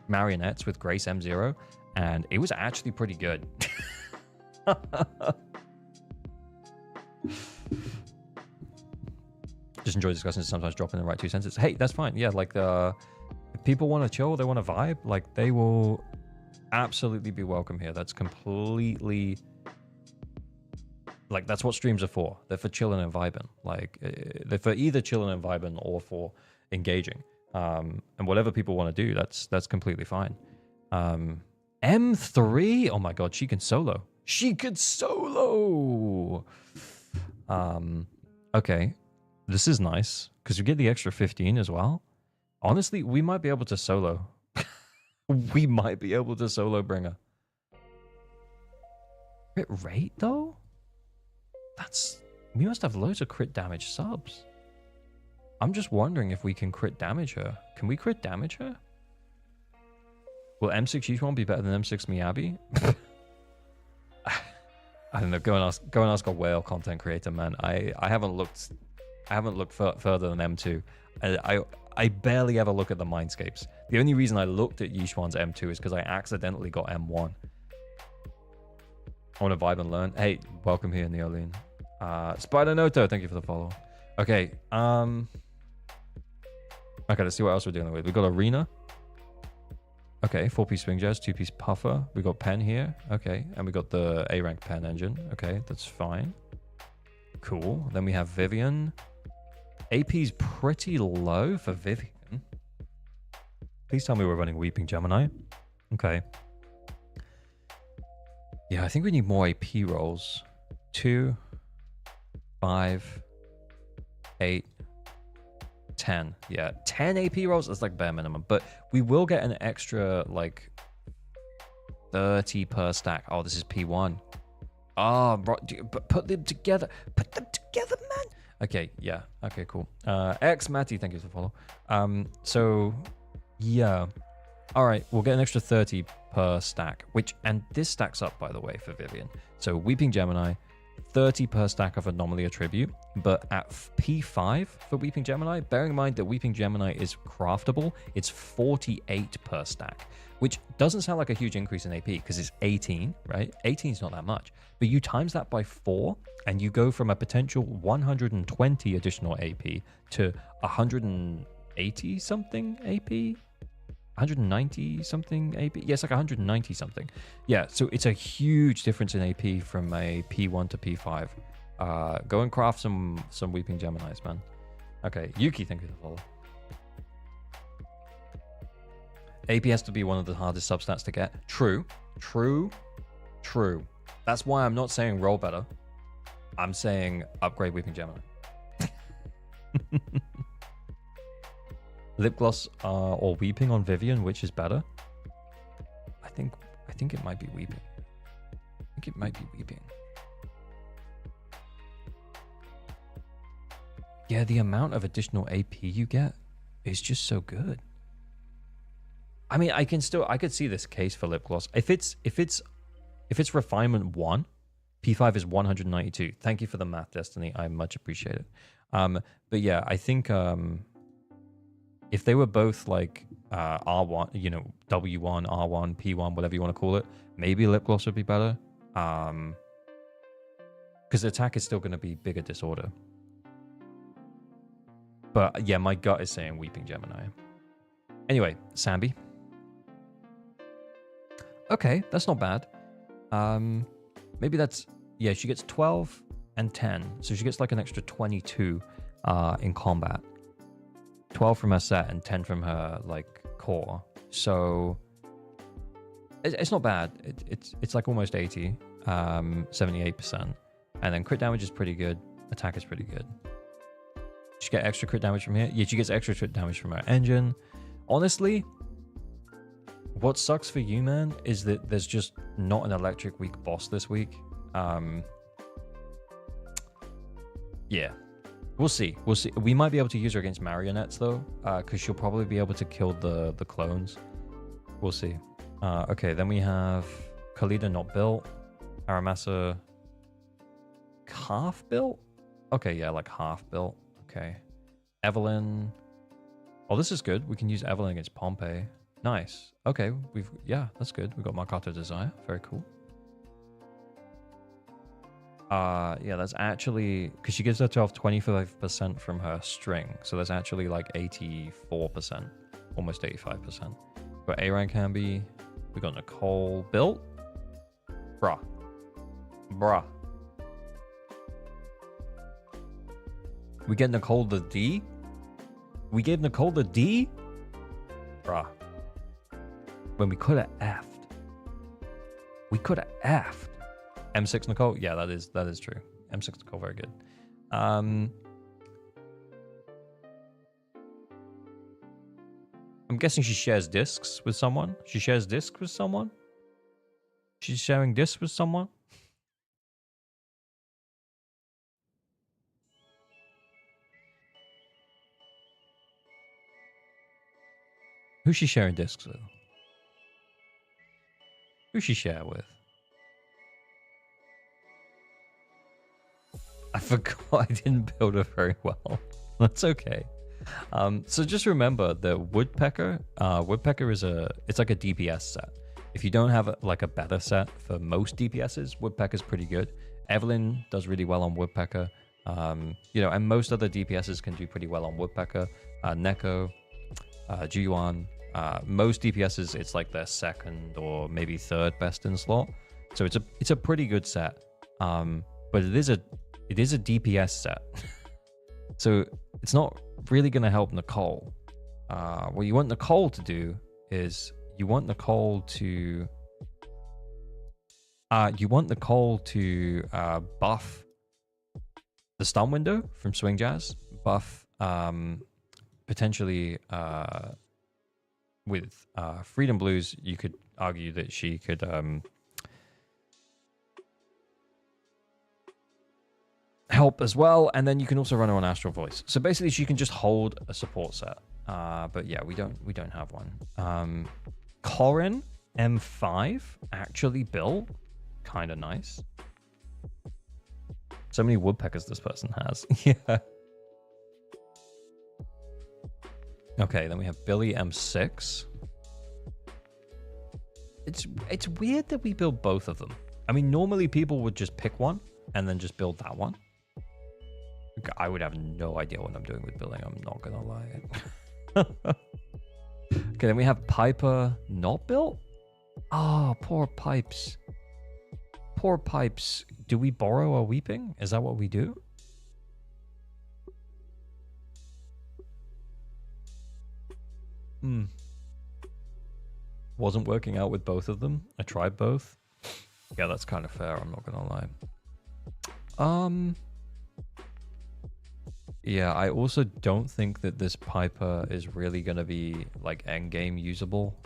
marionettes with Grace M0, and it was actually pretty good. Just enjoy discussing, sometimes dropping the right 2 sentences. Hey, that's fine. Yeah, like if people want to chill, they want to vibe, like they will absolutely be welcome here. That's completely, like, that's what streams are for. They're for chilling and vibing. Like they're for either chilling and vibing or for engaging. And whatever people want to do, that's completely fine. M3, oh my god, she can solo. She could solo. Okay, this is nice because we get the extra 15 as well. Honestly, we might be able to solo. We might be able to solo Bringer. Crit rate though? We must have loads of crit damage subs. I'm just wondering if we can crit damage her. Can we crit damage her? Will M6 Yushuan be better than M6 Miyabi? I don't know. Go and ask a whale content creator, man. I haven't looked further than M2. I barely ever look at the mindscapes. The only reason I looked at Yushuan's M2 is because I accidentally got M1. I want to vibe and learn. Hey, welcome here, Neoline. Spider Noto, thank you for the follow. Okay, okay, let's see what else we're dealing with. We got Arena. Okay, 4-piece swing jazz, 2-piece puffer. We got pen here. Okay, and we got the A-rank pen engine. Okay, that's fine. Cool. Then we have Vivian. AP's pretty low for Vivian. Please tell me we're running Weeping Gemini. Okay. Yeah, I think we need more AP rolls. 2, 5, 8, 10. Yeah, 10 AP rolls is like bare minimum. But we will get an extra like 30 per stack. Oh, this is P1. Oh, but put them together. Put them together, man. Okay, yeah. Okay, cool. X Matty, thank you for the follow. So yeah. All right, we'll get an extra 30 per stack, and this stacks up, by the way, for Vivian. So Weeping Gemini, 30 per stack of Anomaly Attribute, but at P5 for Weeping Gemini, bearing in mind that Weeping Gemini is craftable, it's 48 per stack, which doesn't sound like a huge increase in AP because it's 18, right? 18 is not that much, but you times that by 4, and you go from a potential 120 additional AP to 180 something AP. 190 something AP. Yes, like 190 something. Yeah, so it's a huge difference in AP from a P1 to P5. Go and craft some Weeping Geminis, man. Okay, Yuki, thank you for the follow. AP has to be one of the hardest substats to get. True. That's why I'm not saying roll better. I'm saying upgrade Weeping Gemini. Lip gloss or Weeping on Vivian, which is better? I think it might be Weeping. Yeah, the amount of additional AP you get is just so good. I mean, I could see this case for lip gloss. If it's refinement 1, P5 is 192. Thank you for the math, Destiny. I much appreciate it. But yeah, I think If they were both like R1, you know, W1, R1, P1, whatever you want to call it, maybe lip gloss would be better. Because the attack is still going to be bigger disorder. But yeah, my gut is saying Weeping Gemini. Anyway, Sambi. Okay, that's not bad. Maybe that's... Yeah, she gets 12 and 10. So she gets like an extra 22 in combat. 12 from her set and 10 from her like core. So it's not bad. It's like almost 80, 78%. And then crit damage is pretty good. Attack is pretty good. She get extra crit damage from here. Yeah, she gets extra crit damage from her engine. Honestly, what sucks for you, man, is that there's just not an electric weak boss this week. Yeah. We'll see. We'll see. We might be able to use her against marionettes, though, because she'll probably be able to kill the clones. We'll see. Okay, then we have Khalida not built. Aramasa half built? Okay, yeah, like half built. Okay. Evelyn. Oh, this is good. We can use Evelyn against Pompey. Nice. Okay, yeah, that's good. We've got Marcato Desire. Very cool. Yeah, that's actually, because she gives herself 25% from her string, so that's actually like 84%, almost 85%. Got A rank Hamby, we got Nicole built. Bruh. We get Nicole the D? We gave Nicole the D? Bruh. When we could have effed. We could have effed. M6 Nicole? Yeah, that is true. M6 Nicole, very good. I'm guessing she shares discs with someone. She shares discs with someone? She's sharing discs with someone? Who's she sharing discs with? Who's she share with? I forgot I didn't build her very well. That's okay. So just remember the Woodpecker. Woodpecker is it's like a DPS set. If you don't have like a better set for most DPSs, Woodpecker's pretty good. Evelyn does really well on Woodpecker. You know, and most other DPSs can do pretty well on Woodpecker. Neko, G1. Most DPSs, it's like their second or maybe third best in slot. So it's a pretty good set. But it is a DPS set. So it's not really going to help Nicole. What you want Nicole to do is you want Nicole to buff the stun window from Swing Jazz, buff potentially with Freedom Blues. You could argue that she could help as well, and then you can also run her on Astral Voice. So basically, she can just hold a support set. But yeah, we don't have one. Corin M5 actually built, kind of nice. So many woodpeckers this person has. Yeah. Okay, then we have Billy M6. It's weird that we build both of them. I mean, normally people would just pick one and then just build that one. I would have no idea what I'm doing with building, I'm not gonna lie. Okay, then we have Piper not built? Oh, poor Pipes. Poor Pipes. Do we borrow a Weeping? Is that what we do? Wasn't working out with both of them. I tried both. Yeah, that's kind of fair, I'm not gonna lie. Yeah, I also don't think that this Piper is really going to be, like, endgame usable.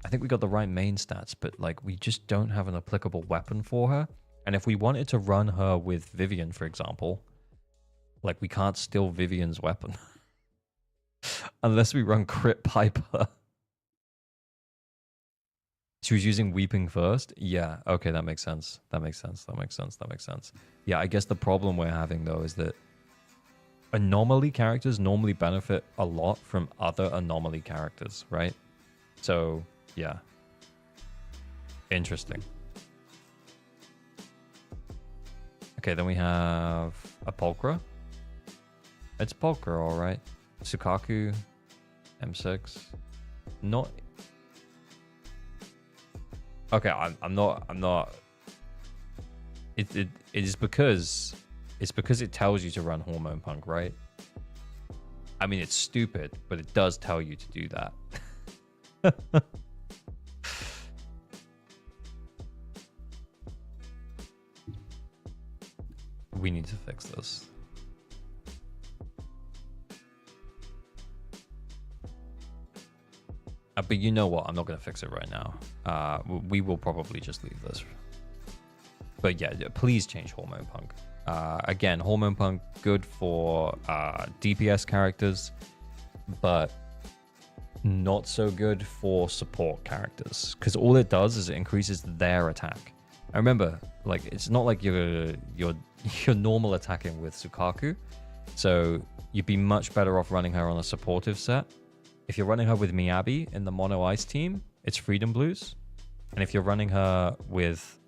I think we got the right main stats, but, like, we just don't have an applicable weapon for her. And if we wanted to run her with Vivian, for example, like, we can't steal Vivian's weapon. Unless we run Crit Piper. She was using Weeping first? Yeah, okay, that makes sense. That makes sense. Yeah, I guess the problem we're having, though, is that... anomaly characters normally benefit a lot from other anomaly characters, right? So, yeah. Interesting. Okay, then we have a Pulchra. It's Pulchra, alright. Sukaku, M6. Not... Okay, I'm not... It is because... It's because it tells you to run Hormone Punk, right? I mean, it's stupid, but it does tell you to do that. We need to fix this. But you know what? I'm not going to fix it right now. We will probably just leave this. But yeah, please change Hormone Punk. Again, Hormone Punk, good for DPS characters, but not so good for support characters. Because all it does is it increases their attack. I remember, like, it's not like you're normal attacking with Sukaku. So you'd be much better off running her on a supportive set. If you're running her with Miyabi in the Mono Ice team, it's Freedom Blues. And if you're running her with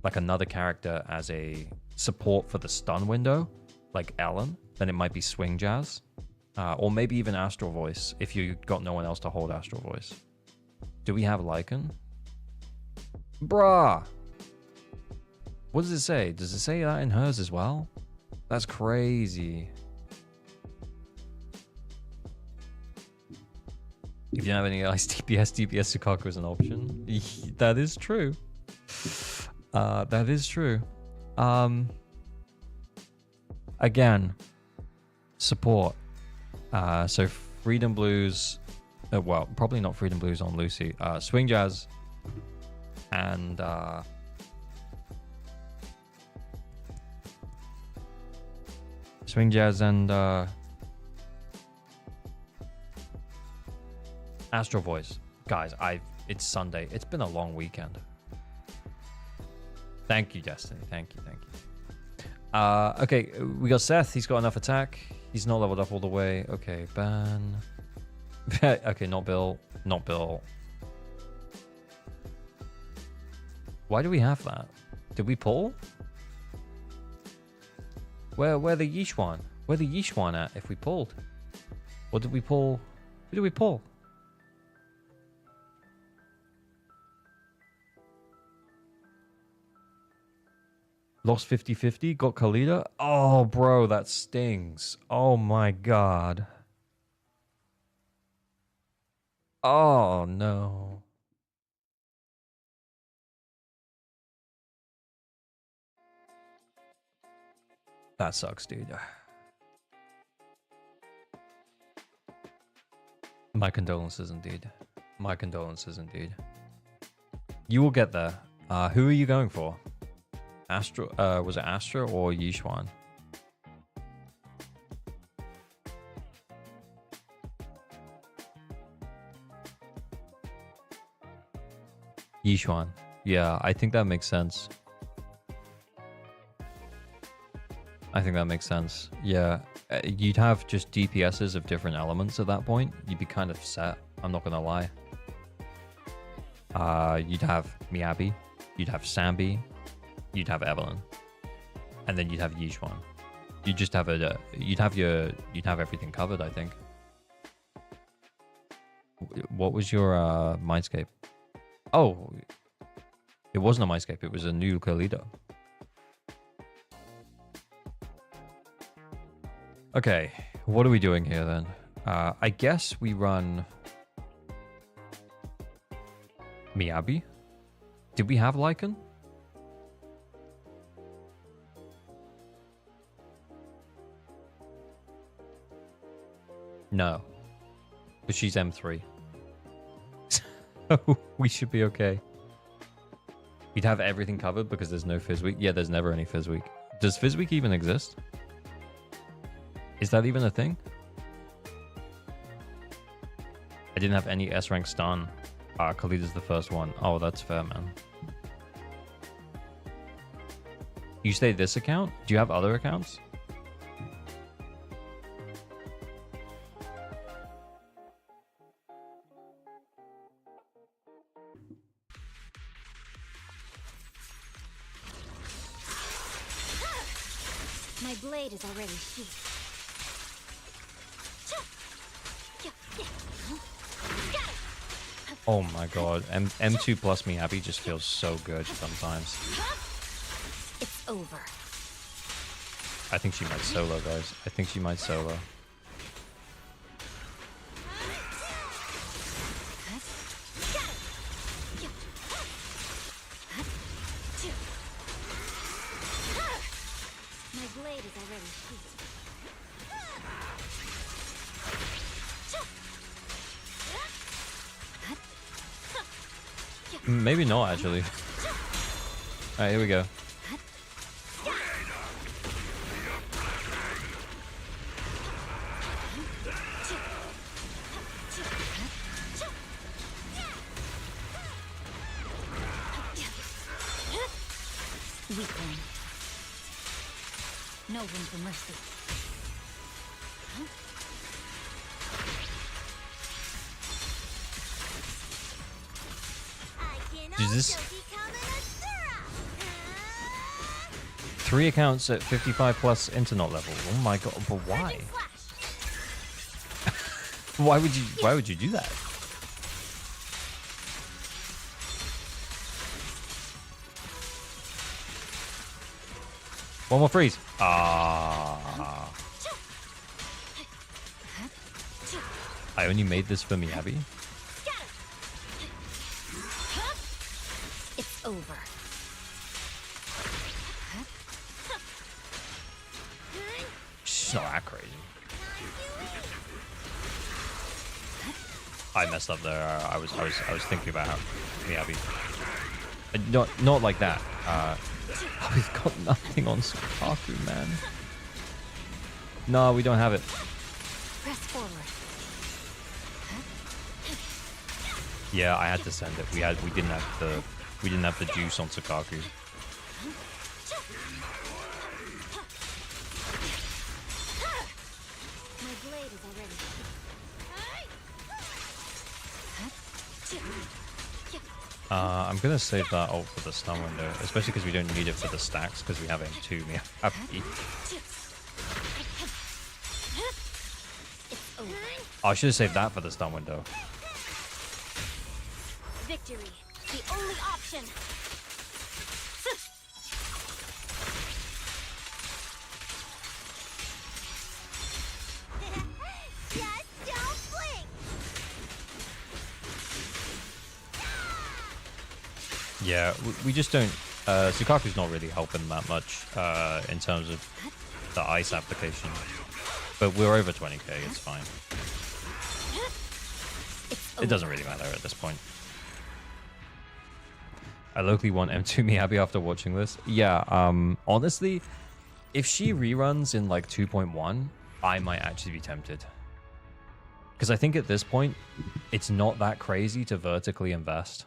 like another character as a support for the stun window, like Ellen, then it might be Swing Jazz. Or maybe even Astral Voice, if you got no one else to hold Astral Voice. Do we have Lycan? Bruh! What does it say? Does it say that in hers as well? That's crazy. If you don't have any ice DPS Sukaku is an option. That is true. That is true. Again, support. So Freedom Blues. Well, probably not Freedom Blues on Lucy. Swing Jazz and Swing Jazz and Astral Voice. Guys, it's Sunday. It's been a long weekend. Thank you, Destiny. Thank you. Okay, we got Seth. He's got enough attack. He's not leveled up all the way. Okay, ban. Okay, not Bill. Not Bill. Why do we have that? Did we pull? Where the Yishuan? Where the Yishuan at if we pulled? Or did we pull? Who did we pull? Lost 50-50, got Khalida. Oh, bro, that stings. Oh, my God. Oh, no. That sucks, dude. My condolences, indeed. My condolences, indeed. You will get there. Who are you going for? Astra, was it Astra or Yishuan? Yishuan. Yeah, I think that makes sense. I think that makes sense. Yeah, you'd have just DPSs of different elements at that point. You'd be kind of set. I'm not gonna lie. You'd have Miyabi. You'd have Sambi. You'd have Evelyn, and then you'd have Yishuan. You'd just have you'd have everything covered, I think. What was your Mindscape? Oh, it wasn't a Mindscape. It was a new Khalida. Okay, what are we doing here then? I guess we run Miyabi. Did we have Lycan? No, but she's M3. So we should be okay. We'd have everything covered because there's no Fizz Week. Yeah, there's never any Fizz Week. Does Fizz Week even exist? Is that even a thing? I didn't have any S rank stun. Khalida's the first one. Oh, that's fair, man. You say this account? Do you have other accounts? My blade is already sheathed. Oh my god. M2 plus Miyabi just feels so good sometimes. It's over. I think she might solo, guys. I think she might solo. My blade is already sheathed. Maybe not, actually. Alright, here we go. Weakling. No room for mercy. I can Is this- also become an Azura. 3 accounts at 55 plus internet level. Oh my god, but why? Urgent flash. Why would you do that? One more freeze. Ah. I only made this for Miyabi. It's over. She's not that crazy. I messed up there. I was thinking about Miyabi. Not like that. We've got nothing on Sukaku, man. No, we don't have it. Press forward. Yeah, I had to send it. We didn't have the juice on Sukaku. My blade is already I'm gonna save that ult for the stun window, especially because we don't need it for the stacks because we have M2 Miyabi. It's over. I should have saved that for the stun window. Victory, the only option. Just don't blink. Yeah, we just don't. Sukaku's not really helping that much in terms of the ice application. But we're over 20k, it's fine. It doesn't really matter at this point. I locally want M2 Miyabi after watching this. Yeah, honestly, if she reruns in like 2.1, I might actually be tempted. Because I think at this point, it's not that crazy to vertically invest.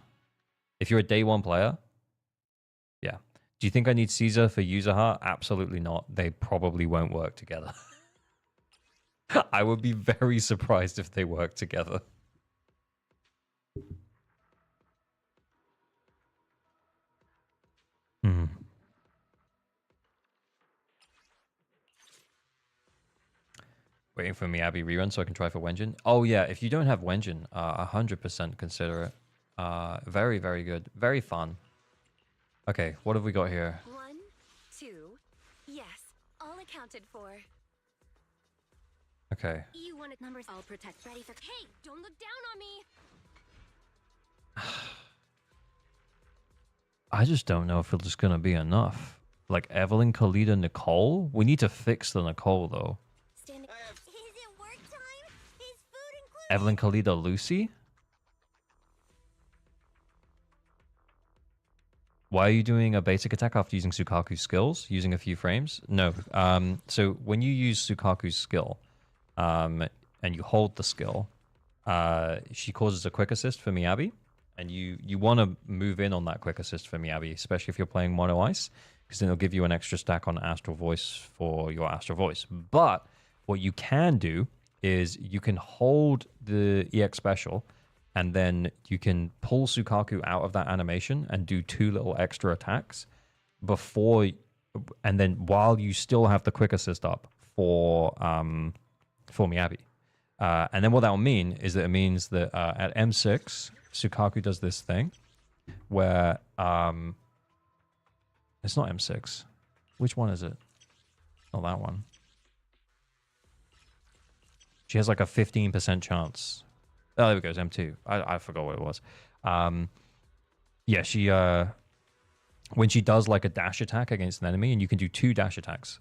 If you're a day one player, yeah. Do you think I need Caesar for YUZUHA? Absolutely not. They probably won't work together. I would be very surprised if they work together. Hmm. Waiting for Miyabi rerun so I can try for Wenjin. Oh yeah, if you don't have Wenjin, 100% consider it. Very, very good. Very fun. Okay, what have we got here? 1, 2. Yes, all accounted for. Okay. You wanted numbers. I'll protect. Ready for. Hey, don't look down on me. I just don't know if it's going to be enough. Like Evelyn, Khalida, Nicole? We need to fix the Nicole, though. Standing. Is it work time? Is food included? Evelyn, Khalida, Lucy? Why are you doing a basic attack after using Sukaku's skills? Using a few frames? No. So when you use Sukaku's skill, and you hold the skill, she causes a quick assist for Miyabi. And you want to move in on that quick assist for Miyabi, especially if you're playing Mono Ice, because then it'll give you an extra stack on Astral Voice for your Astral Voice. But what you can do is you can hold the EX special, and then you can pull Sukaku out of that animation and do 2 little extra attacks before and then while you still have the quick assist up for Miyabi. And then what that will mean is that it means that at M6, Sukaku does this thing where it's not M6. Which one is it? Not that one. She has like a 15% chance. Oh, there we go. It's M2. I forgot what it was. Yeah, she when she does like a dash attack against an enemy, and you can do 2 dash attacks.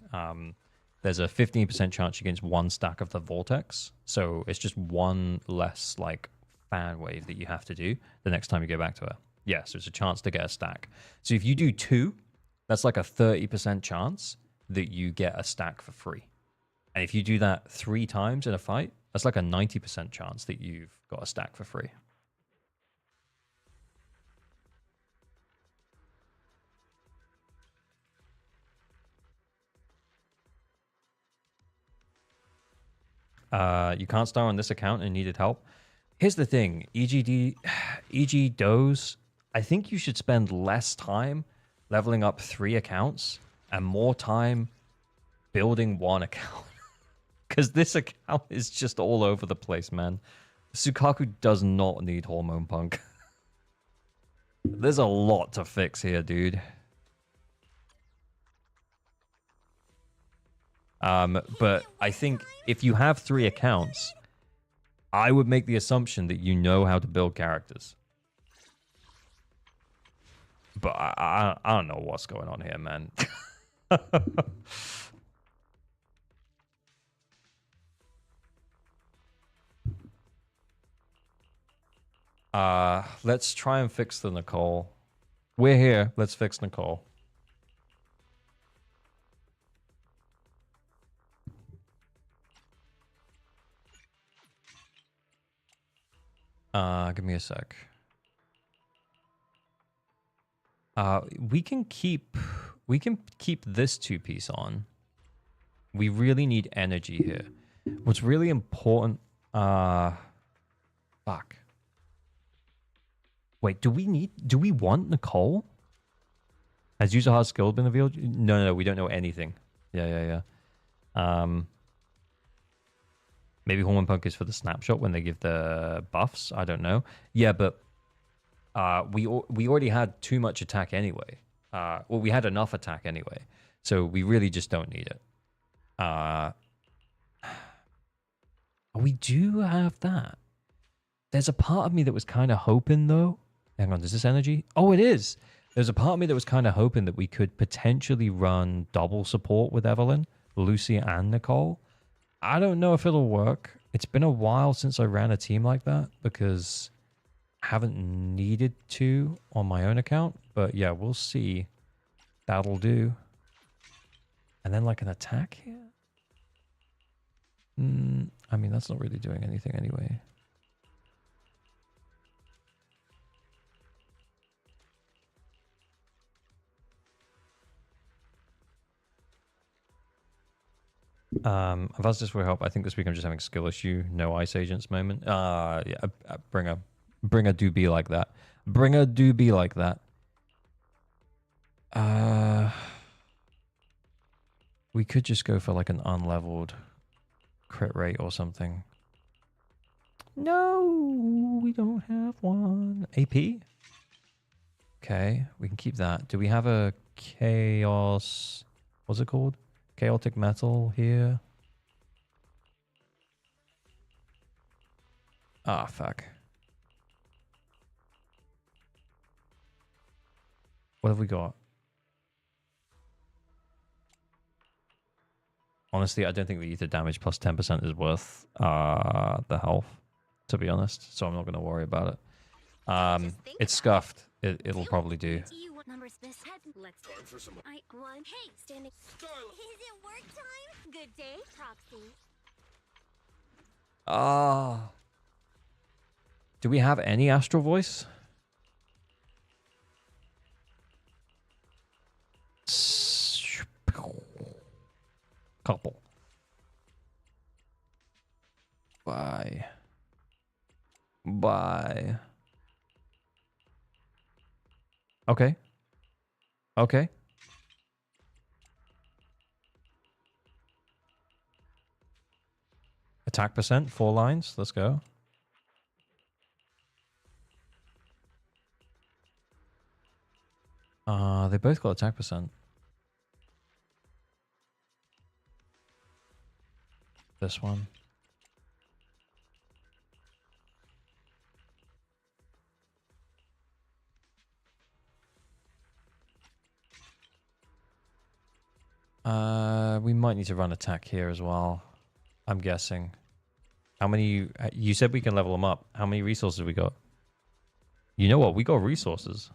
There's a 15% chance she gets 1 stack of the vortex. So it's just 1 less like fan wave that you have to do the next time you go back to her. Yeah, so it's a chance to get a stack. So if you do 2, that's like a 30% chance that you get a stack for free. And if you do that 3 times in a fight, that's like a 90% chance that you've got a stack for free. You can't start on this account and needed help. Here's the thing, EG Doze, I think you should spend less time leveling up 3 accounts and more time building 1 account. Because this account is just all over the place, man. Sukaku does not need Hormone Punk. There's a lot to fix here, dude. But I think if you have 3 accounts, I would make the assumption that you know how to build characters. But I don't know what's going on here, man. Let's try and fix the Nicole. We're here. Let's fix Nicole. Give me a sec. We can keep this 2-piece on. We really need energy here. What's really important, fuck. Wait, do we want Nicole? Has YUZUHA's skill been revealed? No, we don't know anything. Yeah. Maybe Hormone Punk is for the snapshot when they give the buffs. I don't know. Yeah, but we already had too much attack anyway. Well, we had enough attack anyway. So we really just don't need it. We do have that. There's a part of me that was kind of hoping, though. Hang on, is this energy? Oh, it is. There's a part of me that was kind of hoping that we could potentially run double support with Evelyn, Lucy, and Nicole. I don't know if it'll work. It's been a while since I ran a team like that because I haven't needed to on my own account. But yeah, we'll see. That'll do. And then like an attack here? I mean, that's not really doing anything anyway. I've asked this for help. I think this week I'm just having skill issue. No ice agents moment. Yeah, bring a do be like that. Bring a do be like that. We could just go for like an unleveled crit rate or something. No, we don't have one. AP? Okay, we can keep that. Do we have a chaos? What's it called? Chaotic metal here. Ah, fuck. What have we got? Honestly, I don't think the ether damage plus 10% is worth the health, to be honest. So I'm not going to worry about it. It's scuffed. It'll probably do. Hey, standing. Is it work time? Good day, Proxy. Do we have any Astral Voice? Couple. Bye. Okay. Attack percent, 4 lines. Let's go. They both got attack percent. This one. We might need to run attack here as well. I'm guessing. How many... You said we can level them up. How many resources we got? You know what? We got resources.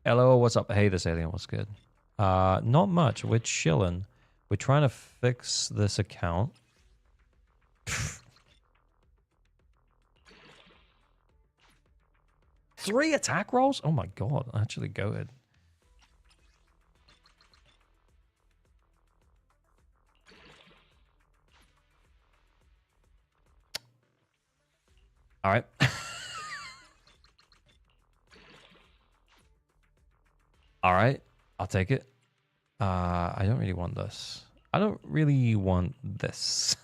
Hello, what's up? Hey, this alien, what's good? Not much. We're chilling. We're trying to fix this account. 3 attack rolls? Oh my god, actually go ahead. Alright. Alright, I'll take it. I don't really want this. I don't really want this.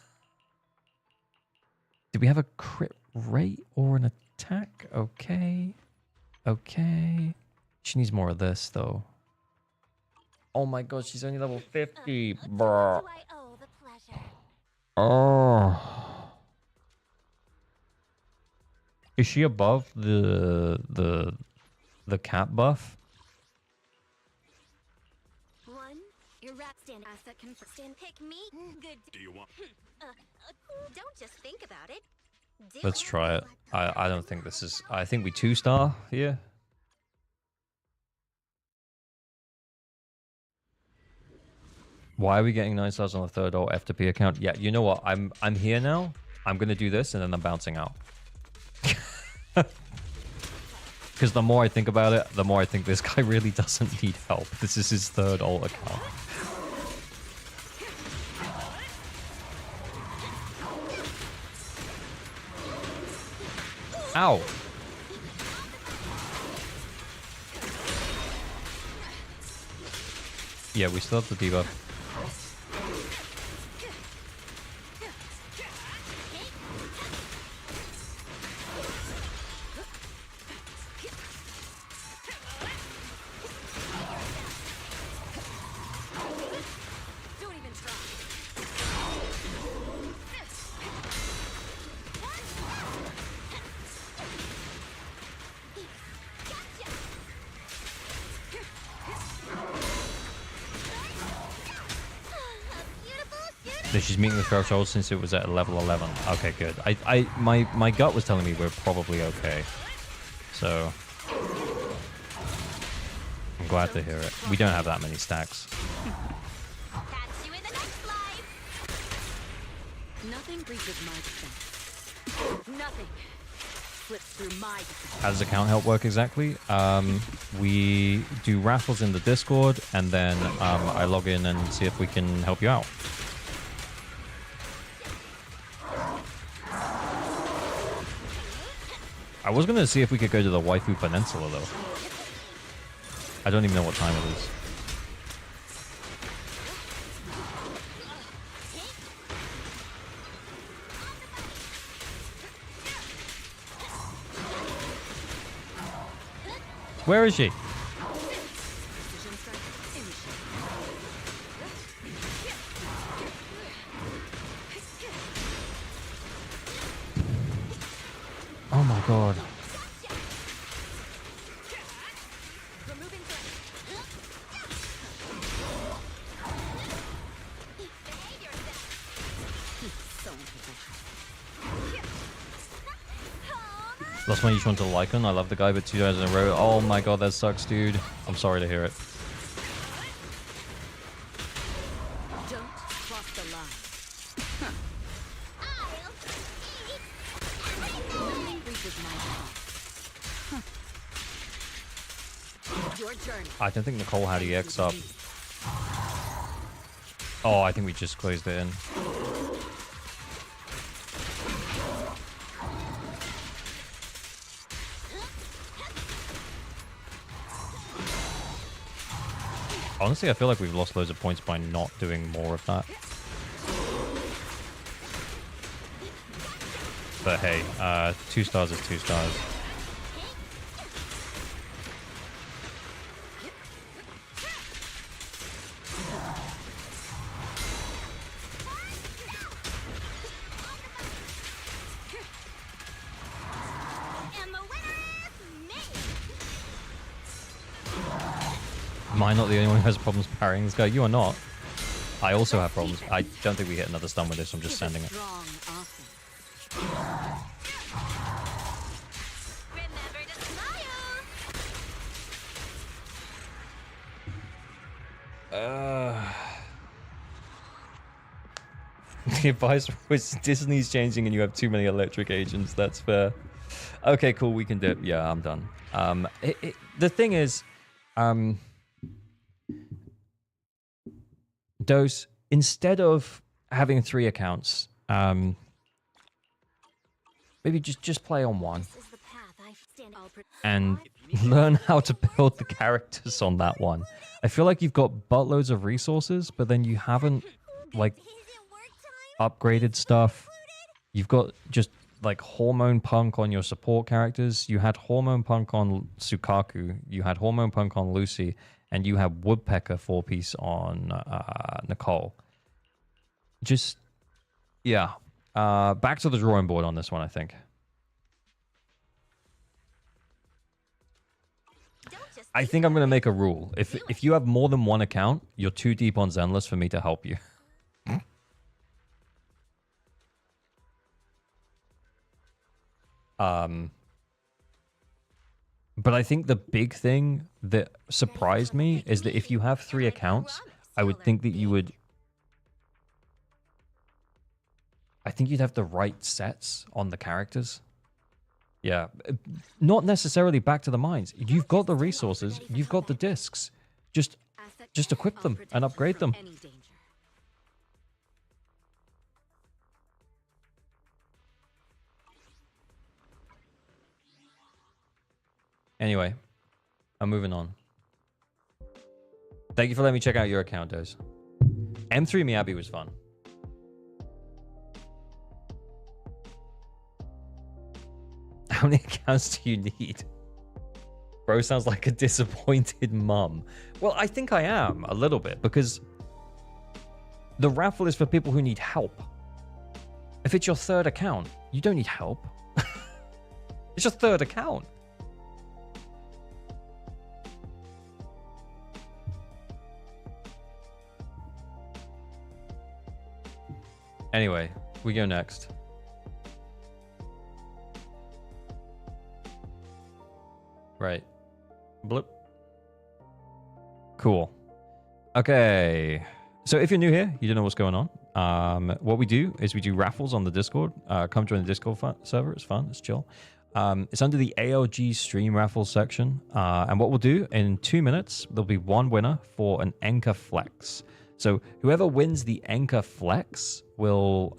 Do we have a crit rate or an attack? Okay. Okay. She needs more of this, though. Oh my god, she's only level 50. Bruh. Do I owe the pleasure? Oh. Is she above the cat buff? One, your rat stand asset can stand pick me. Good. Do you want? Don't just think about it. Do Let's try it. I don't think this is... I think we 2-star here. Why are we getting 9 stars on the 3rd or FTP account? Yeah, you know what? I'm here now. I'm going to do this and then I'm bouncing out. Because the more I think about it, the more I think this guy really doesn't need help. This is his 3rd alt account. Ow! Yeah, we still have the debuff. Don't even try. So she's meeting the threshold since it was at level 11. Okay, good. My gut was telling me we're probably okay. So I'm glad to hear it. We don't have that many stacks. Catch you in the next life. Nothing reaches my defense. Nothing slips through my defense. How does account help work exactly? We do raffles in the Discord, and then I log in and see if we can help you out. I was going to see if we could go to the Waifu Peninsula, though. I don't even know what time it is. Where is she? Oh my god. Lost my each one to Lycan. I love the guy, but 2 days in a row. Oh my god, that sucks, dude. I'm sorry to hear it. Don't cross the line. Nothing reaches my defense. Your journey. I don't think Nicole had EX up. Oh, I think we just closed it in. Oh Honestly, I feel like we've lost loads of points by not doing more of that. But hey, 2 stars is 2 stars. And the winner is me! Am I not the only one who has problems parrying this guy? You are not. I also have problems. I don't think we hit another stun with this. I'm just sending it. Remember to smile! The advice was Disney's changing and you have too many electric agents. That's fair. Okay, cool. We can do it. Yeah, I'm done. The thing is, Dose, instead of having 3 accounts, maybe just play on one and learn how to build the characters on that one. I feel like you've got buttloads of resources, but then you haven't like upgraded stuff. You've got just like Hormone Punk on your support characters. You had Hormone Punk on Sukaku. You had Hormone Punk on Lucy. And you have Woodpecker 4-piece on Nicole. Just, yeah. Back to the drawing board on this one, I think. I think I'm going to make a rule. If you have more than one account, you're too deep on Zenless for me to help you. But I think the big thing that surprised me is that if you have 3 accounts, I would think that you would... I think you'd have the right sets on the characters. Yeah. Not necessarily back to the mines. You've got the resources. You've got the discs. Just equip them and upgrade them. Anyway, I'm moving on. Thank you for letting me check out your account, Dose. M3 Miyabi was fun. How many accounts do you need? Bro sounds like a disappointed mum. Well, I think I am, a little bit, because the raffle is for people who need help. If it's your 3rd account, you don't need help. It's your 3rd account. Anyway, we go next. Right. Blip. Cool. Okay. So if you're new here, you don't know what's going on. What we do is we do raffles on the Discord. Come join the Discord server. It's fun. It's chill. It's under the ALG stream raffle section. And what we'll do in 2 minutes, there'll be one winner for an Enka Flex. So whoever wins the Enka Flex will,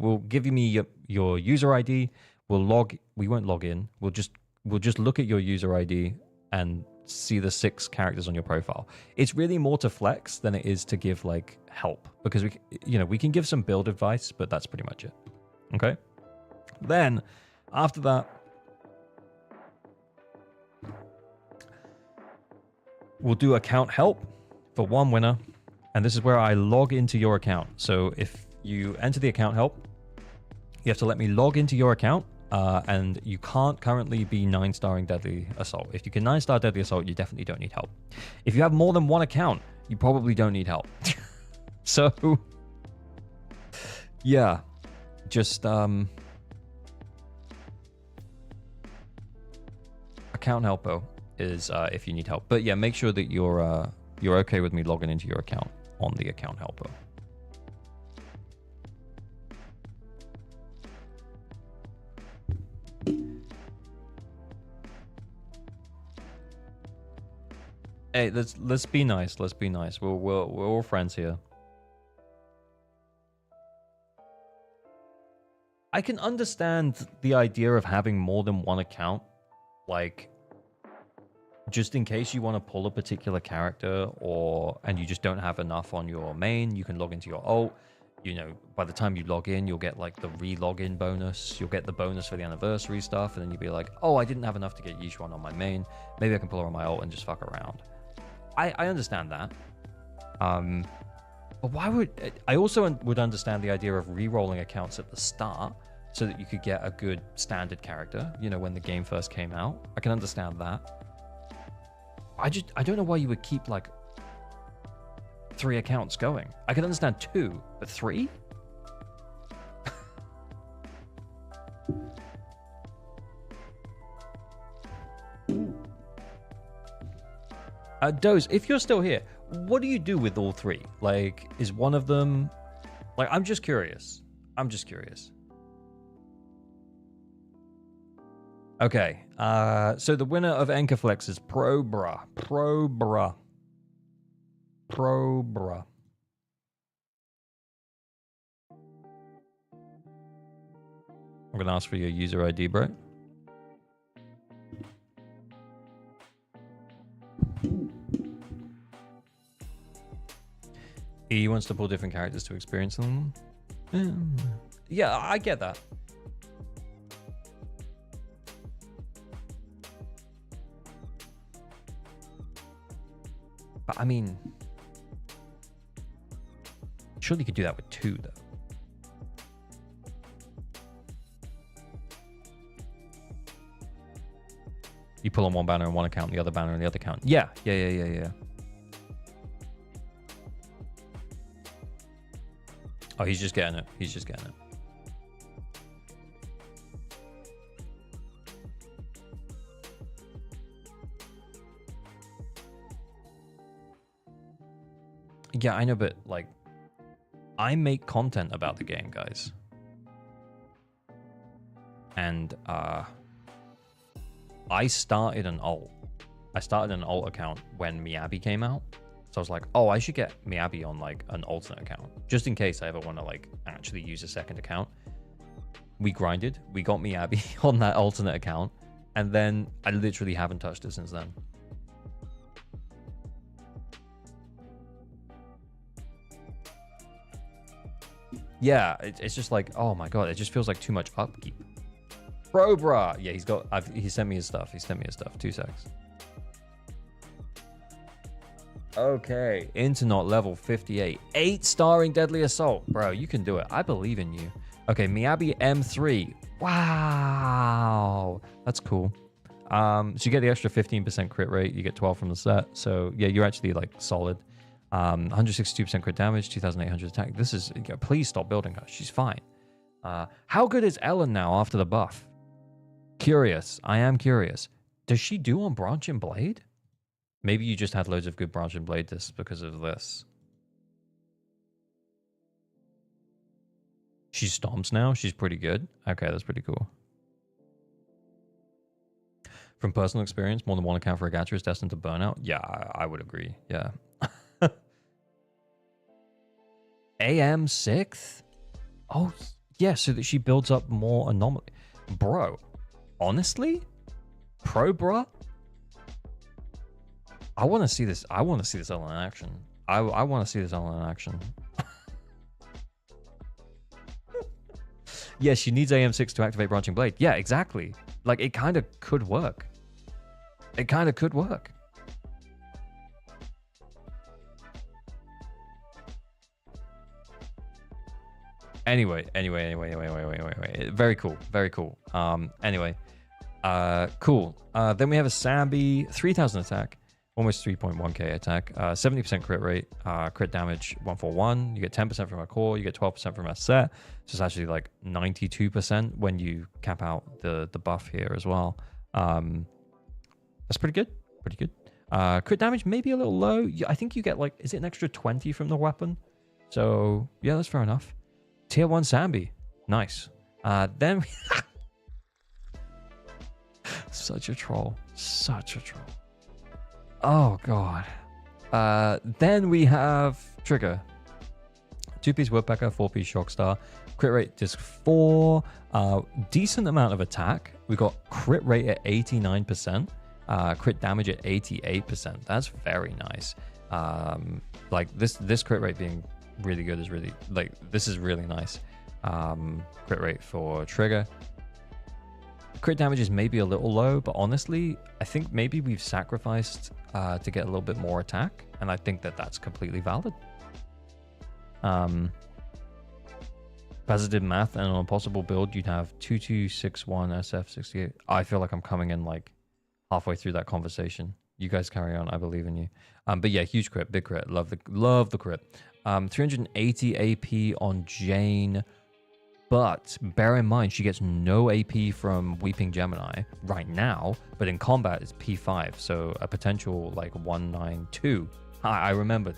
will give me your user ID. We won't log in. We'll just look at your user ID and see the 6 characters on your profile. It's really more to flex than it is to give like help, because we can give some build advice, but that's pretty much it. Okay. Then after that, we'll do account help for one winner, and this is where I log into your account. So if you enter the account help, you have to let me log into your account. And you can't currently be 9-starring Deadly Assault. If you can 9-star Deadly Assault, you definitely don't need help. If you have more than one account, you probably don't need help. So, yeah, just account helpo is if you need help. But yeah, make sure that you're okay with me logging into your account on the account helpo. Hey, let's be nice. Let's be nice. We're all friends here. I can understand the idea of having more than one account, like just in case you want to pull a particular character and you just don't have enough on your main, you can log into your alt. You know, by the time you log in, you'll get like the re-login bonus. You'll get the bonus for the anniversary stuff, and then you'll be like, oh, I didn't have enough to get Yushuan on my main. Maybe I can pull her on my alt and just fuck around. I understand that. But why would... I also would understand the idea of re-rolling accounts at the start so that you could get a good standard character, you know, when the game first came out. I can understand that. I don't know why you would keep like 3 accounts going. I can understand 2, but 3? Doze, if you're still here, what do you do with all 3? Like, is one of them... Like, I'm just curious. Okay, so the winner of Enkaflex is Probra. I'm gonna ask for your user ID, bro. He wants to pull different characters to experience them. Yeah, I get that. But I mean, surely you could do that with 2, though. You pull on one banner on one account, the other banner on the other account. Yeah. Oh, he's just getting it. Yeah, I know, but like, I make content about the game, guys. And I started an alt. I started an alt account when Miyabi came out. So I was like, oh, I should get Miyabi on like an alternate account, just in case I ever want to like actually use a second account. We grinded. We got Miyabi on that alternate account. And then I literally haven't touched it since then. Yeah, it's just like, oh my god, it just feels like too much upkeep. Probra! Yeah, he sent me his stuff. 2 secs. Okay, Internet level 58. 8 starring Deadly Assault. Bro, you can do it. I believe in you. Okay, Miyabi M3. Wow. That's cool. So you get the extra 15% crit rate. You get 12 from the set. So yeah, you're actually like solid. 162% crit damage, 2,800 attack. This is... Please stop building her. She's fine. How good is Ellen now after the buff? Curious. I am curious. Does she do on Branch and Blade? Maybe you just had loads of good Branch and Blade discs because of this. She stomps now? She's pretty good? Okay, that's pretty cool. From personal experience, more than one account for a gacha is destined to burn out? Yeah, I would agree. Yeah. AM 6th? Oh, yeah, so that she builds up more anomaly. Bro, honestly? Bro? I want to see this. I want to see this Ellen in action. I want to see this Ellen in action. Yeah, she needs AM6 to activate Branching Blade. Yeah, exactly. Like, it kind of could work. Anyway. Very cool. Cool. Then we have a Sambi, 3,000 attack, almost 3.1k attack, 70% crit rate, crit damage 141. You get 10% from our core, you get 12% from our set. So it's actually like 92% when you cap out the buff here as well. That's pretty good. Crit damage maybe a little low. I think you get like, is it an extra 20 from the weapon? So yeah, that's fair enough. Tier 1 Sambi. Nice. Then such a troll. Oh god. Then we have Trigger. 2-piece Woodpecker, 4-piece Shockstar. Crit rate disc 4. Decent amount of attack. We got crit rate at 89%. Crit damage at 88%. That's very nice. Like this crit rate being really good is really, like, this is really nice. Crit rate for trigger. Crit damage is maybe a little low, but honestly, I think maybe we've sacrificed to get a little bit more attack, and I think that that's completely valid. As I did math, and on a possible build, you'd have 2261 SF68. I feel like I'm coming in like halfway through that conversation. You guys carry on. I believe in you. But yeah, huge crit, big crit. Love the crit. 380 AP on Jane. But bear in mind, she gets no AP from Weeping Gemini right now, but in combat it's P5, so a potential like 192. I remembered.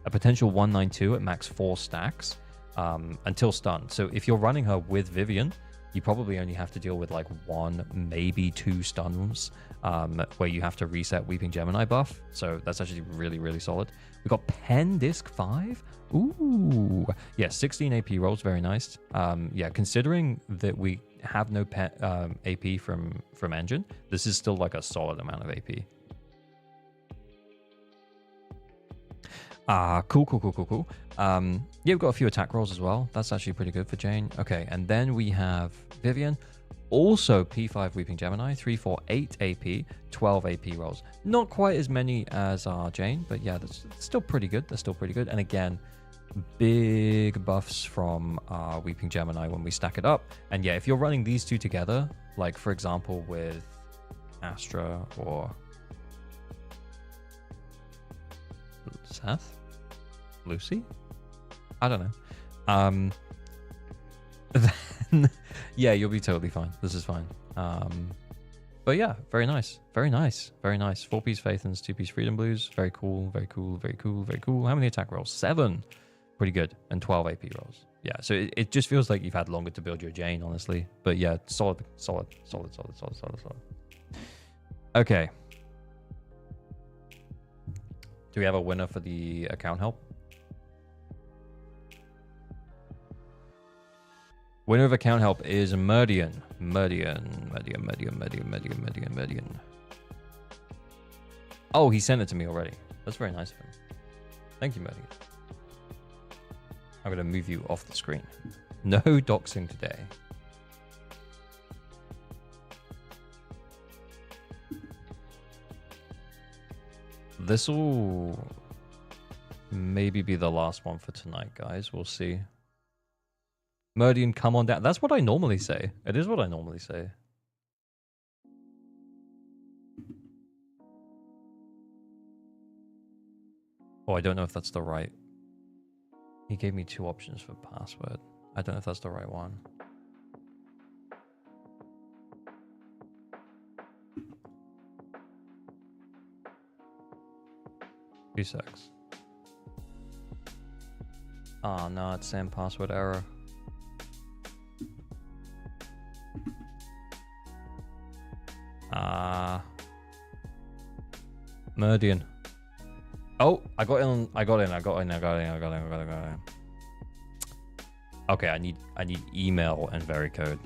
A potential 192 at max 4 stacks until stun. So if you're running her with Vivian, you probably only have to deal with like 1, maybe 2 stuns where you have to reset Weeping Gemini buff. So that's actually really, really solid. We got Pen Disc 5. Ooh. Yeah, 16 AP rolls. Very nice. Yeah, considering that we have no AP from Engine, this is still like a solid amount of AP. Cool. Yeah, we've got a few attack rolls as well. That's actually pretty good for Jane. Okay, and then we have Vivian. Also P5 Weeping Gemini, 348 AP, 12 AP rolls. Not quite as many as Jane, but yeah, that's still pretty good. That's still pretty good. And again, big buffs from Weeping Gemini when we stack it up. And yeah, if you're running these two together, like for example with Astra or Seth? Lucy? I don't know. Then, yeah, you'll be totally fine. This is fine. But yeah, very nice. Very nice. Very nice. 4-piece Faithens, 2-piece Freedom Blues. Very cool. Very cool. Very cool. Very cool. How many attack rolls? 7. Pretty good. And 12 AP rolls. Yeah, so it just feels like you've had longer to build your Jane, honestly. But yeah, solid. Okay. Do we have a winner for the account help? Winner of account help is Merdian. Oh, he sent it to me already. That's very nice of him. Thank you, Merdian. I'm going to move you off the screen. No doxing today. This will maybe be the last one for tonight, guys. We'll see. Merdian, come on down. That's what I normally say. It is what I normally say. Oh, I don't know if that's the right. He gave me 2 options for password. I don't know if that's the right one. Two secs. Oh no, it's saying password error. Merdian. Oh, I got in. Okay, I need email and vericode.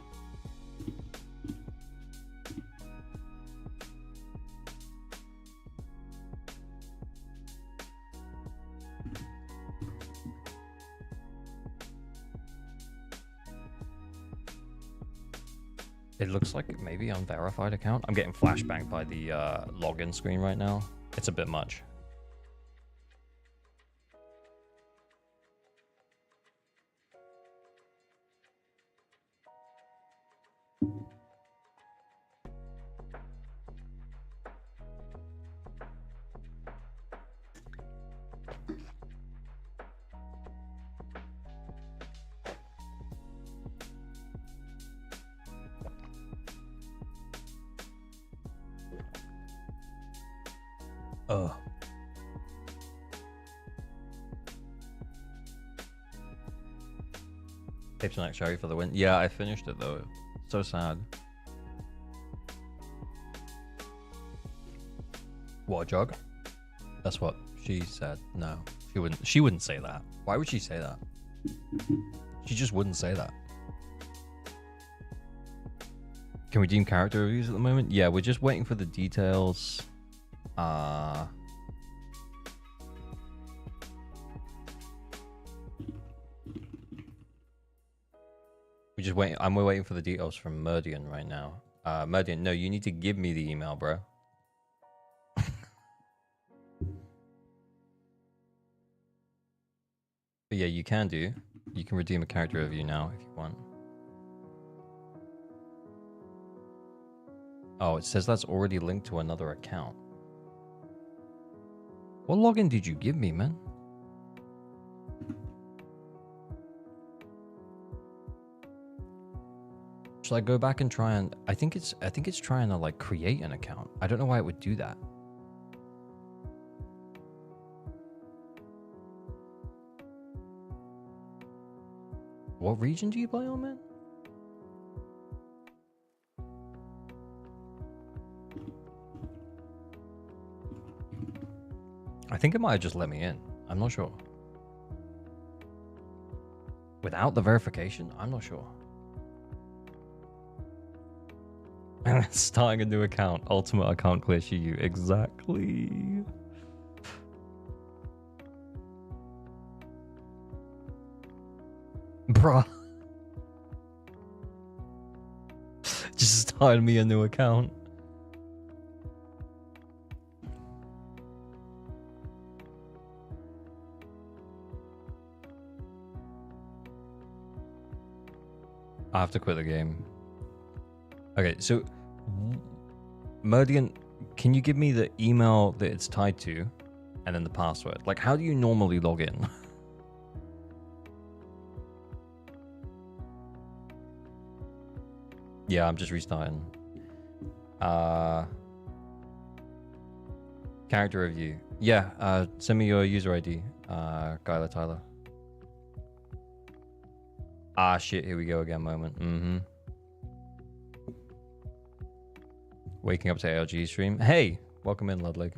It looks like maybe unverified account. I'm getting flashbanged by the login screen right now. It's a bit much. Oh. Tapes and Cherry for the win. Yeah, I finished it though. So sad. What, a jog? That's what she said. No, she wouldn't. She wouldn't say that. Why would she say that? She just wouldn't say that. Can we redeem character reviews at the moment? Yeah, we're just waiting for the details. We're waiting for the details from Merdian right now. Merdian, no, you need to give me the email, bro. But yeah, you can do. You can redeem a character review now if you want. Oh, it says that's already linked to another account. What login did you give me, man? Should I go back and try and I think it's trying to like create an account. I don't know why it would do that. What region do you play on, man? I think it might have just let me in. I'm not sure. Without the verification? I'm not sure. Starting a new account. Ultimate account glitch you. Exactly. Bruh. Just started me a new account. I have to quit the game. Okay, so Merdian, can you give me the email that it's tied to and then the password? Like, how do you normally log in? Yeah, I'm just restarting. Character review. Yeah, send me your user ID, Gyla Tyler. Ah, shit, here we go again moment. Mm-hmm. Waking up to ALG stream. Hey, welcome in, Ludwig.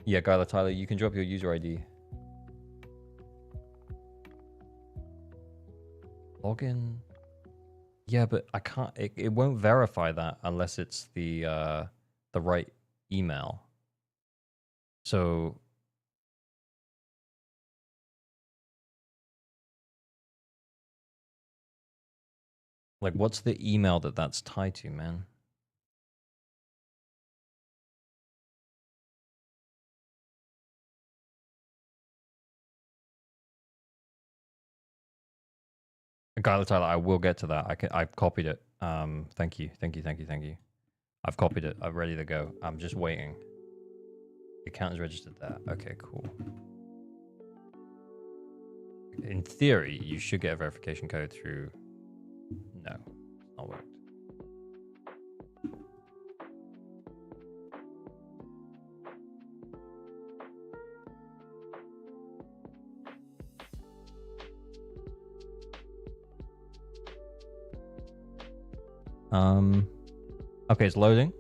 Yeah, Gyla Tyler, you can drop your user ID. Login. Yeah, but I can't. It won't verify that unless it's the right email. So. Like, what's the email that's tied to, man? Gyla Tyler, I will get to that. I've copied it. Thank you. I've copied it. I'm ready to go. I'm just waiting. The account is registered there. Okay, cool. In theory, you should get a verification code through. No, it's not worked. Okay, it's loading.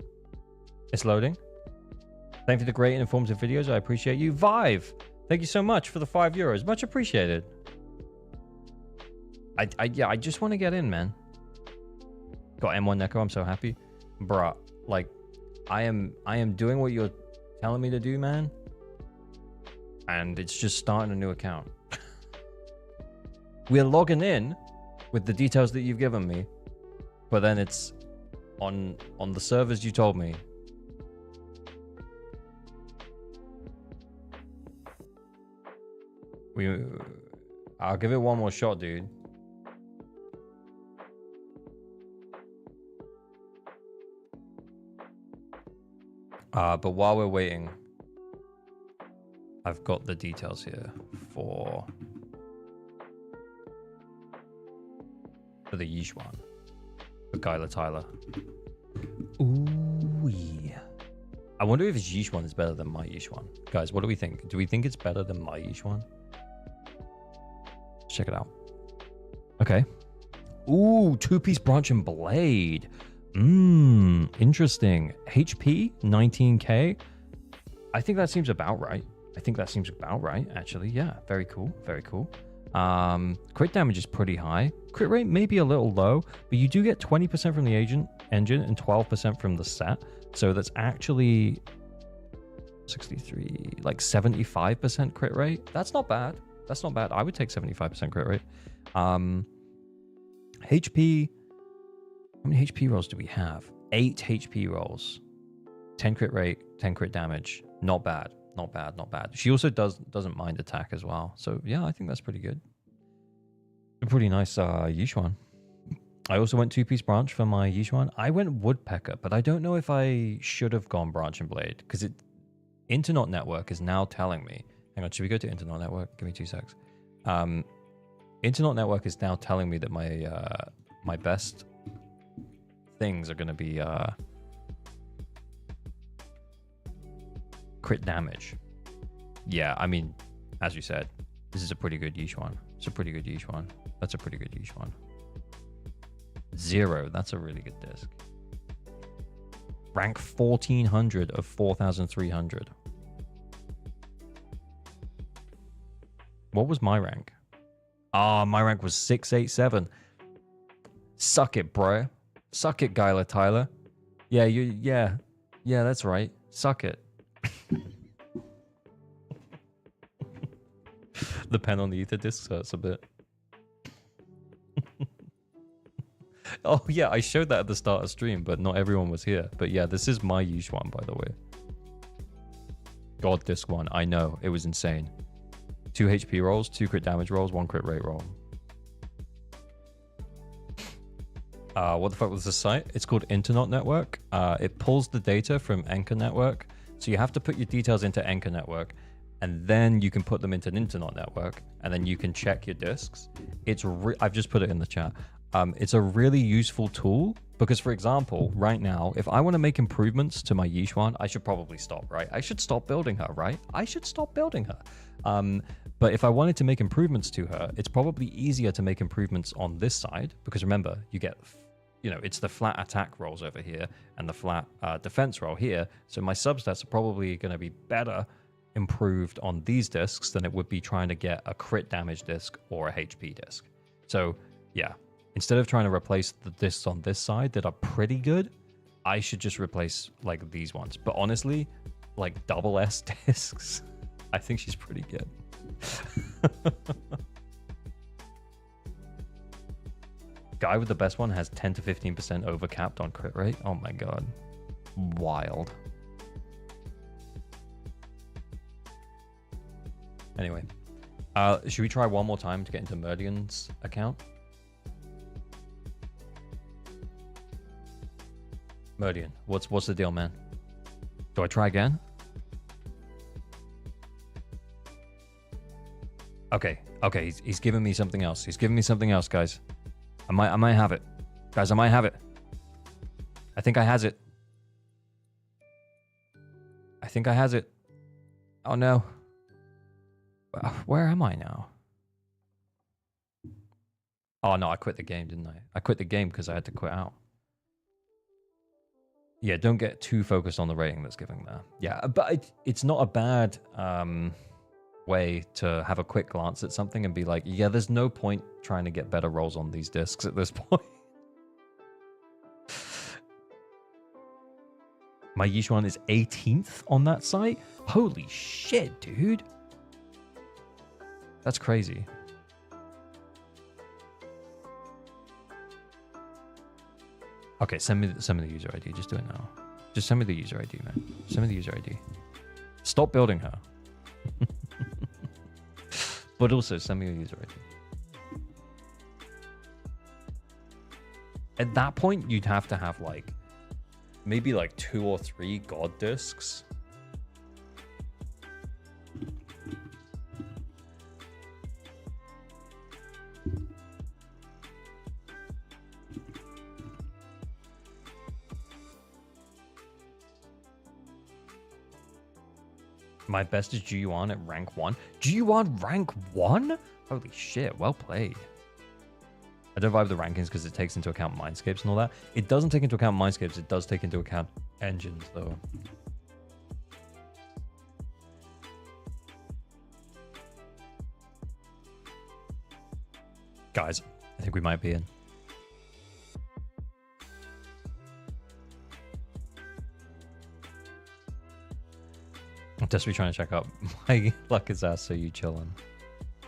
It's loading. Thank you for the great and informative videos. I appreciate you. Vive, thank you so much for the €5. Much appreciated. I just want to get in, man. Got M1 Neko. I'm so happy, bruh. Like, I am doing what you're telling me to do, man. And it's just starting a new account. We're logging in with the details that you've given me, but then it's on the servers you told me. I'll give it one more shot, dude. But while we're waiting, I've got the details here for the Yishuan, for Gyla Tyler. Ooh, yeah. I wonder if his Yishuan is better than my Yishuan. Guys, what do we think? Do we think it's better than my Yishuan? Check it out. Okay. Ooh, two-piece branch and blade. Interesting. HP 19k. I think that seems about right. Actually. Yeah, very cool. Very cool. Crit damage is pretty high. Crit rate may be a little low, but you do get 20% from the engine and 12% from the set. So that's actually 63, like 75% crit rate. That's not bad. That's not bad. I would take 75% crit rate. HP. How many HP rolls do we have? 8 HP rolls. 10 crit rate, 10 crit damage. Not bad. Not bad, not bad. She also doesn't mind attack as well. So yeah, I think that's pretty good. A pretty nice Yushuan. I also went 2-piece branch for my Yushuan. I went woodpecker, but I don't know if I should have gone branch and blade because Internet Network is now telling me. Hang on, should we go to Internet Network? Give me 2 secs. Internet Network is now telling me that my best things are going to be crit damage. Yeah, I mean, as you said, this is a pretty good Yushuan. It's a pretty good Yushuan. That's a pretty good Yushuan. Zero, that's a really good disc. Rank 1400 of 4300. What was my rank? Ah, my rank was 687. Suck it, bro. Suck it, Guyla Tyler. Yeah, yeah, that's right. Suck it. The pen on the ether disc hurts a bit. Oh yeah, I showed that at the start of stream, but not everyone was here. But yeah, this is my Yushuan, by the way. God, disc 1. I know, it was insane. 2 HP rolls, 2 crit damage rolls, 1 crit rate roll. What the fuck was the site? It's called Internet Network. It pulls the data from Anchor Network. So you have to put your details into Anchor Network, and then you can put them into an Internet Network, and then you can check your discs. I've just put it in the chat. It's a really useful tool because, for example, right now, if I want to make improvements to my Yushuan, I should probably stop, right? I should stop building her, right? I should stop building her. But if I wanted to make improvements to her, it's probably easier to make improvements on this side because remember, you get, it's the flat attack rolls over here and the flat defense roll here. So my substats are probably going to be better improved on these discs than it would be trying to get a crit damage disc or a HP disc. So yeah, instead of trying to replace the discs on this side that are pretty good, I should just replace like these ones. But honestly, like double S discs, I think she's pretty good. Guy with the best one has 10 to 15% overcapped on crit rate. Oh my god. Wild. Anyway, should we try one more time to get into Merdian's account? Merdian, what's the deal, man? Do I try again? Okay, he's giving me something else. He's giving me something else, guys. I might have it. Guys, I might have it. I think I has it. I think I has it. Oh no. Where am I now? Oh no, I quit the game, didn't I? I quit the game because I had to quit out. Yeah, don't get too focused on the rating that's given there. Yeah, but it's not a bad way to have a quick glance at something and be like, yeah, there's no point trying to get better rolls on these discs at this point. My Yushuan is 18th on that site? Holy shit, dude. That's crazy. Okay, send me the user ID. Just do it now. Just send me the user ID, man. Send me the user ID. Stop building her. But also send me a user ID. At that point, you'd have to have like maybe like 2 or 3 god discs. My best is G1 at rank 1. G1 rank 1? Holy shit, well played. I don't vibe the rankings because it takes into account mindscapes and all that. It doesn't take into account mindscapes, it does take into account engines though. Guys, I think we might be in. I'm desperately trying to check up my luck is ass, so you chillin'.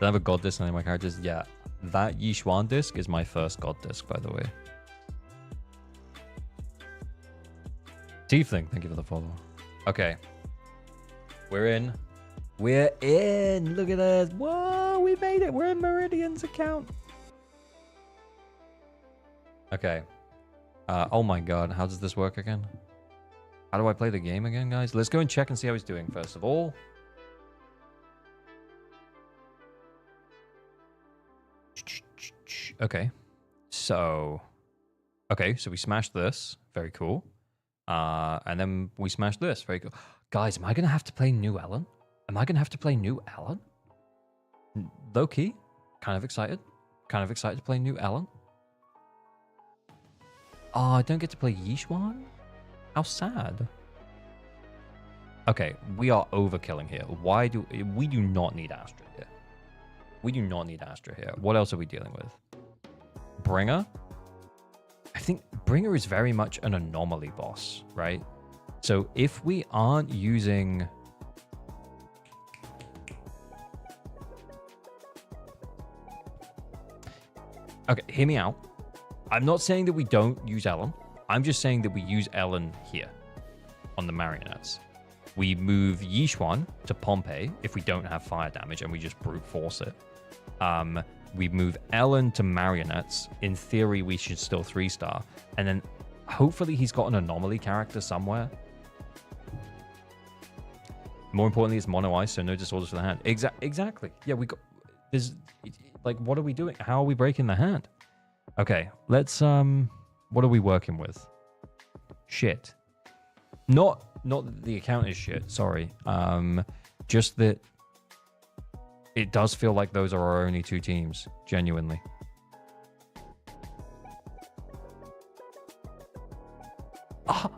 I have a god disc on any of my characters. Yeah, that Yishuan disc is my first god disc, by the way. Tiefling, thank you for the follow. Okay. We're in. We're in. Look at us. Whoa, we made it. We're in Meridian's account. Okay. Oh my god, how does this work again? How do I play the game again, guys? Let's go and check and see how he's doing, first of all. Okay. So we smashed this. Very cool. And then we smashed this. Very cool. Guys, am I going to have to play New Ellen? Am I going to have to play New Ellen? Low key. Kind of excited. Kind of excited to play New Ellen. Oh, I don't get to play Yishuan? How sad. Okay, we are overkilling here. We do not need Astra here. We do not need Astra here. What else are we dealing with? Bringer? I think Bringer is very much an anomaly boss, right? So if we aren't using... Okay, hear me out. I'm not saying that we don't use Ellen. I'm just saying that we use Ellen here on the marionettes. We move Yishuan to Pompeii if we don't have fire damage and we just brute force it. We move Ellen to marionettes. In theory, we should still 3-star. And then hopefully he's got an anomaly character somewhere. More importantly, it's mono ice, so no disorders for the hand. Exactly. Yeah, we got... There's... Like, what are we doing? How are we breaking the hand? Okay, let's... What are we working with? Shit. Not that the account is shit, sorry. Just that it does feel like those are our only two teams, genuinely. Ah!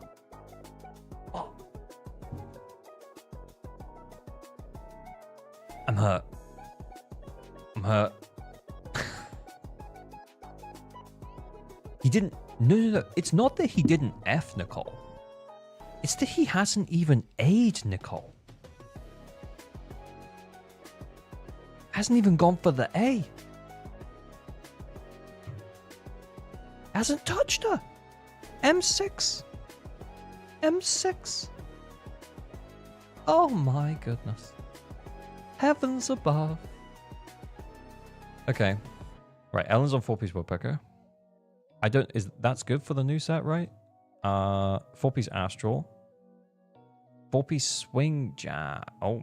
Oh. I'm hurt. I'm hurt. He didn't... No. It's not that he didn't F Nicole. It's that he hasn't even A'd Nicole. Hasn't even gone for the A. Hasn't touched her. M6. M6. Oh my goodness. Heavens above. Okay. Right, Ellen's on 4-piece woodpecker. That's good for the new set, right? 4-piece astral. 4-piece swing jab. Oh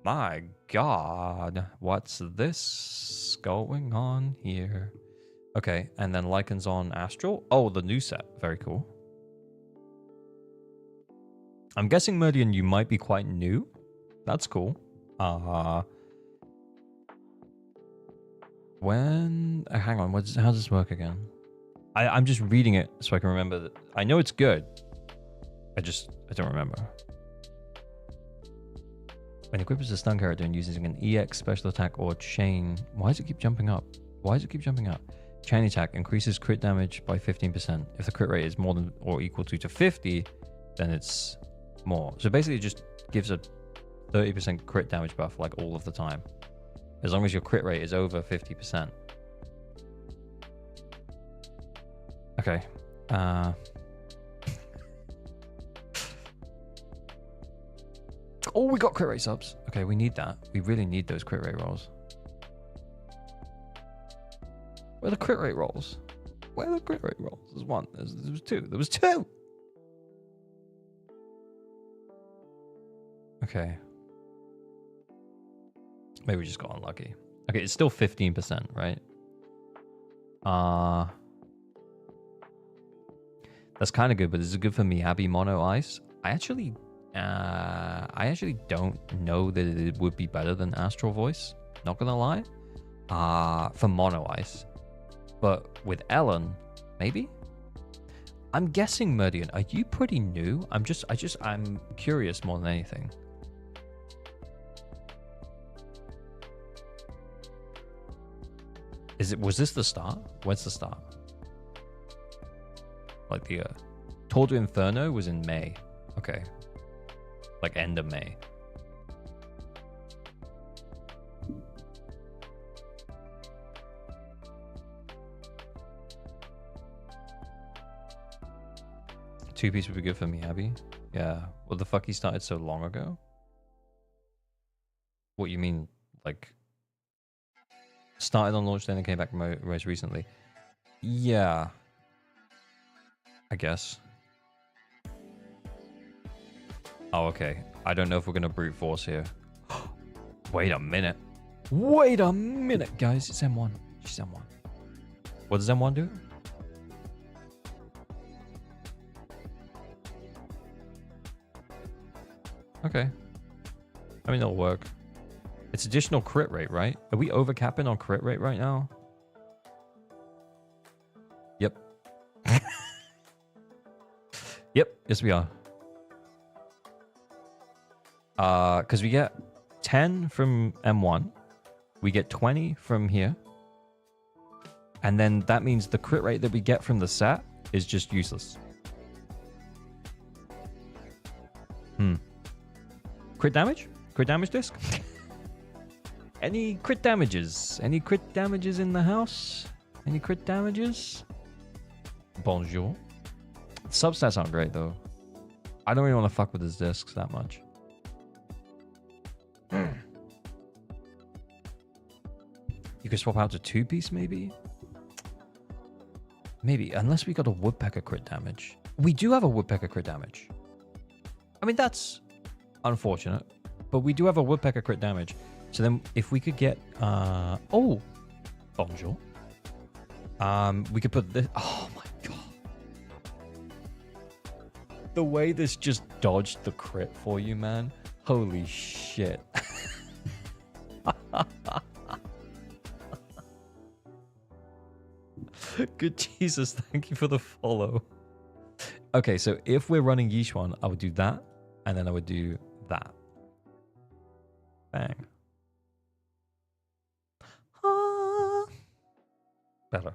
my god. What's this going on here? Okay, and then Lycan's on astral. Oh, the new set. Very cool. I'm guessing, Meridian, you might be quite new. That's cool. Hang on, how does this work again? I'm just reading it so I can remember that. I know it's good. I don't remember. When equipped as a stun character and using an EX special attack or chain... Why does it keep jumping up? Chain attack increases crit damage by 15%. If the crit rate is more than or equal to 50, then it's more. So basically it just gives a 30% crit damage buff like all of the time. As long as your crit rate is over 50%. Okay. Oh, we got crit rate subs. Okay, we need that. We really need those crit rate rolls. Where are the crit rate rolls? There's one. There was two. There was two! Okay. Maybe we just got unlucky. Okay, it's still 15%, right? That's kind of good, but this is good for Miyabi Mono Ice. I actually don't know that it would be better than Astral Voice. Not gonna lie. For Mono Ice. But with Ellen, maybe? I'm guessing, Meridian, are you pretty new? I'm curious more than anything. Was this the start? Where's the start? Like the Tour de Inferno was in May. Okay. Like end of May. Two-piece would be good for me, Abby. Yeah. What the fuck, he started so long ago? What you mean, like... Started on launch, then it came back most recently. Yeah. I guess. Oh, okay. I don't know if we're going to brute force here. Wait a minute. Wait a minute, guys. It's M1. She's M1. What does M1 do? Okay. I mean, it'll work. It's additional crit rate, right? Are we overcapping on crit rate right now? Yep. Yep. Yes, we are. Because we get 10 from M1. We get 20 from here. And then that means the crit rate that we get from the set is just useless. Crit damage? Crit damage disc? Any crit damages? Any crit damages in the house? Any crit damages? Bonjour. Substats aren't great though. I don't really want to fuck with his discs that much. You could swap out to two-piece maybe? Maybe, unless we got a woodpecker crit damage. We do have a woodpecker crit damage. I mean, that's unfortunate, but we do have a woodpecker crit damage. So then if we could get oh, bonjour. We could put this. Oh my god. The way this just dodged the crit for you, man. Holy shit. Good Jesus, thank you for the follow. Okay, so if we're running Yishuan, I would do that, and then I would do that. Bang. Better.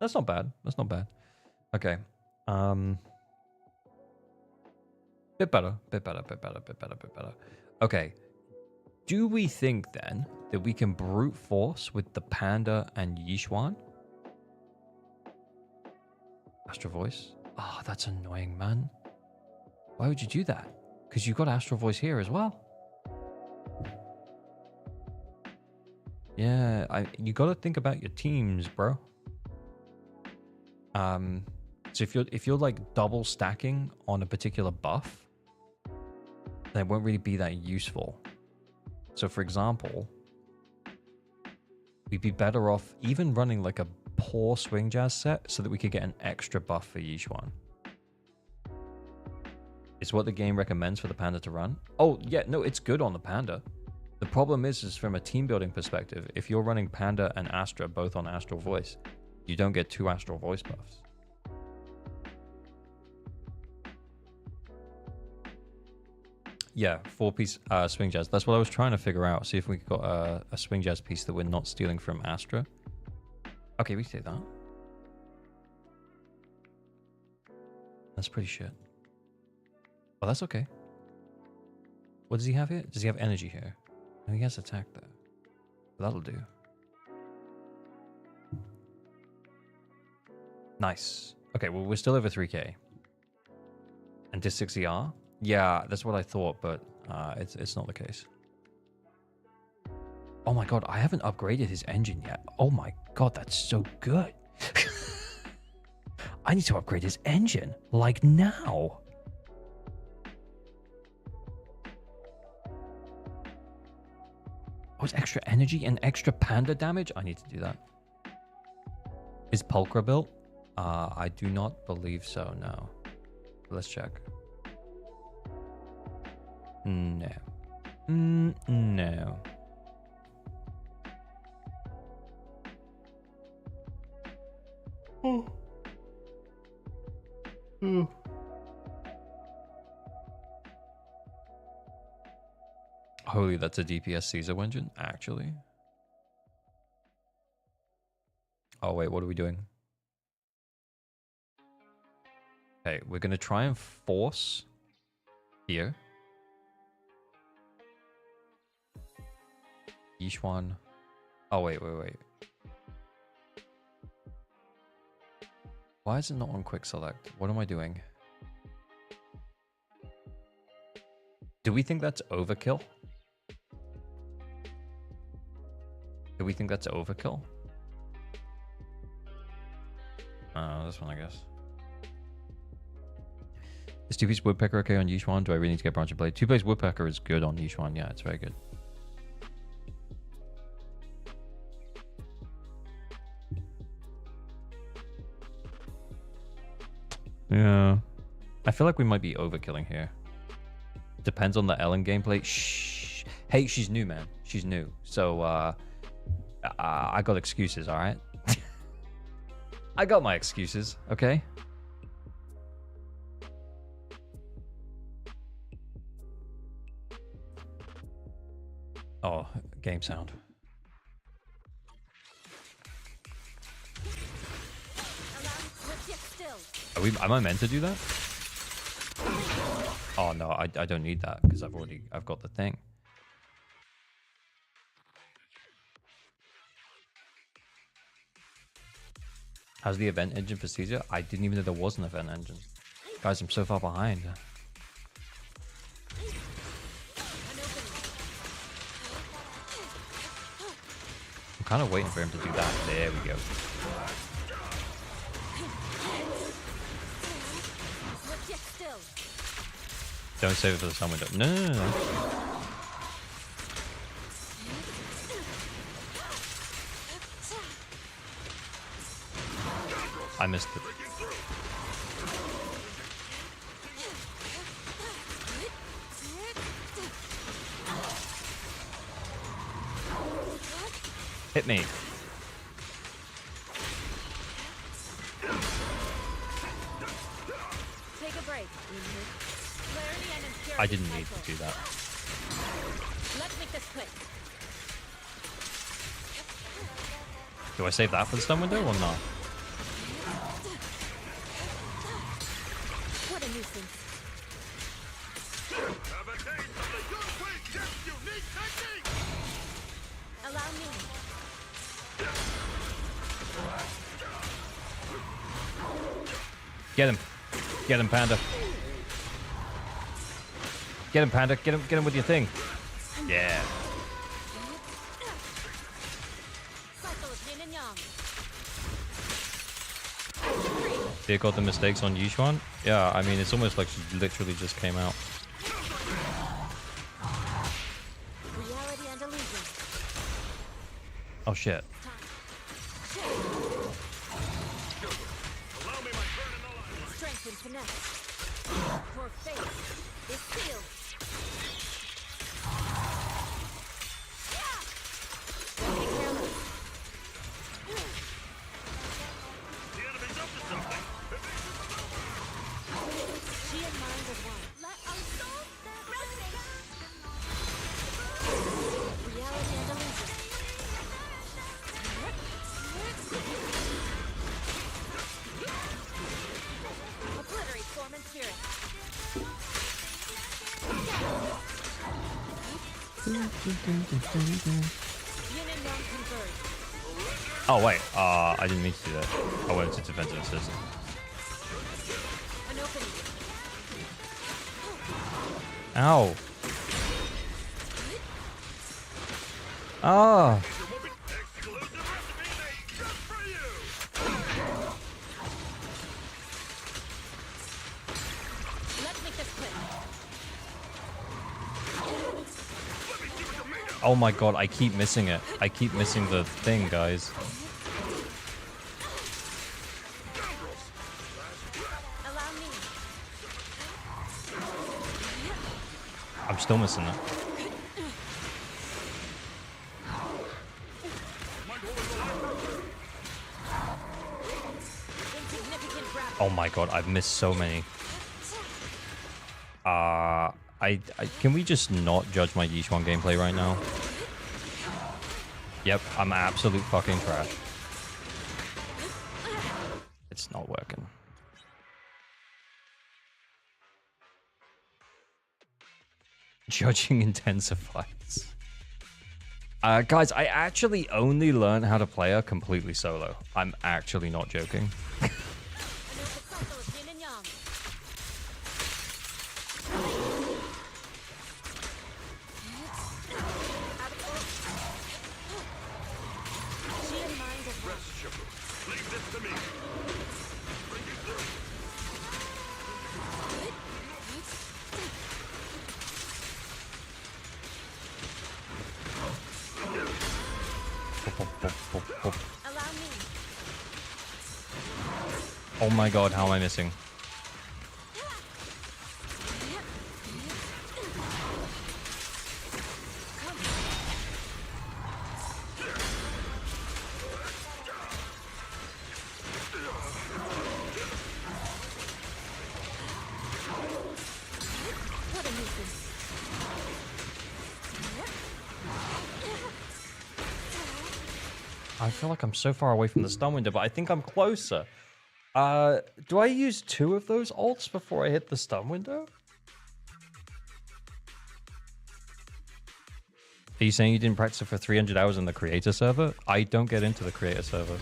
That's not bad. That's not bad. Okay. Bit better. Bit better. Bit better. Bit better. Bit better. Okay. Do we think then that we can brute force with the Panda and Yishuan? Astro Voice? Oh, that's annoying, man. Why would you do that? Because you got Astro Voice here as well. Yeah, you got to think about your teams, bro. So if you're like double stacking on a particular buff, then it won't really be that useful. So for example, we'd be better off even running like a poor swing jazz set so that we could get an extra buff for each one. It's what the game recommends for the Panda to run. Oh yeah, no, it's good on the Panda. The problem is from a team building perspective, if you're running Panda and Astra both on Astral Voice, you don't get 2 Astral Voice buffs. Yeah, 4-piece swing jazz. That's what I was trying to figure out. See if we got a swing jazz piece that we're not stealing from Astra. Okay, we can do that. That's pretty shit. Oh, that's okay. What does he have here? Does he have energy here? No, he has attack there. That'll do. Nice. Okay, well, we're still over 3k. And Dis 6ER? Yeah, that's what I thought, but it's not the case. Oh my god, I haven't upgraded his engine yet. Oh my god, that's so good. I need to upgrade his engine. Like now. Oh, it's extra energy and extra Panda damage? I need to do that. Is Pulchra built? I do not believe so, no. Let's check. No. No. Oh. Oh. Holy, that's a DPS Caesar engine, actually. Oh, wait, what are we doing? Okay, we're going to try and force here. Yishuan. Oh, wait. Why is it not on quick select? What am I doing? Do we think that's overkill? Do we think that's overkill? This one, I guess. Is two-piece woodpecker okay on Yishuan? Do I really need to get branch and blade? Two-piece woodpecker is good on Yishuan. Yeah, it's very good. Yeah. I feel like we might be overkilling here. Depends on the Ellen gameplay. Shh. Hey, she's new, man. She's new. So, I got excuses, alright? I got my excuses, okay? Oh, game sound. Am I meant to do that? Oh no, I don't need that because I've got the thing. How's the event engine for Caesar? I didn't even know there was an event engine. Guys, I'm so far behind. I'm kind of waiting for him to do that. There we go. Don't save it for the sun window. No. I missed it. Hit me. Take a break. I didn't need to do that. Let's make this quick. Do I save that for the stun window or not? What a nuisance. Allow me. Get him. Get him, Panda. Get him, Panda. Get him with your thing. Yeah. Cycle of yin and yang. They got the mistakes on Yishuan? Yeah, I mean, it's almost like she literally just came out. Reality and illusion. Oh, shit. Strength and finesse. For faith is sealed. She and mine was one. Let our souls resonate. Reality and illusion. Obliterate form and spirit. Yin and yang converge. Oh, wait. I didn't mean to do that. I went to defensive assist. An opening. Ow. Ah. Let's make this quick. Oh my god, I keep missing it. I keep missing the thing, guys. Allow me. I'm still missing it. Insignificant grab. Oh my god, I've missed so many. Can we just not judge my Yishuan gameplay right now? Yep, I'm absolute fucking trash. It's not working. Judging intensifies. Guys, I actually only learned how to play her completely solo. I'm actually not joking. Oh my god, how am I missing? I feel like I'm so far away from the stun window, but I think I'm closer. Do I use 2 of those ults before I hit the stun window? Are you saying you didn't practice it for 300 hours in the creator server? I don't get into the creator server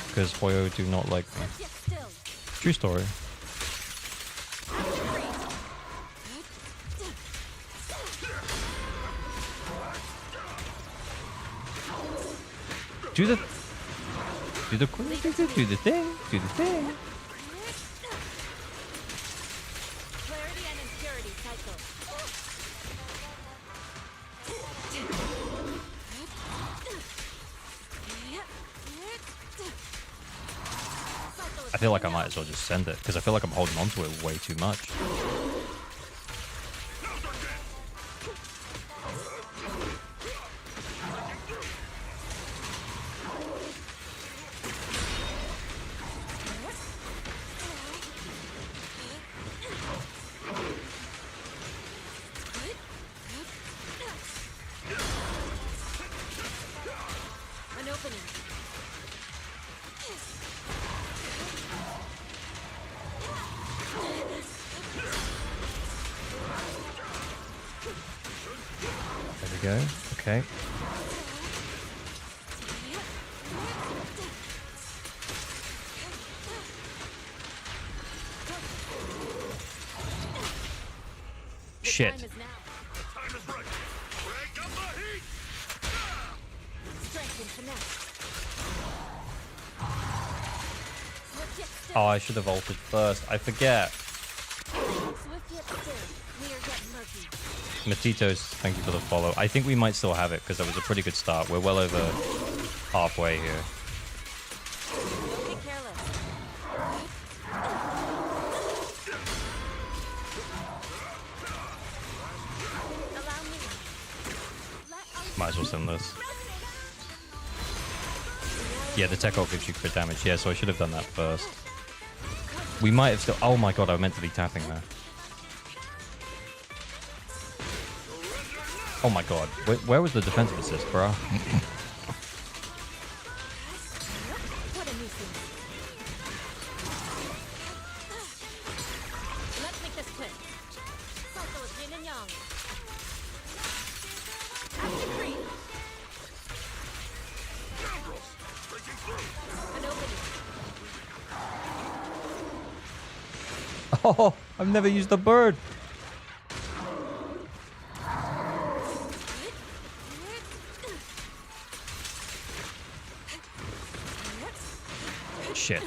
because Hoyo do not like me. True story. Do the thing. Clarity and impurity cycle. I feel like I might as well just send it because I feel like I'm holding on to it way too much. Go. Okay. Shit. Oh, I should have ulted first. I forget. Matitos, thank you for the follow. I think we might still have it because that was a pretty good start. We're well over halfway here. Might as well send this. Yeah, the tech ult gives you crit damage. Yeah, so I should have done that first. We might have still... Oh my god, I meant to be tapping there. Oh my god. Where was the defensive assist, bro? Oh, I've never used the bird. Shit.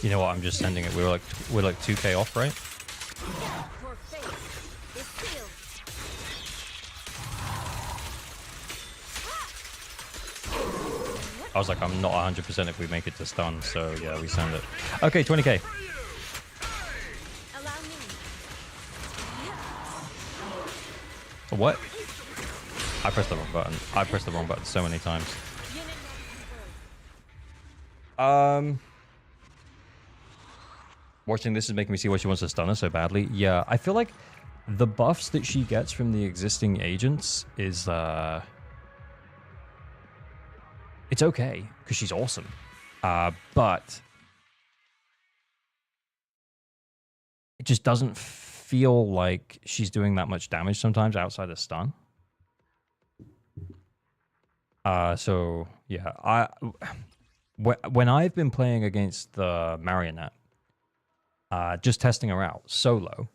You know what? I'm just sending it. We're like 2k off, right? I was like, I'm not 100% if we make it to stun, so yeah, we send it. Okay, 20k. What? I pressed the wrong button. I pressed the wrong button so many times. Watching this is making me see why she wants to stun her so badly. Yeah, I feel like the buffs that she gets from the existing agents is, it's okay, because she's awesome. But it just doesn't feel like she's doing that much damage sometimes outside of stun. So, yeah, when I've been playing against the Marionette, just testing her out solo,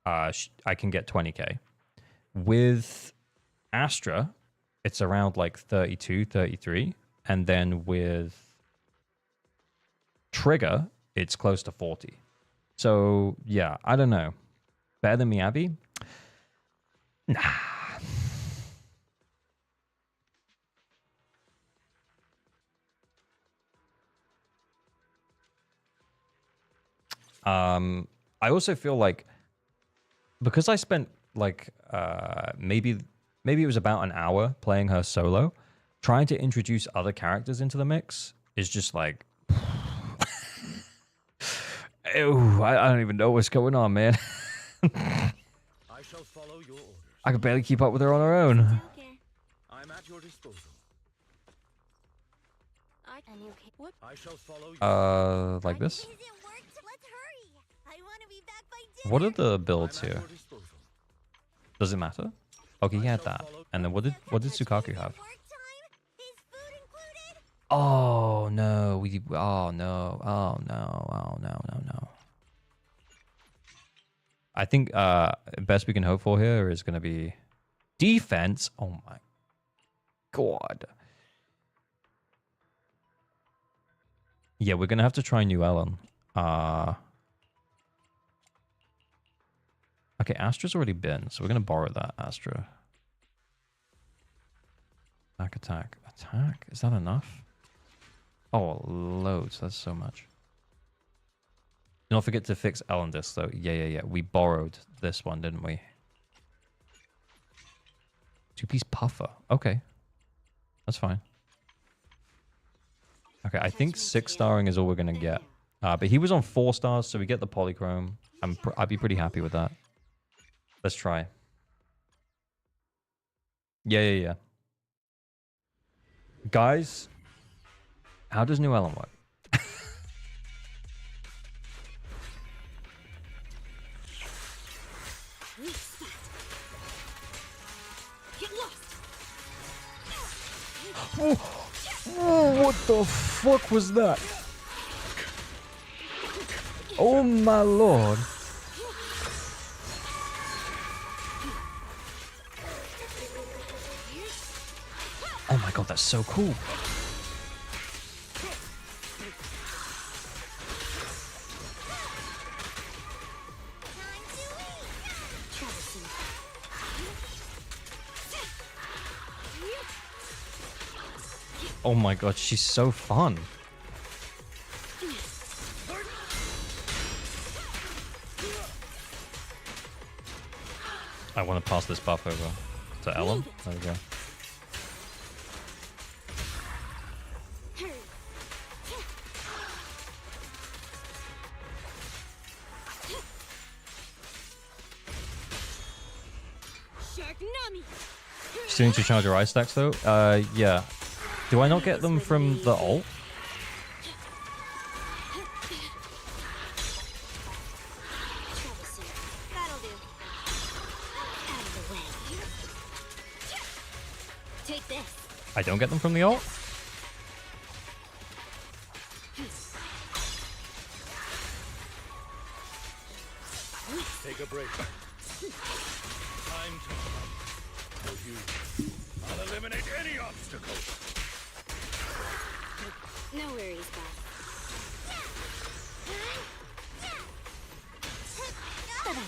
I can get 20k. With Astra, it's around like 32, 33. And then with Trigger, it's close to 40. So, yeah, I don't know. Better than Miyabi? Nah. I also feel like because I spent like maybe it was about an hour playing her solo, trying to introduce other characters into the mix is just like ew, I don't even know what's going on, man. I shall follow your orders. I could barely keep up with her on her own. I'm at your disposal. What? I shall follow Like this? Isn't work to let's hurry. I want to be back by dinner. What are the builds I'm at here? your disposal. Does it matter? Okay, he had that. And then what did Tsukaki have? Work time? Is food included? Oh no, oh no, oh no, oh no, no, no. I think best we can hope for here is gonna be defense. Oh my god. Yeah, we're gonna have to try New Ellen. Okay, Astra's already been, so we're gonna borrow that Astra. Attack. Is that enough? Oh, loads. That's so much. Don't forget to fix Ellen disc though. Yeah. We borrowed this one, didn't we? 2-piece puffer. Okay. That's fine. Okay, I think 6-starring is all we're gonna get. But he was on 4 stars, so we get the polychrome. I'd be pretty happy with that. Let's try. Yeah. Guys, how does New Ellen work? Get lost. Oh, what the fuck was that? Oh my lord. Oh my god, that's so cool. Oh my god, she's so fun. I want to pass this buff over to Ellen. There we go. Still need to charge your ice stacks though? Yeah. Do I not get them from the ult? That'll do. Out of the way. Take this. I don't get them from the ult? Take a break. Time to for you. I'll eliminate any obstacle. No worries, boss. Bye-bye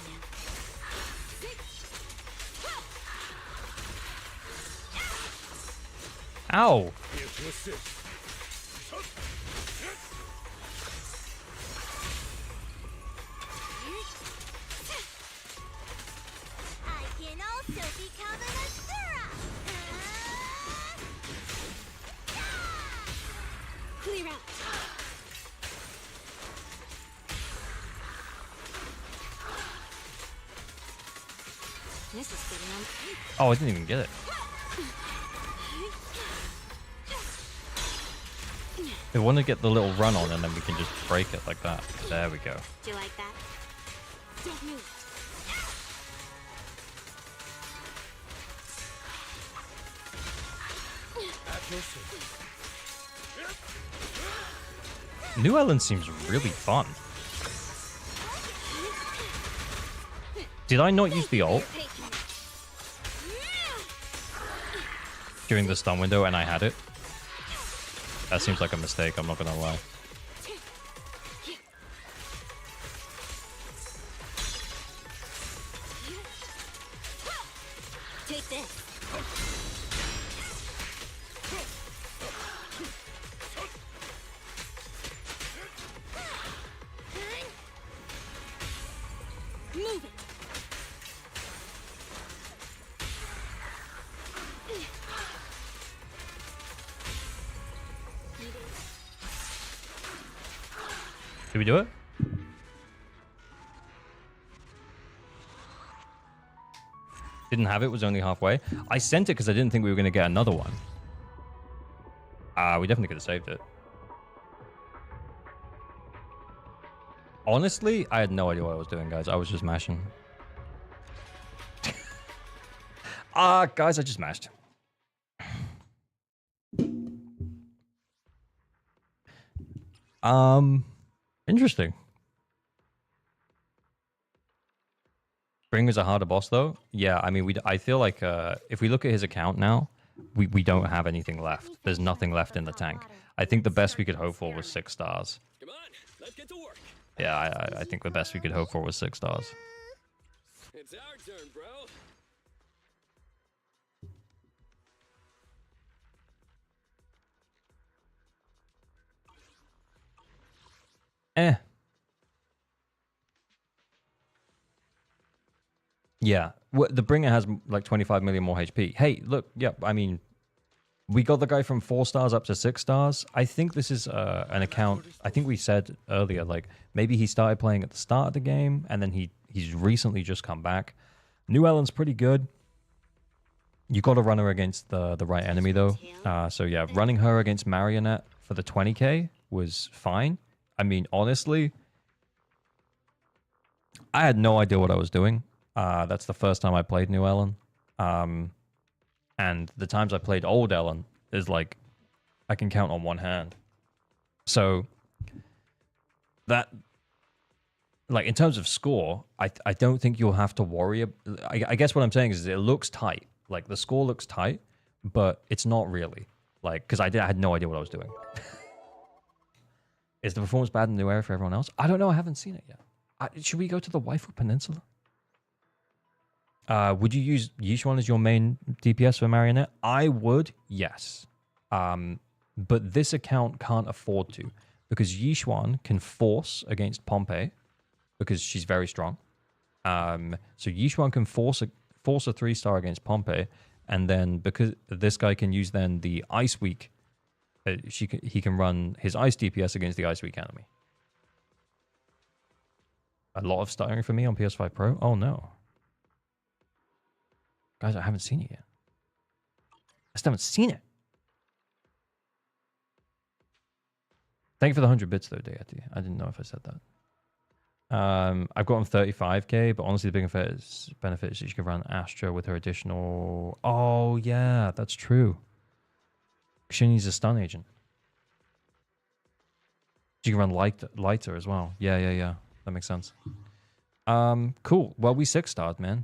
now. Ow! Here to assist. I can also become an Asura. Clear out. Oh, I didn't even get it. We want to get the little run on and then we can just break it like that. There we go. Do you like that? Don't move. At your service. New Ellen seems really fun. Did I not use the ult during the stun window and I had it? That seems like a mistake, I'm not gonna lie. Take this. Move it. Did we do it? Didn't have it, was only halfway. I sent it because I didn't think we were going to get another one. We definitely could have saved it. Honestly, I had no idea what I was doing, guys. I was just mashing. Guys, I just mashed. Interesting. Spring is a harder boss, though. Yeah, I mean, I feel like if we look at his account now, we don't have anything left. There's nothing left in the tank. I think the best we could hope for was 6 stars. Come on, let's get to work. Yeah, I think the best we could hope for was 6 stars. It's our turn, bro. Eh. Yeah, the Bringer has like 25 million more HP. Hey, look, yep, I mean, we got the guy from 4 stars up to 6 stars. I think this is an account, I think we said earlier, like, maybe he started playing at the start of the game, and then he's recently just come back. New Ellen's pretty good. You got to run her against the right enemy, though. So yeah, running her against Marionette for the 20k was fine. I mean, honestly, I had no idea what I was doing. That's the first time I played New Ellen. And the times I played Old Ellen is like, I can count on one hand. So that, like, in terms of score, I don't think you'll have to worry. I guess what I'm saying is it looks tight. Like, the score looks tight, but it's not really. Like, because I had no idea what I was doing. Is the performance bad in the new area for everyone else? I don't know. I haven't seen it yet. Should we go to the Waifu Peninsula? Would you use Yishuan as your main DPS for Marionette? I would, yes. But this account can't afford to, because Yishuan can force against Pompey, because she's very strong. So Yishuan can force a 3-star against Pompey, and then because this guy can use then the Ice Week, he can run his Ice DPS against the Ice Week enemy. A lot of stuttering for me on PS5 Pro. Oh no. Guys, I haven't seen it yet. I still haven't seen it. Thank you for the 100 bits, though, Deity. I didn't know if I said that. I've gotten 35k, but honestly, the big benefit is that you can run Astra with her additional... Oh, yeah, that's true. She needs a stun agent. She can run lighter as well. Yeah. That makes sense. Cool. Well, we 6-starred, man.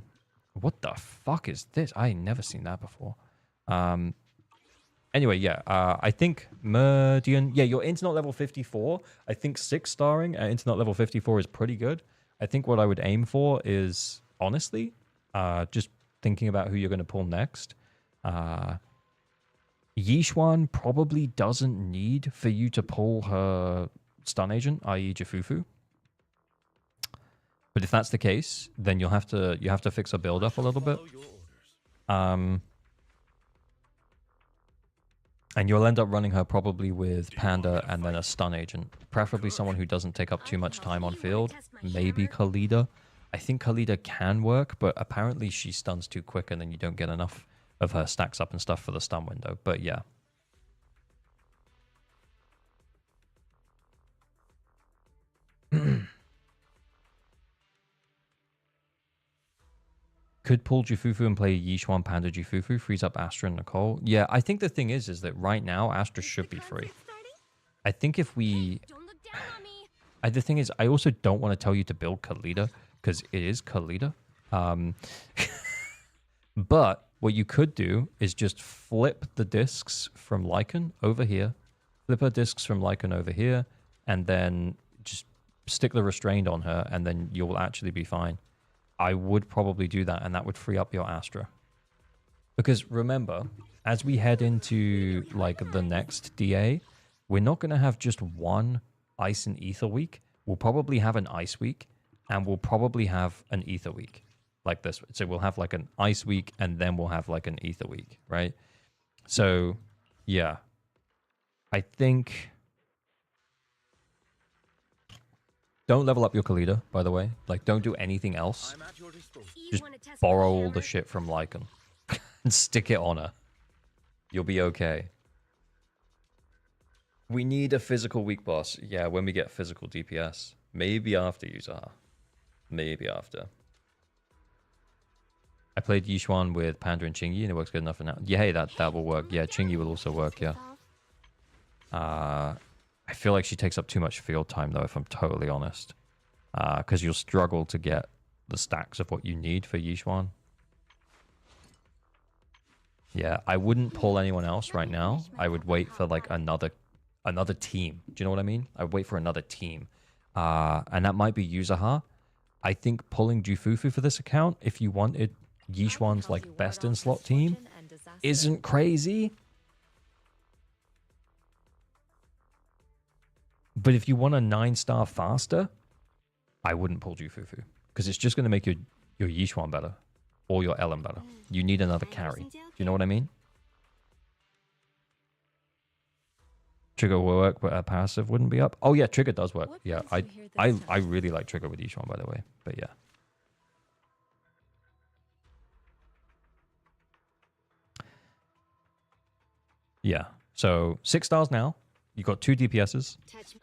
What the fuck is this? I ain't never seen that before. Anyway, yeah. I think Merdian... Yeah, you're internet level 54. I think 6-starring at internet level 54 is pretty good. I think what I would aim for is, honestly, just thinking about who you're going to pull next. Yishuan probably doesn't need for you to pull her stun agent, i.e. Jafufu. But if that's the case, then you have to fix her build up a little bit. And you'll end up running her probably with Panda and then a stun agent. Preferably someone who doesn't take up too much time on field. Maybe Khalida. I think Khalida can work, but apparently she stuns too quick and then you don't get enough of her stacks up and stuff for the stun window. But yeah. Could pull Jufufu and play Yishuan Panda Jufufu, frees up Astra and Nicole. Yeah, I think the thing is that right now Astra should be free. I think if we... the thing is, I also don't want to tell you to build Khalida, because it is Khalida. But what you could do is just flip the discs from Lycan over here, flip her discs from Lycan over here, and then just stick the restrained on her, and then you'll actually be fine. I would probably do that, and that would free up your Astra. Because remember, as we head into like the next DA, we're not going to have just one Ice and Ether week. We'll probably have an Ice week, and we'll probably have an Ether week. Like this. So we'll have like an Ice week, and then we'll have like an Ether week, right? So, yeah. I think... Don't level up your Khalida, by the way. Like, don't do anything else. Just borrow all the shit from Lycan and stick it on her. You'll be okay. We need a physical weak boss. Yeah, when we get physical DPS. Maybe after YUZUHA. Maybe after. I played Yishuan with Panda and Chingy, and it works good enough for now. Yeah, hey, that will work. Yeah, Chingy will also work, yeah. I feel like she takes up too much field time, though, if I'm totally honest. Because you'll struggle to get the stacks of what you need for Yishuan. Yeah, I wouldn't pull anyone else right now. I would wait for, like, another team. Do you know what I mean? I would wait for another team. And that might be YUZUHA. I think pulling Jufufu for this account, if you wanted Yishuan's, like, best-in-slot team, isn't crazy. But if you want a 9-star faster, I wouldn't pull Jufufu. Because it's just going to make your Yishuan better. Or your Ellen better. You need another carry. Do you know what I mean? Trigger will work, but passive wouldn't be up. Oh yeah, Trigger does work. Yeah, I really like Trigger with Yishuan, by the way. But yeah. Yeah. So 6 stars now. You got 2 DPSs.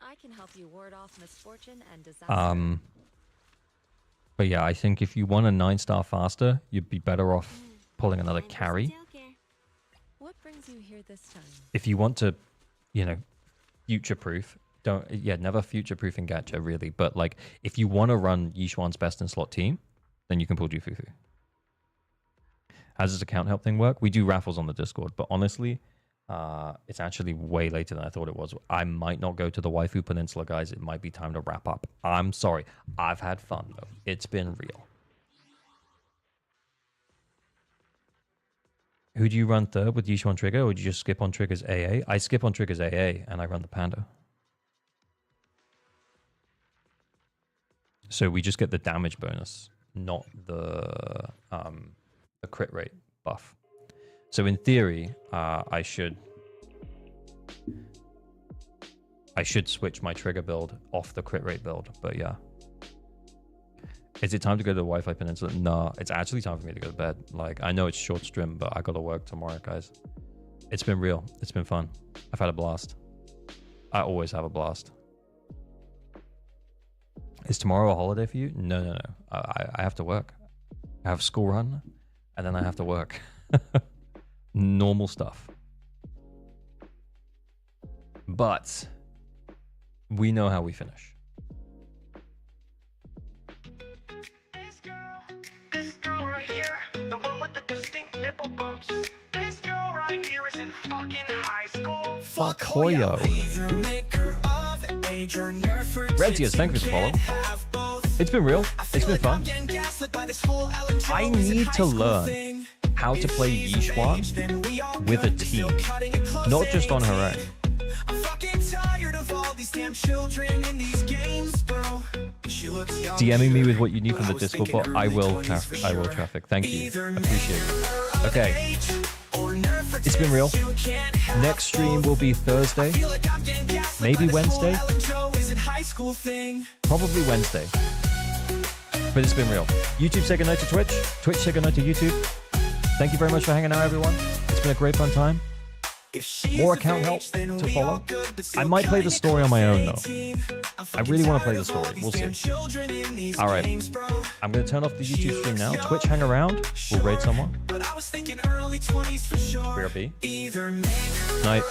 I can help you ward off misfortune and disaster. But yeah, I think if you want a 9-star faster, you'd be better off pulling another carry. What brings you here this time? If you want to, you know, future-proof, never future-proofing gacha, really. But like, if you want to run Yishuan's best-in-slot team, then you can pull Jufufu. How does this account help thing work? We do raffles on the Discord, but honestly, it's actually way later than I thought it was. I might not go to the Waifu Peninsula, guys. It might be time to wrap up. I'm sorry. I've had fun, though. It's been real. Who do you run third with Yishuan Trigger, or do you just skip on Trigger's AA? I skip on Trigger's AA, and I run the Panda. So we just get the damage bonus, not the crit rate buff. So in theory, I should switch my Trigger build off the crit rate build, but yeah. Is it time to go to the Wi-Fi Peninsula? No, it's actually time for me to go to bed. Like, I know it's short stream, but I gotta work tomorrow, guys. It's been real. It's been fun. I've had a blast. I always have a blast. Is tomorrow a holiday for you? No. I have to work. I have school run, and then I have to work. Normal stuff. But we know how we finish. This girl right here, the one with the distinct nipple bumps. This girl right here is in fucking high school. Fuck Hoyo. Redtiers, thank you for the follow. It's been real. It's been fun. I need to learn how to play Yishuan with a team, not just on her own. DMing me with what you need from the Discord bot. I will traffic. Thank you. Appreciate it. Okay. It's been real. Next stream will be Thursday. Maybe Wednesday. Probably Wednesday. But it's been real. YouTube, say goodnight to Twitch. Twitch, say goodnight to YouTube. Thank you very much for hanging out, everyone. It's been a great fun time. More account help to follow. I might play the story on my own, though. I really want to play the story. We'll see. All right. I'm going to turn off the YouTube stream now. Twitch, hang around. We'll raid someone. BRB. Night.